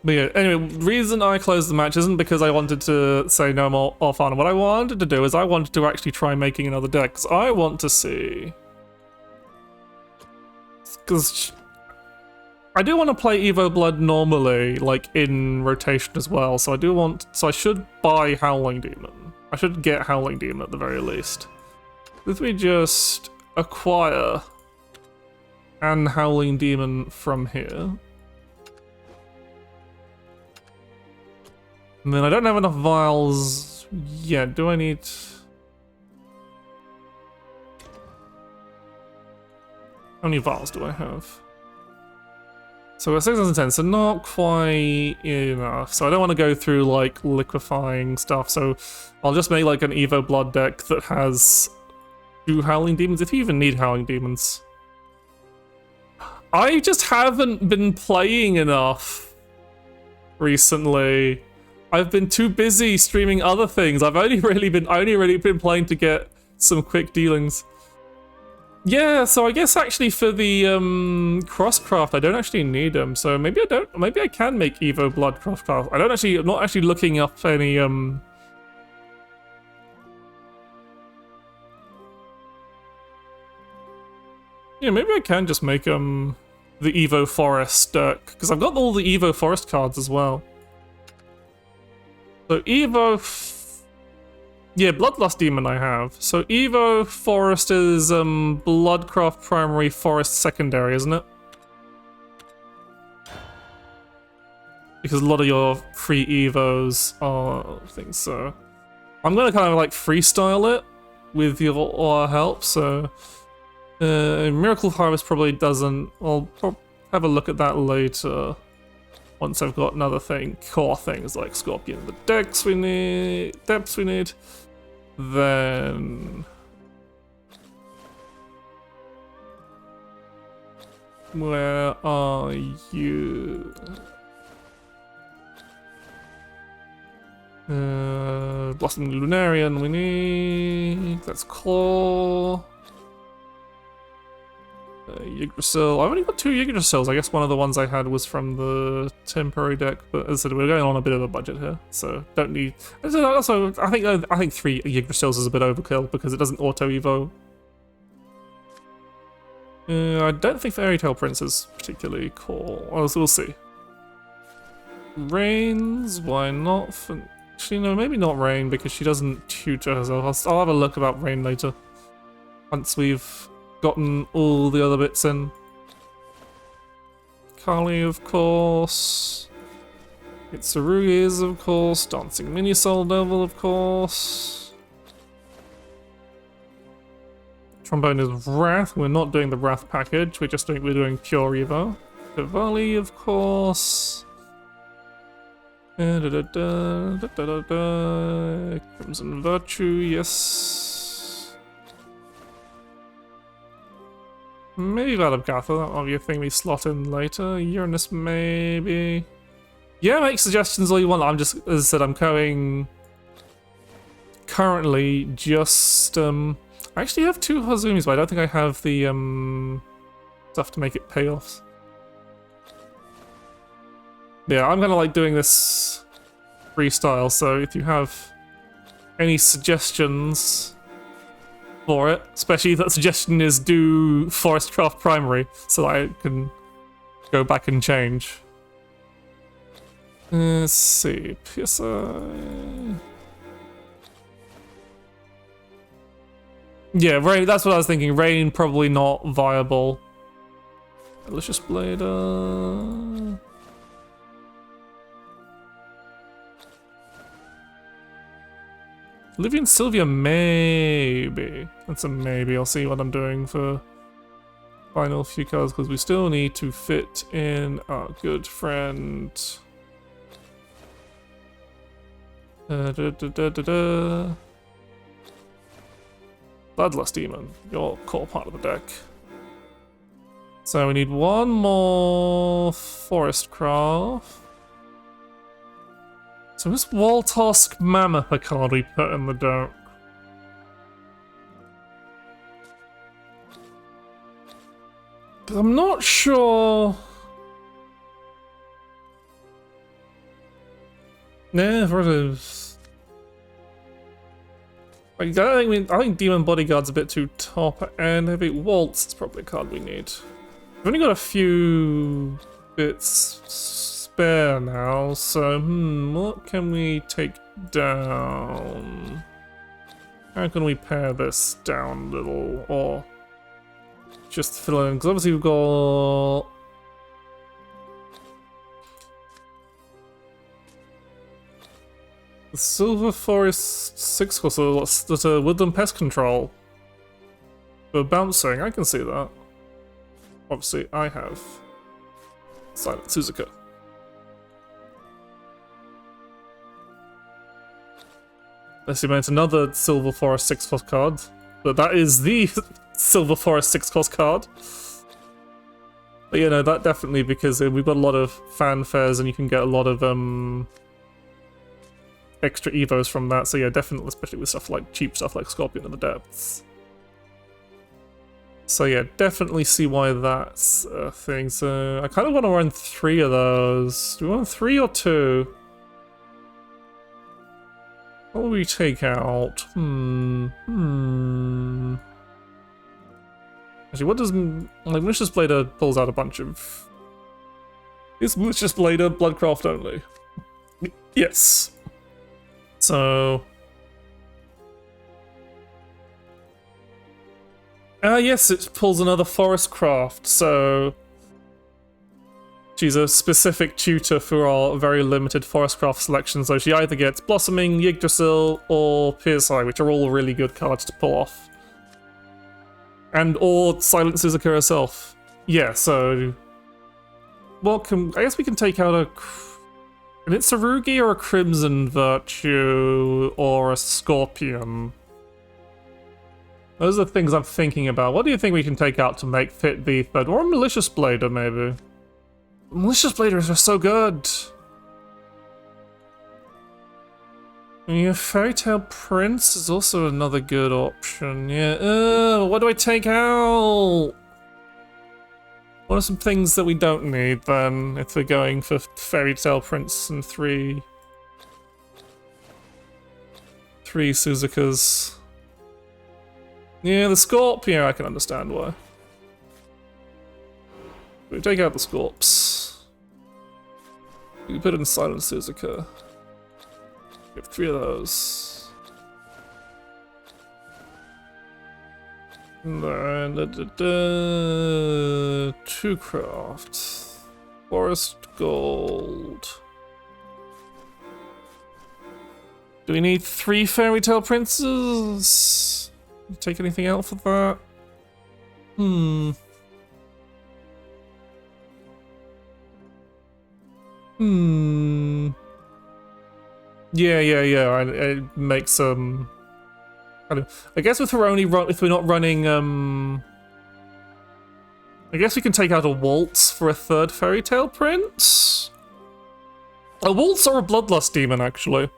But yeah, anyway, the reason I closed the match isn't because I wanted to say no more offhand. What I wanted to do is I wanted to actually try making another deck, because I want to see... Because I do want to play Evo Blood normally, like in rotation as well. So I should buy Howling Demon. I should get Howling Demon at the very least. Let me just acquire an Howling Demon from here. And then I don't have enough vials yet. Do I need... How many vials do I have? So we're 610, so not quite enough. So I don't want to go through like liquefying stuff. So I'll just make like an Evo Blood deck that has 2 Howling Demons, if you even need Howling Demons. I just haven't been playing enough recently. I've been too busy streaming other things. I've only really been playing to get some quick dealings. Yeah, so I guess actually for the crosscraft, I don't actually need them. So maybe I can make Evo Blood crosscraft. I'm not actually looking up any Yeah, maybe I can just make the Evo Forest deck, because I've got all the Evo Forest cards as well. So yeah, Bloodlust Demon I have. So Evo Forest is Bloodcraft primary, Forest secondary, isn't it? Because a lot of your free Evos are things, so... I'm gonna kind of like freestyle it with your help, so... Miracle Harvest probably doesn't... I'll have a look at that later. Once I've got another core things like Scorpion, the depths we need. Then... Where are you? Blossom Lunarian we need. That's core. Yggdrasil. I've only got 2 Yggdrasils. I guess one of the ones I had was from the temporary deck, but as I said, we're going on a bit of a budget here, so don't need. Also, I think 3 Yggdrasils is a bit overkill because it doesn't auto evo. I don't think Fairy Tail Prince is particularly cool. We'll see. Rains, why not? Actually, no, maybe not Rain because she doesn't tutor herself. I'll have a look about Rain later once we've gotten all the other bits in. Kali, of course. Itsurugi is, of course. Dancing Mini Soul Devil, of course. Trombone is Wrath. We're not doing the Wrath package. We're doing pure Evo. Diwali, of course. Crimson Virtue, yes. Maybe Valabgatha, that might be a thing we slot in later. Uranus, maybe. Yeah, make suggestions all you want. I'm just, as I said, I'm going currently just, I actually have 2 Hazumis, but I don't think I have the stuff to make it payoffs. Yeah, I'm gonna like doing this freestyle, so if you have any suggestions for it, especially if that suggestion is do Forestcraft primary, so I can go back and change. Let's see, PSI. Yeah, Rain, that's what I was thinking. Rain probably not viable. Delicious Blade. Living Sylvia, maybe. That's a maybe. I'll see what I'm doing for final few cards because we still need to fit in our good friend. Bloodlust Demon, your core part of the deck. So we need 1 more Forestcraft. So this Waltosk Mammoth card we put in the deck. I'm not sure. Nah, for it is. I think Demon Bodyguard's a bit too top, and if it Waltz, it's probably a card we need. We've only got a few bits spare now, so what can we take down? How can we pare this down a little, or just fill in? Because obviously we've got the Silver Forest 6 course, so that's a Woodland Pest Control. For bouncing, I can see that. Obviously, I have Silent Suzuka. Let's see, man, it's another Silver Forest 6 course card. But that is the Silver Forest 6 course card. But you know, that definitely, because we've got a lot of fanfares and you can get a lot of extra evos from that. So yeah, definitely, especially with stuff like cheap stuff like Scorpion in the Depths. So yeah, definitely see why that's a thing. So I kind of want to run 3 of those. Do we want 3 or 2? What will we take out? Actually, what does... like, Malicious Blader pulls out a bunch of... Is Malicious Blader Bloodcraft only? Yes. So... yes, it pulls another Forest Craft, so... She's a specific tutor for our very limited Forest Craft selection, so she either gets Blossoming, Yggdrasil, or Pierce Eye, which are all really good cards to pull off. And or Silent Suzuka herself. Yeah, so... Welcome. I guess we can take out a... An Itsurugi or a Crimson Virtue or a Scorpion. Those are the things I'm thinking about. What do you think we can take out to make fit the third? Or a Malicious Blader, maybe? Malicious Bladers are so good! Yeah, Fairy Tail Prince is also another good option. Yeah, what do I take out? What are some things that we don't need then, if we're going for Fairy Tail Prince and 3 Suzukas? Yeah, the Scorpion, I can understand why. We take out the Scorps. We put in Silent Suzuka. We have 3 of those. And then, 2 craft. Forest Gold. Do we need 3 Fairy Tail Princes? Take anything out for that? Yeah. It makes I guess if we're not running I guess we can take out a Waltz for a 3rd Fairy Tail Prince. A Waltz or a Bloodlust Demon, actually.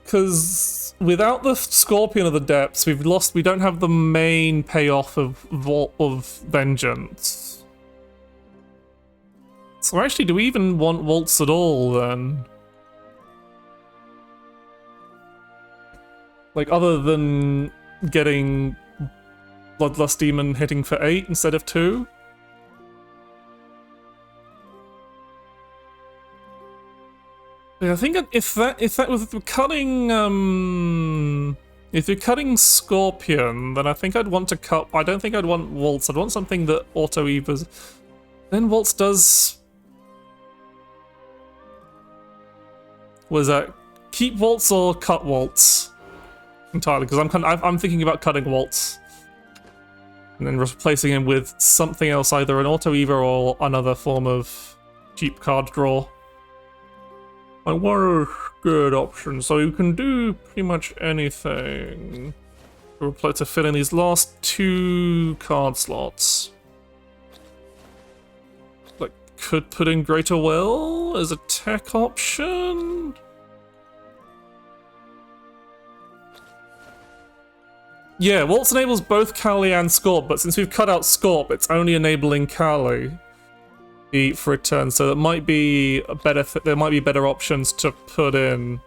Because without the Scorpion of the Depths, we don't have the main payoff of Vengeance. So actually, do we even want Waltz at all, then? Like, other than getting Bloodlust Demon hitting for 8 instead of 2? Yeah, I think if we're cutting Scorpion, then I think I'd want to cut. I don't think I'd want Waltz. I'd want something that auto evers. Then Waltz does. Was that keep Waltz or cut Waltz? Entirely, because I'm thinking about cutting Waltz and then replacing him with something else, either an auto ever or another form of cheap card draw. I want a good option, so you can do pretty much anything to fill in these last 2 card slots. Like, could put in Greater Will as a tech option. Yeah, Waltz enables both Kali and Scorp, but since we've cut out Scorp, it's only enabling Kali for a turn, so that might be a better. There might be better options to put in.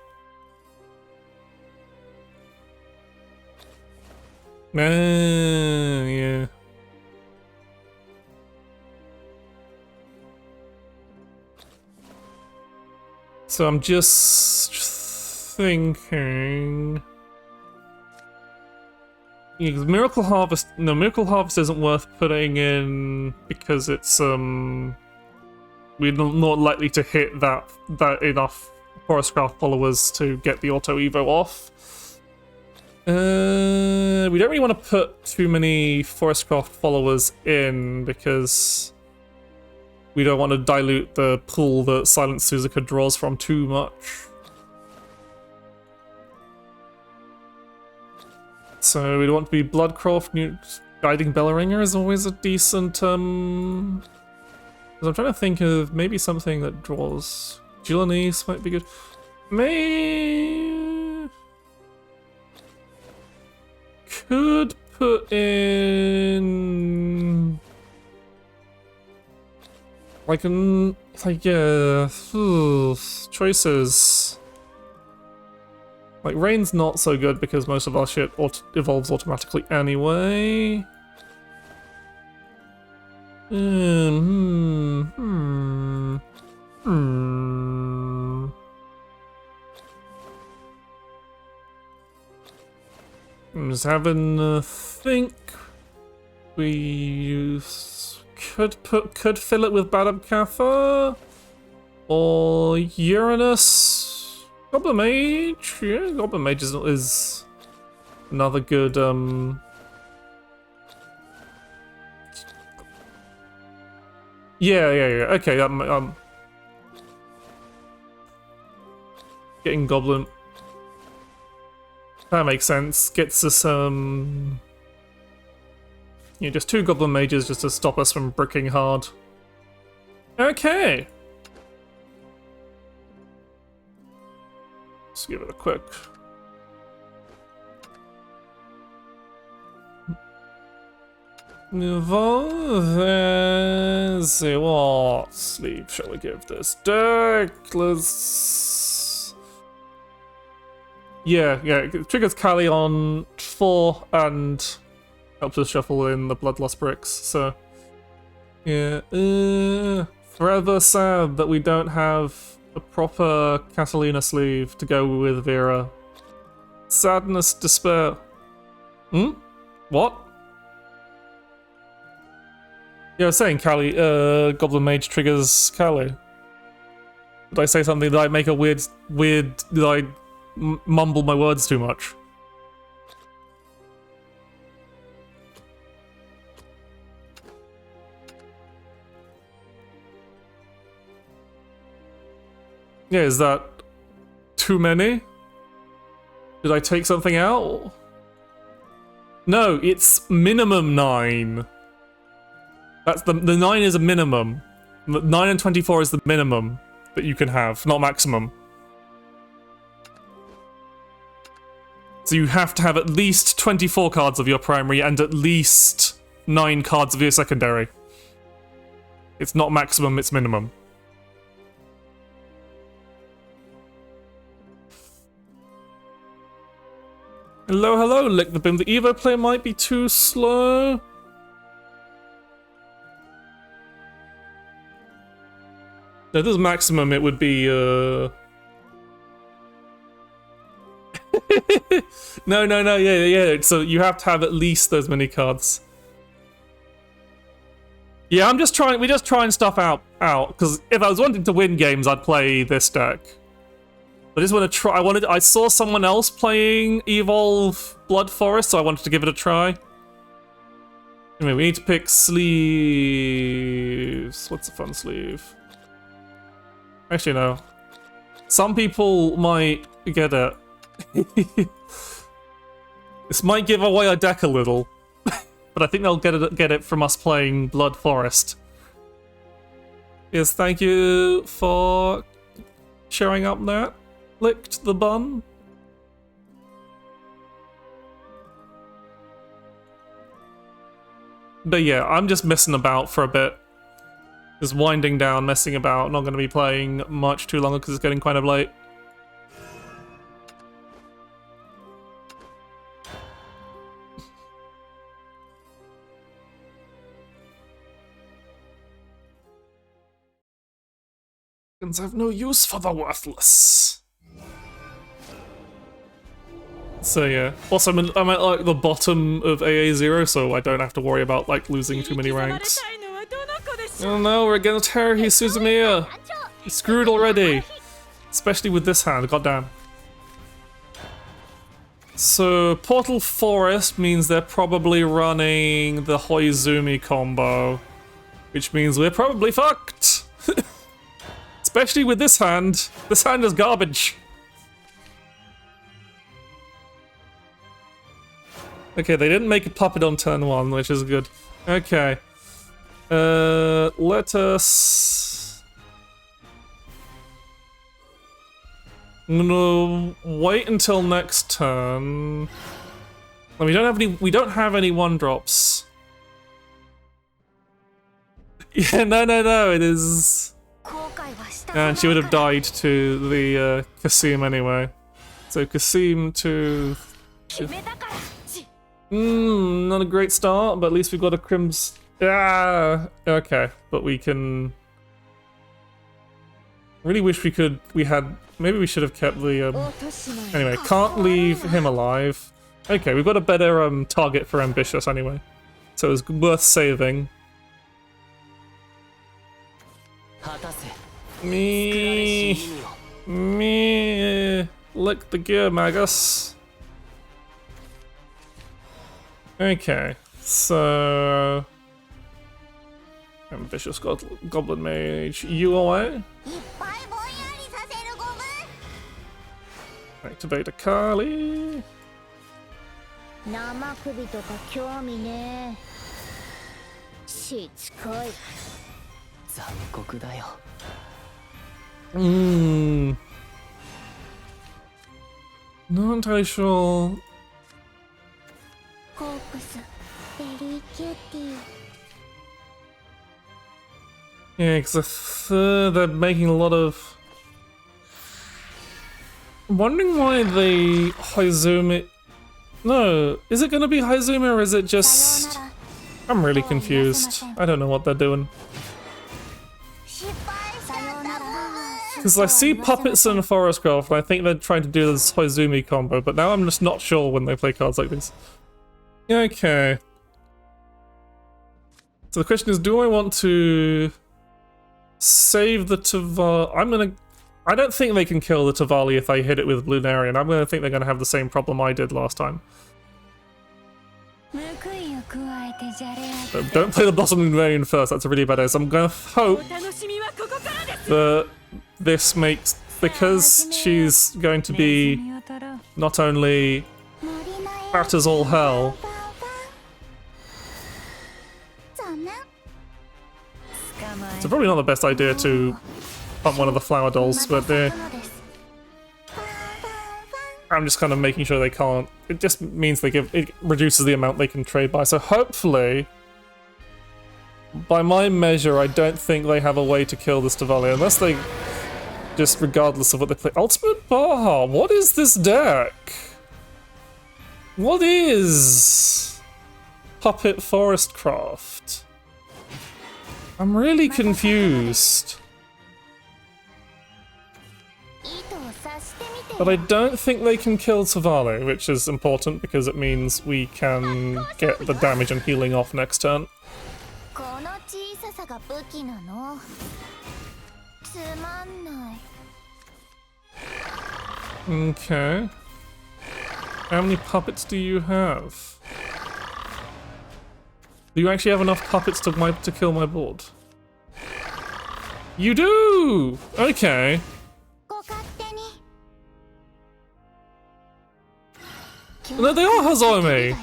Yeah. So I'm just thinking. Yeah, 'cause Miracle Harvest. No, Miracle Harvest isn't worth putting in because it's we're not likely to hit that enough Forestcraft followers to get the auto evo off. We don't really want to put too many Forestcraft followers in because we don't want to dilute the pool that Silent Suzuka draws from too much. So we don't want to be Bloodcroft. Guiding Bellaringer is always a decent. Because I'm trying to think of maybe something that draws. Gillanese might be good. Could put in choices. Like Rain's not so good because most of our shit evolves automatically anyway. I'm just having a think. We could fill it with Badab Kappa or Uranus. Goblin Mage, yeah, Goblin Mage is another good yeah. Okay, getting Goblin. That makes sense. Gets us just 2 Goblin Mages just to stop us from bricking hard. Okay. Let's give it a quick. Let's see what sleeve shall we give this deck? Let's. Yeah, it triggers Kali on 4 and helps us shuffle in the Bloodlust bricks, so. Yeah, forever sad that we don't have a proper Catalina sleeve to go with Vera. Sadness, despair. What? Yeah, I was saying Kali, Goblin Mage triggers Kali. Did I say something that I make a weird, did I mumble my words too much? Yeah, is that too many? Did I take something out? No, it's minimum 9. That's the 9 is a minimum. 9 and 24 is the minimum that you can have, not maximum. So you have to have at least 24 cards of your primary and at least 9 cards of your secondary. It's not maximum, it's minimum. Hello, Lick the Bim. The Evo play might be too slow. No, this is maximum, it would be, No, yeah. So you have to have at least those many cards. Yeah, we're just trying stuff out, because if I was wanting to win games, I'd play this deck. I just want to try, I saw someone else playing Evolve Blood Forest, so I wanted to give it a try. Anyway, we need to pick sleeves. What's a fun sleeve? Actually, no. Some people might get it. This might give away our deck a little, but I think they'll get it from us playing Blood Forest. Yes, thank you for showing up there. Licked the bun. But yeah, I'm just messing about for a bit. Just winding down, messing about. Not going to be playing much too long because it's getting kind of late. Dragons have no use for the worthless. So yeah. Also, I'm at like the bottom of AA0, so I don't have to worry about like losing too many ranks. Oh no, we're against Haruhi Suzumiya. He's screwed already. Especially with this hand, goddamn. So, Portal Forest means they're probably running the Hoizumi combo. Which means we're probably fucked. Especially with this hand. This hand is garbage. Okay, they didn't make a puppet on turn 1, which is good. Okay. Let us... I'm gonna wait until next turn. We don't have any 1-drops. Yeah, no, it is... And she would have died to the Kasim anyway. So Kasim to... not a great start, but at least we've got a Crims... Ah, okay, but we can... Really wish maybe we should have kept the... Anyway, can't leave him alive. Okay, we've got a better target for Ambitious anyway. So it's worth saving. Me, lick the gear, Magus. Okay, so Ambitious Goblin Mage, you away. Activate Akali. Not entirely sure. Yeah, because they're making a lot of... I'm wondering why the Haizumi... No, is it going to be Haizumi or is it just... I'm really confused. I don't know what they're doing. Because I see Puppets and Forestcraft, and I think they're trying to do this Haizumi combo, but now I'm just not sure when they play cards like this. Okay. So the question is, do I want to save the Tavali? I don't think they can kill the Tavali if I hit it with Lunarian. I'm gonna think they're gonna have the same problem I did last time. But don't play the Blossom Lunarian first, that's a really bad idea. So I'm gonna hope that this makes, because she's going to be not only fat as all hell, it's probably not the best idea to pump one of the flower dolls, but I'm just kind of making sure they can't. It just means it reduces the amount they can trade by. So hopefully, by my measure, I don't think they have a way to kill this Tavali unless they just, regardless of what they play. Ultimate Baha, what is this deck? What is Puppet Forestcraft? I'm really confused. But I don't think they can kill Tavali, which is important because it means we can get the damage and healing off next turn. Okay. How many puppets do you have? Do you actually have enough puppets to kill my board? You do! Okay. No, they are Hazomi!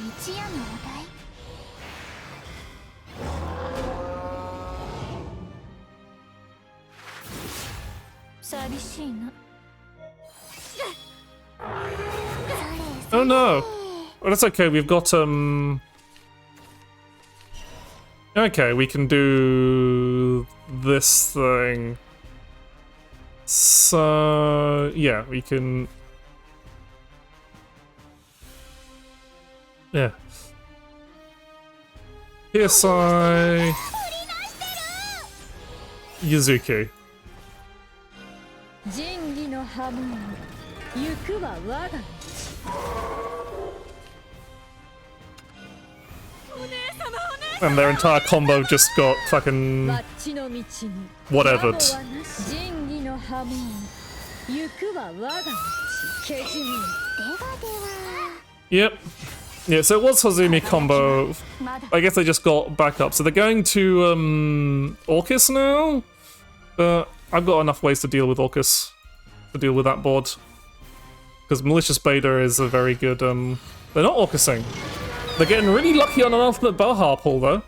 Oh no! Well, that's okay, we've got, okay, we can do this thing. So, yeah, we can... Yeah. PSI... Yuzuki. And their entire combo just got fucking whatevered. Yep. Yeah, so it was Hazumi combo. I guess they just got back up. So they're going to Orcus now? But I've got enough ways to deal with Orcus. To deal with that board. Because Malicious Beta is a very good they're not Orcusing. They're getting really lucky on an Ultimate Baha pull though.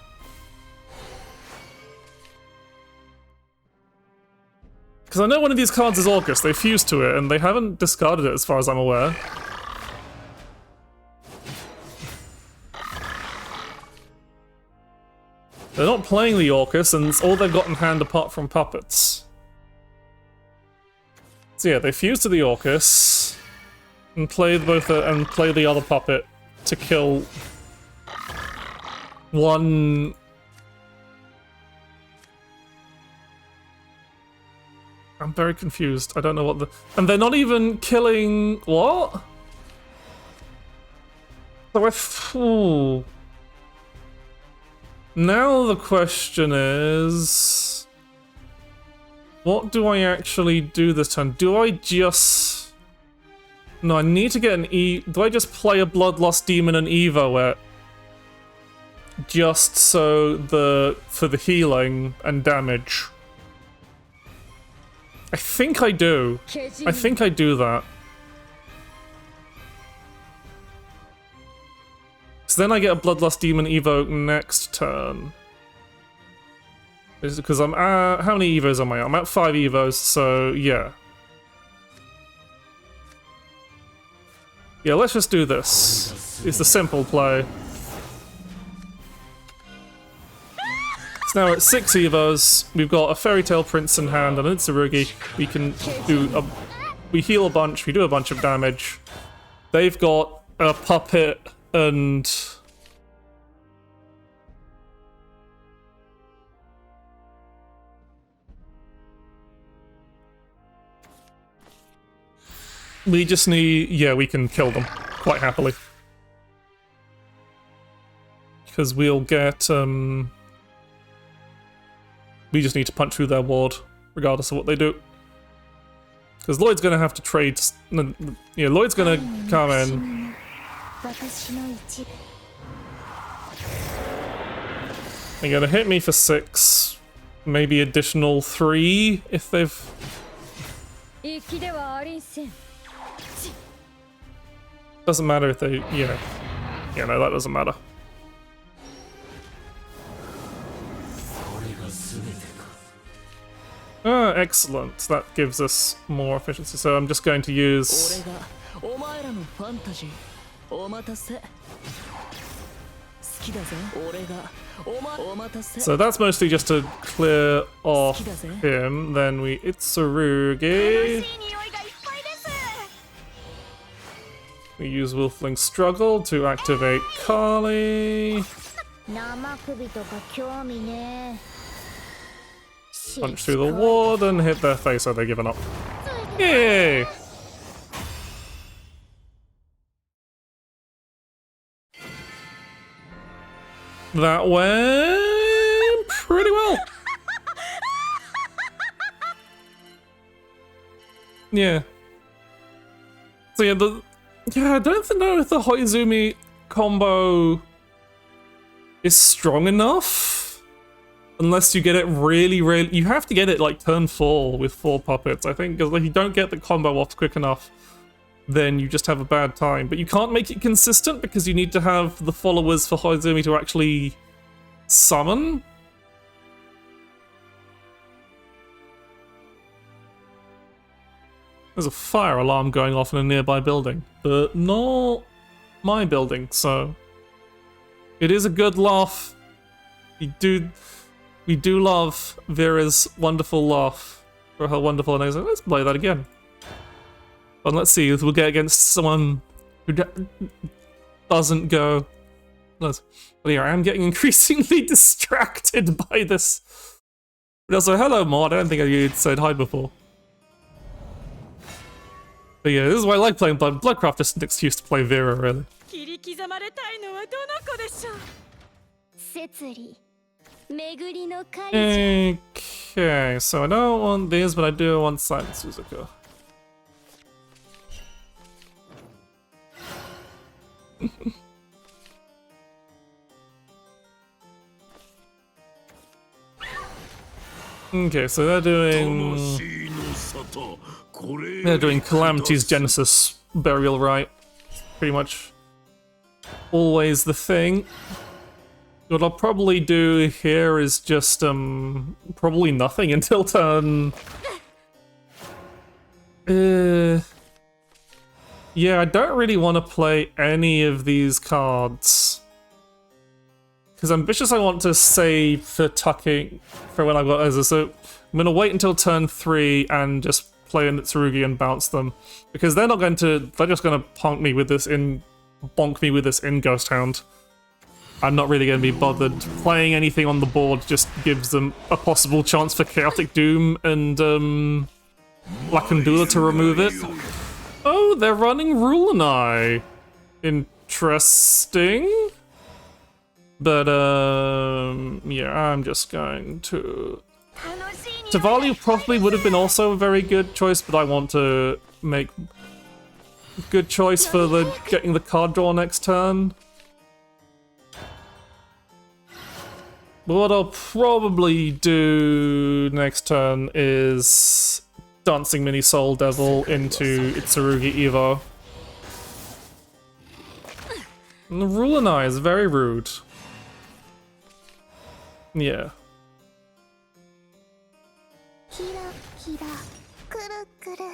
Because I know one of these cards is Orcus, they fused to it and they haven't discarded it as far as I'm aware. They're not playing the Orcus, and it's all they've got in hand apart from puppets. So yeah, they fuse to the Orcus and play both and play the other puppet to kill one. I'm very confused. I don't know what the. And they're not even killing what? So ooh. Now the question is, what do I actually do this turn? Do I just... No, I need to get an do I just play a Bloodlust Demon and Evo it? Just so for the healing and damage. I think I do. I think I do that. So then I get a Bloodlust Demon Evo next turn. Because I'm how many Evos am I at? I'm at 5 Evos, so yeah. Yeah, let's just do this. It's the simple play. So now at 6 Evos, we've got a Fairy Tail Prince in hand and an Itsurugi. We can do we heal a bunch, we do a bunch of damage. They've got a puppet and we just need, yeah, we can kill them quite happily. Because we'll get, we just need to punch through their ward, regardless of what they do. Because Lloyd's gonna have to trade, yeah, Lloyd's gonna come in. They're gonna hit me for 6, maybe additional 3 if they've... Doesn't matter if they, yeah. Yeah, no, that doesn't matter. Ah, excellent. That gives us more efficiency. So I'm just going to use... So that's mostly just to clear off him. Then we Itsurugi. We use Wolfling Struggle to activate Kali. Punch through the ward and hit their face, so they're giving up. Yay! That went pretty well. Yeah. So yeah, I don't know if the Hoizumi combo is strong enough. Unless you get it really, you have to get it like turn 4 with 4 puppets, I think, because if you don't get the combo off quick enough, then you just have a bad time. But you can't make it consistent because you need to have the followers for Hoizumi to actually summon. There's a fire alarm going off in a nearby building, but not my building, so it is a good laugh. We do love Vera's wonderful laugh for her wonderful nose. Let's play that again. And let's see if we'll get against someone who doesn't go. But yeah, I am getting increasingly distracted by this. But also, hello, Maud. I don't think you'd said hi before. But yeah, this is why I like playing Blood. Bloodcraft is an excuse to play Vera, really. 切り刻まれたいのはどの子でしょう。摂理巡りの狩りじゃ。 Okay, so I don't want these, but I do want Silent Suzuka. Okay, so they're doing Calamity's Genesis burial rite. Pretty much always the thing. What I'll probably do here is just probably nothing until turn. Yeah, I don't really want to play any of these cards. Because ambitious, I want to save for tucking for when I've got Ezra. So I'm gonna wait until turn 3 and just play in Tsurugi and bounce them, because they're not going to. They're just gonna bonk me with this in Ghost Hound. I'm not really going to be bothered. Playing anything on the board just gives them a possible chance for Chaotic Doom and Lakandula to remove it. Oh, they're running Rulanai. Interesting. But yeah, I'm just going to... Tavali probably would have been also a very good choice, but I want to make good choice for getting the card draw next turn. But what I'll probably do next turn is Dancing Mini Soul Devil into Itsurugi Evo. And the Rulanai is very rude. Yeah. キラキラくるくる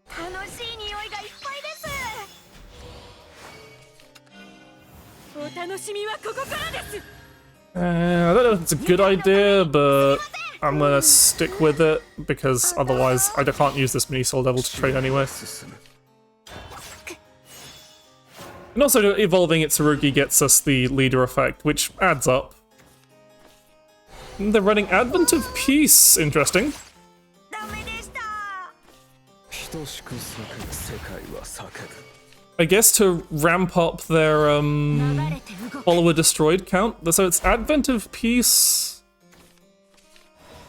楽しい匂いがいっぱいです。お楽しみはここからです。 I don't know if it's a good idea, but I'm gonna stick with it because otherwise I can't use this mini soul devil to trade anyway. And also evolving Itsurugi gets us the leader effect, which adds up. And they're running Advent of Peace, interesting. I guess to ramp up their follower destroyed count. So it's Advent of Peace.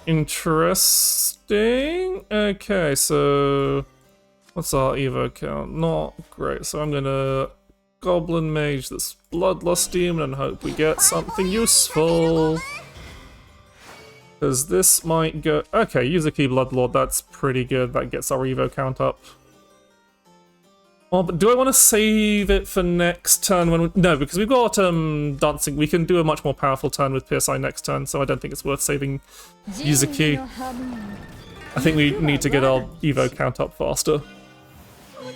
Interesting. Okay, so what's our Evo count? Not great. So I'm gonna Goblin Mage this Bloodlust Demon and hope we get something useful. Because this might go... Okay, Yuzuki Bloodlord, that's pretty good. That gets our Evo count up. Oh, but do I want to save it for next turn? No, because we've got Dancing. We can do a much more powerful turn with PSI next turn, so I don't think it's worth saving Yuzuki. I think we need to get our Evo count up faster.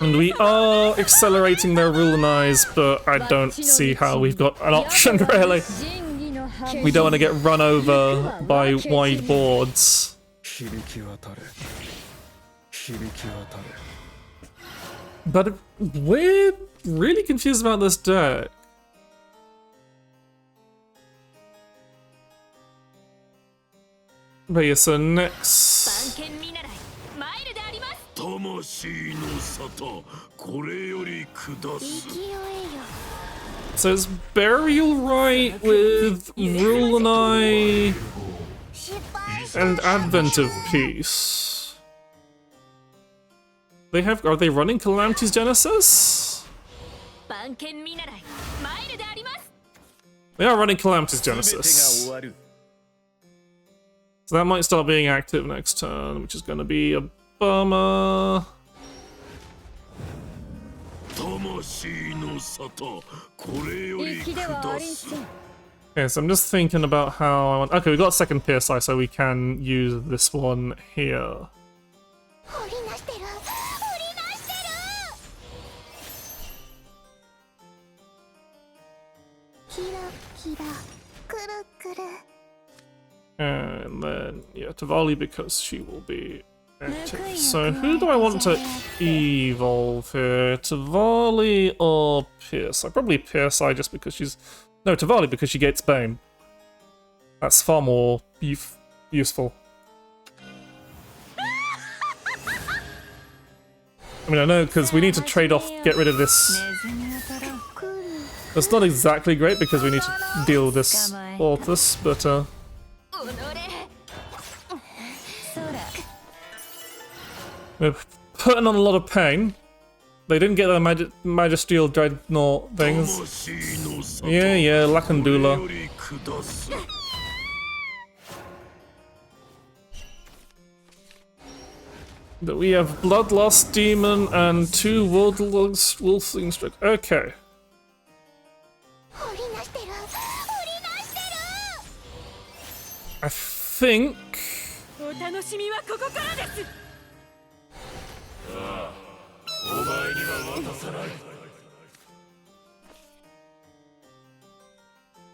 And we are accelerating their Rulanais, but I don't see how we've got an option, really. We don't want to get run over by wide boards. But we're really confused about this deck. But yeah, so next... So it's Burial Rite with Rulanai and Advent of Peace. They have... Are they running Calamity's Genesis? They are running Calamity's Genesis. So that might start being active next turn, which is going to be a bummer. Okay, so I'm just thinking about how I want... Okay, we got a second PSI, so we can use this one here. And then, yeah, Tavali because she will be active. So who do I want to evolve here? Tavali or PSI? Probably PSI just because she's... No, Tavali because she gets Bane. That's far more useful. I mean, I know, because we need to trade off, get rid of this. It's not exactly great because we need to deal with this Orthus, but we're putting on a lot of pain. They didn't get their Magistral Dreadnought things. Yeah, Lakandula. But we have Bloodlust Demon and 2 Warlords Wolfling Strike. Okay. I think...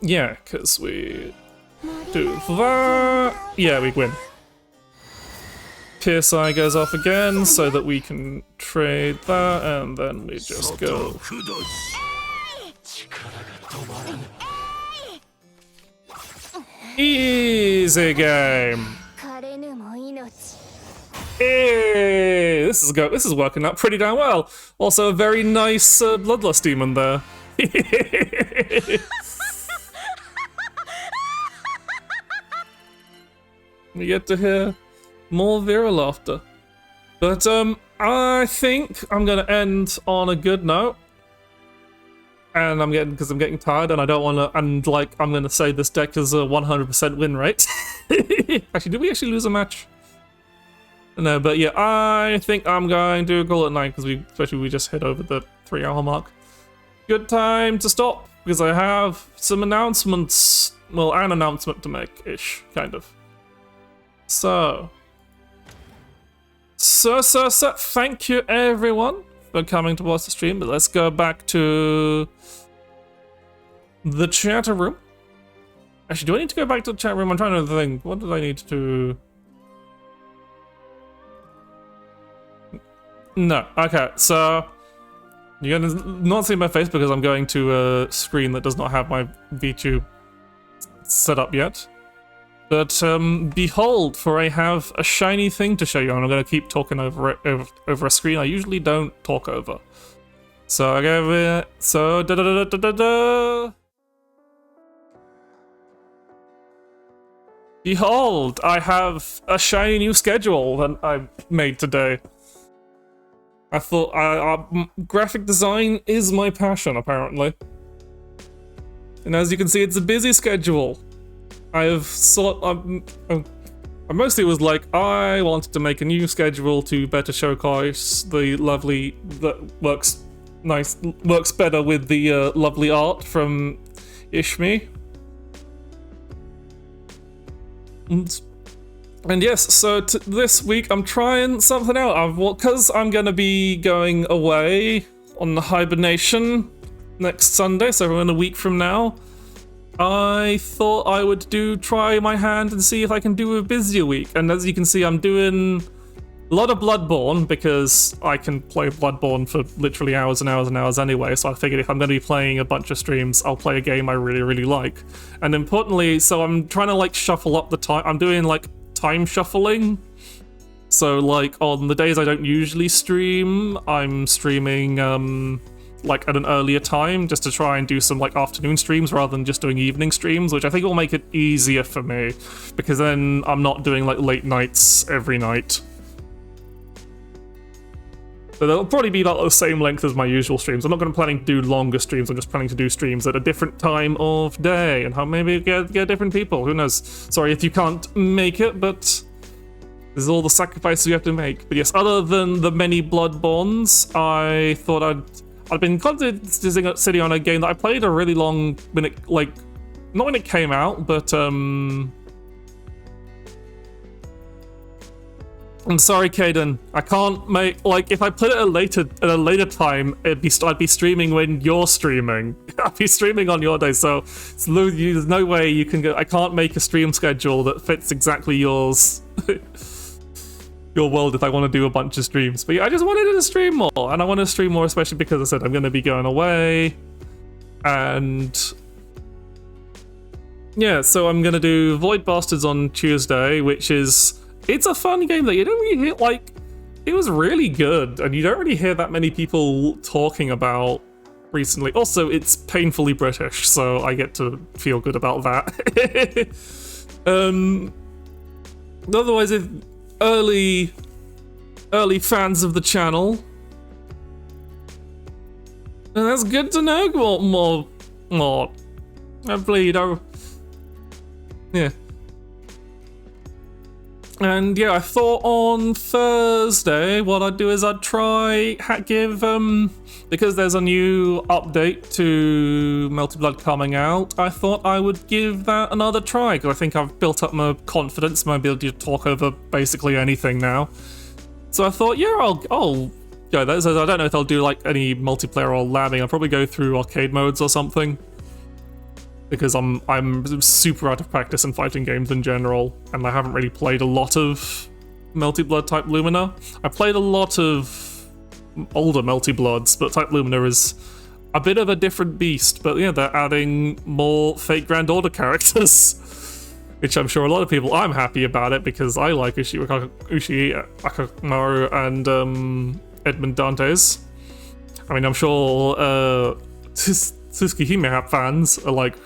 Yeah, because we do that. Yeah, we win. Pierce Eye goes off again so that we can trade that, and then we just go. Easy game. Hey, this is working out pretty damn well. Also, a very nice Bloodlust Demon there. We get to hear more Vera laughter. But I think I'm gonna end on a good note. And I'm getting tired, and I don't want to. And like, I'm gonna say this deck is a 100% win rate. Actually, did we actually lose a match? No, but yeah, I think I'm going to call it night because we just hit over the 3-hour mark. Good time to stop because I have some announcements. Well, an announcement to make, ish, kind of. So, thank you everyone for coming to watch the stream, but let's go back to the chat room. Actually, do I need to go back to the chat room? I'm trying to think. What do I need to... No. Okay, so you're gonna not see my face because I'm going to a screen that does not have my VTube set up yet. But behold, for I have a shiny thing to show you, and I'm going to keep talking over it over a screen I usually don't talk over. So I go over. So da da da da da da. Behold, I have a shiny new schedule that I made today. I thought graphic design is my passion, apparently. And as you can see, it's a busy schedule. I mostly was like, I wanted to make a new schedule to better showcase the lovely, that works better with the lovely art from Ishmi. And yes, so this week I'm trying something out. Because I'm going to be going away on the hibernation next Sunday, so in a week from now, I thought I would try my hand and see if I can do a busier week. And as you can see, I'm doing a lot of Bloodborne because I can play Bloodborne for literally hours and hours and hours anyway. So I figured if I'm going to be playing a bunch of streams, I'll play a game I really, really like. And importantly, so I'm trying to like shuffle up the time. I'm doing like time shuffling. So like on the days I don't usually stream, I'm streaming like at an earlier time just to try and do some like afternoon streams rather than just doing evening streams, which I think will make it easier for me because then I'm not doing like late nights every night. So they'll probably be about the same length as my usual streams. I'm not going to planning to do longer streams. I'm just planning to do streams at a different time of day and how maybe get different people. Who knows? Sorry if you can't make it, but this is all the sacrifices you have to make. But yes, other than the many Bloodborns, I thought I've been constantly sitting on a game that I played a really long when it not when it came out, but I'm sorry, Caden. I can't make if I put it at a later time, I'd be streaming when you're streaming. I'd be streaming on your day, so there's no way you can go. I can't make a stream schedule that fits exactly yours. Your world if I want to do a bunch of streams. But yeah, I just wanted to stream more, and I want to stream more especially because I said I'm going to be going away, and yeah, so I'm going to do Void Bastards on Tuesday, which is, it's a fun game that you don't really hit it was really good, and you don't really hear that many people talking about recently. Also, it's painfully British, so I get to feel good about that. Otherwise, if early fans of the channel, and that's good to know. More. Hopefully, you know. Yeah. And yeah, I thought on Thursday what I'd do is I'd try give because there's a new update to Melty Blood coming out. I thought I would give that another try because I think I've built up my confidence, my ability to talk over basically anything now. So I thought, yeah, I'll go. I don't know if I'll do like any multiplayer or labbing. I'll probably go through arcade modes or something. Because I'm super out of practice in fighting games in general, and I haven't really played a lot of Melty Blood type Lumina. I played a lot of older Melty Bloods, but type Lumina is a bit of a different beast. But yeah, they're adding more Fate Grand Order characters, which I'm sure a lot of people. I'm happy about it because I like Ushi Akamaru and Edmund Dantes. I mean, I'm sure Tsukihime fans are like,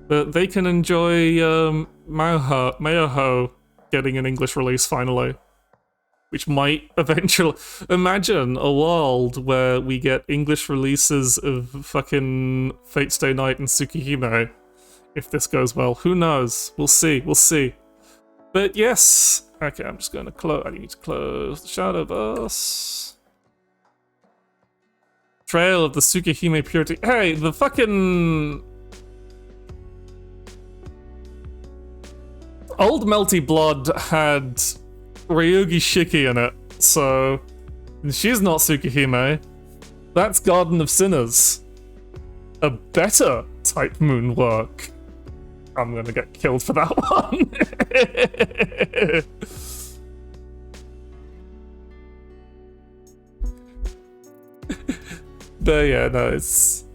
but they can enjoy Mayuho getting an English release finally, which might eventually imagine a world where we get English releases of fucking Fate Stay Night and Tsukihime. If this goes well, who knows? We'll see. But yes, okay, I'm just going to close. I need to close the Shadowverse. Trail of the Tsukihime Purity. Hey, the fucking old Melty Blood had Ryugi Shiki in it, so she's not Tsukihime. That's Garden of Sinners. A better type moon work. I'm gonna get killed for that one. But yeah, no, it's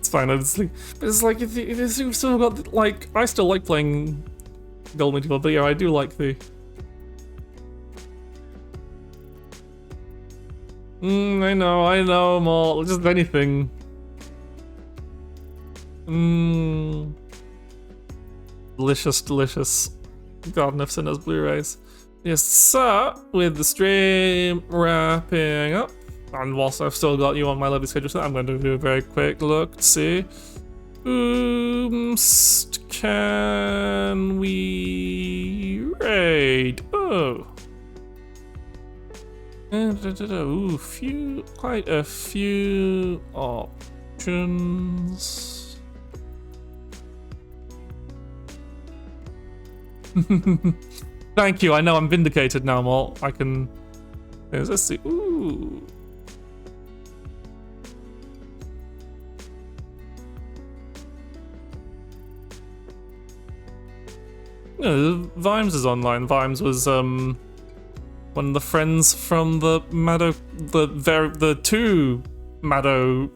fine, honestly. But it's like, if you've still got, like, I still like playing Gold Medieval, but yeah, I do like the... I know, more, just anything. Delicious. Garden of Sinners Blu-rays. Yes, sir, with the stream wrapping up. And whilst I've still got you on my lovely schedule, I'm going to do a very quick look to see. Can we raid? Oh. Ooh, quite a few options. Thank you, I know I'm vindicated now, Mort. I can... Let's see. Ooh. No, Vimes is online. Vimes was one of the friends from the Mado, the two Mado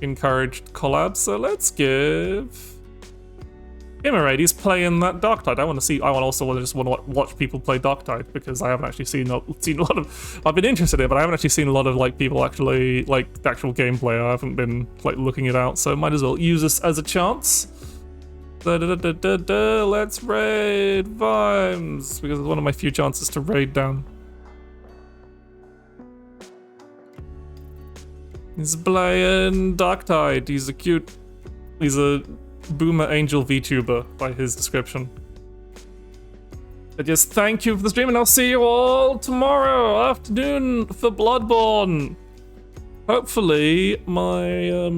encouraged collabs. So let's give him a raid. He's playing that Darktide. I want to watch people play Darktide because I haven't actually seen a lot of. I've been interested in it, but I haven't actually seen a lot of like people actually like the actual gameplay. I haven't been like looking it out, so might as well use this as a chance. Let's raid Vimes because it's one of my few chances to raid down. He's playing Darktide. He's a boomer angel VTuber by his description. But yes, thank you for the stream, and I'll see you all tomorrow afternoon for Bloodborne. Hopefully, my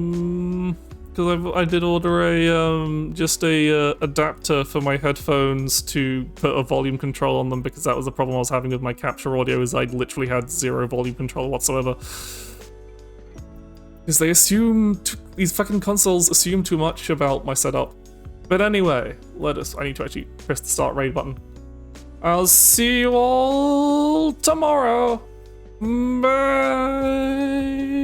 because I did order a just a adapter for my headphones to put a volume control on them because that was the problem I was having with my capture audio. Is I literally had zero volume control whatsoever. Because they these fucking consoles assume too much about my setup. But anyway, I need to actually press the start raid button. I'll see you all tomorrow. Bye.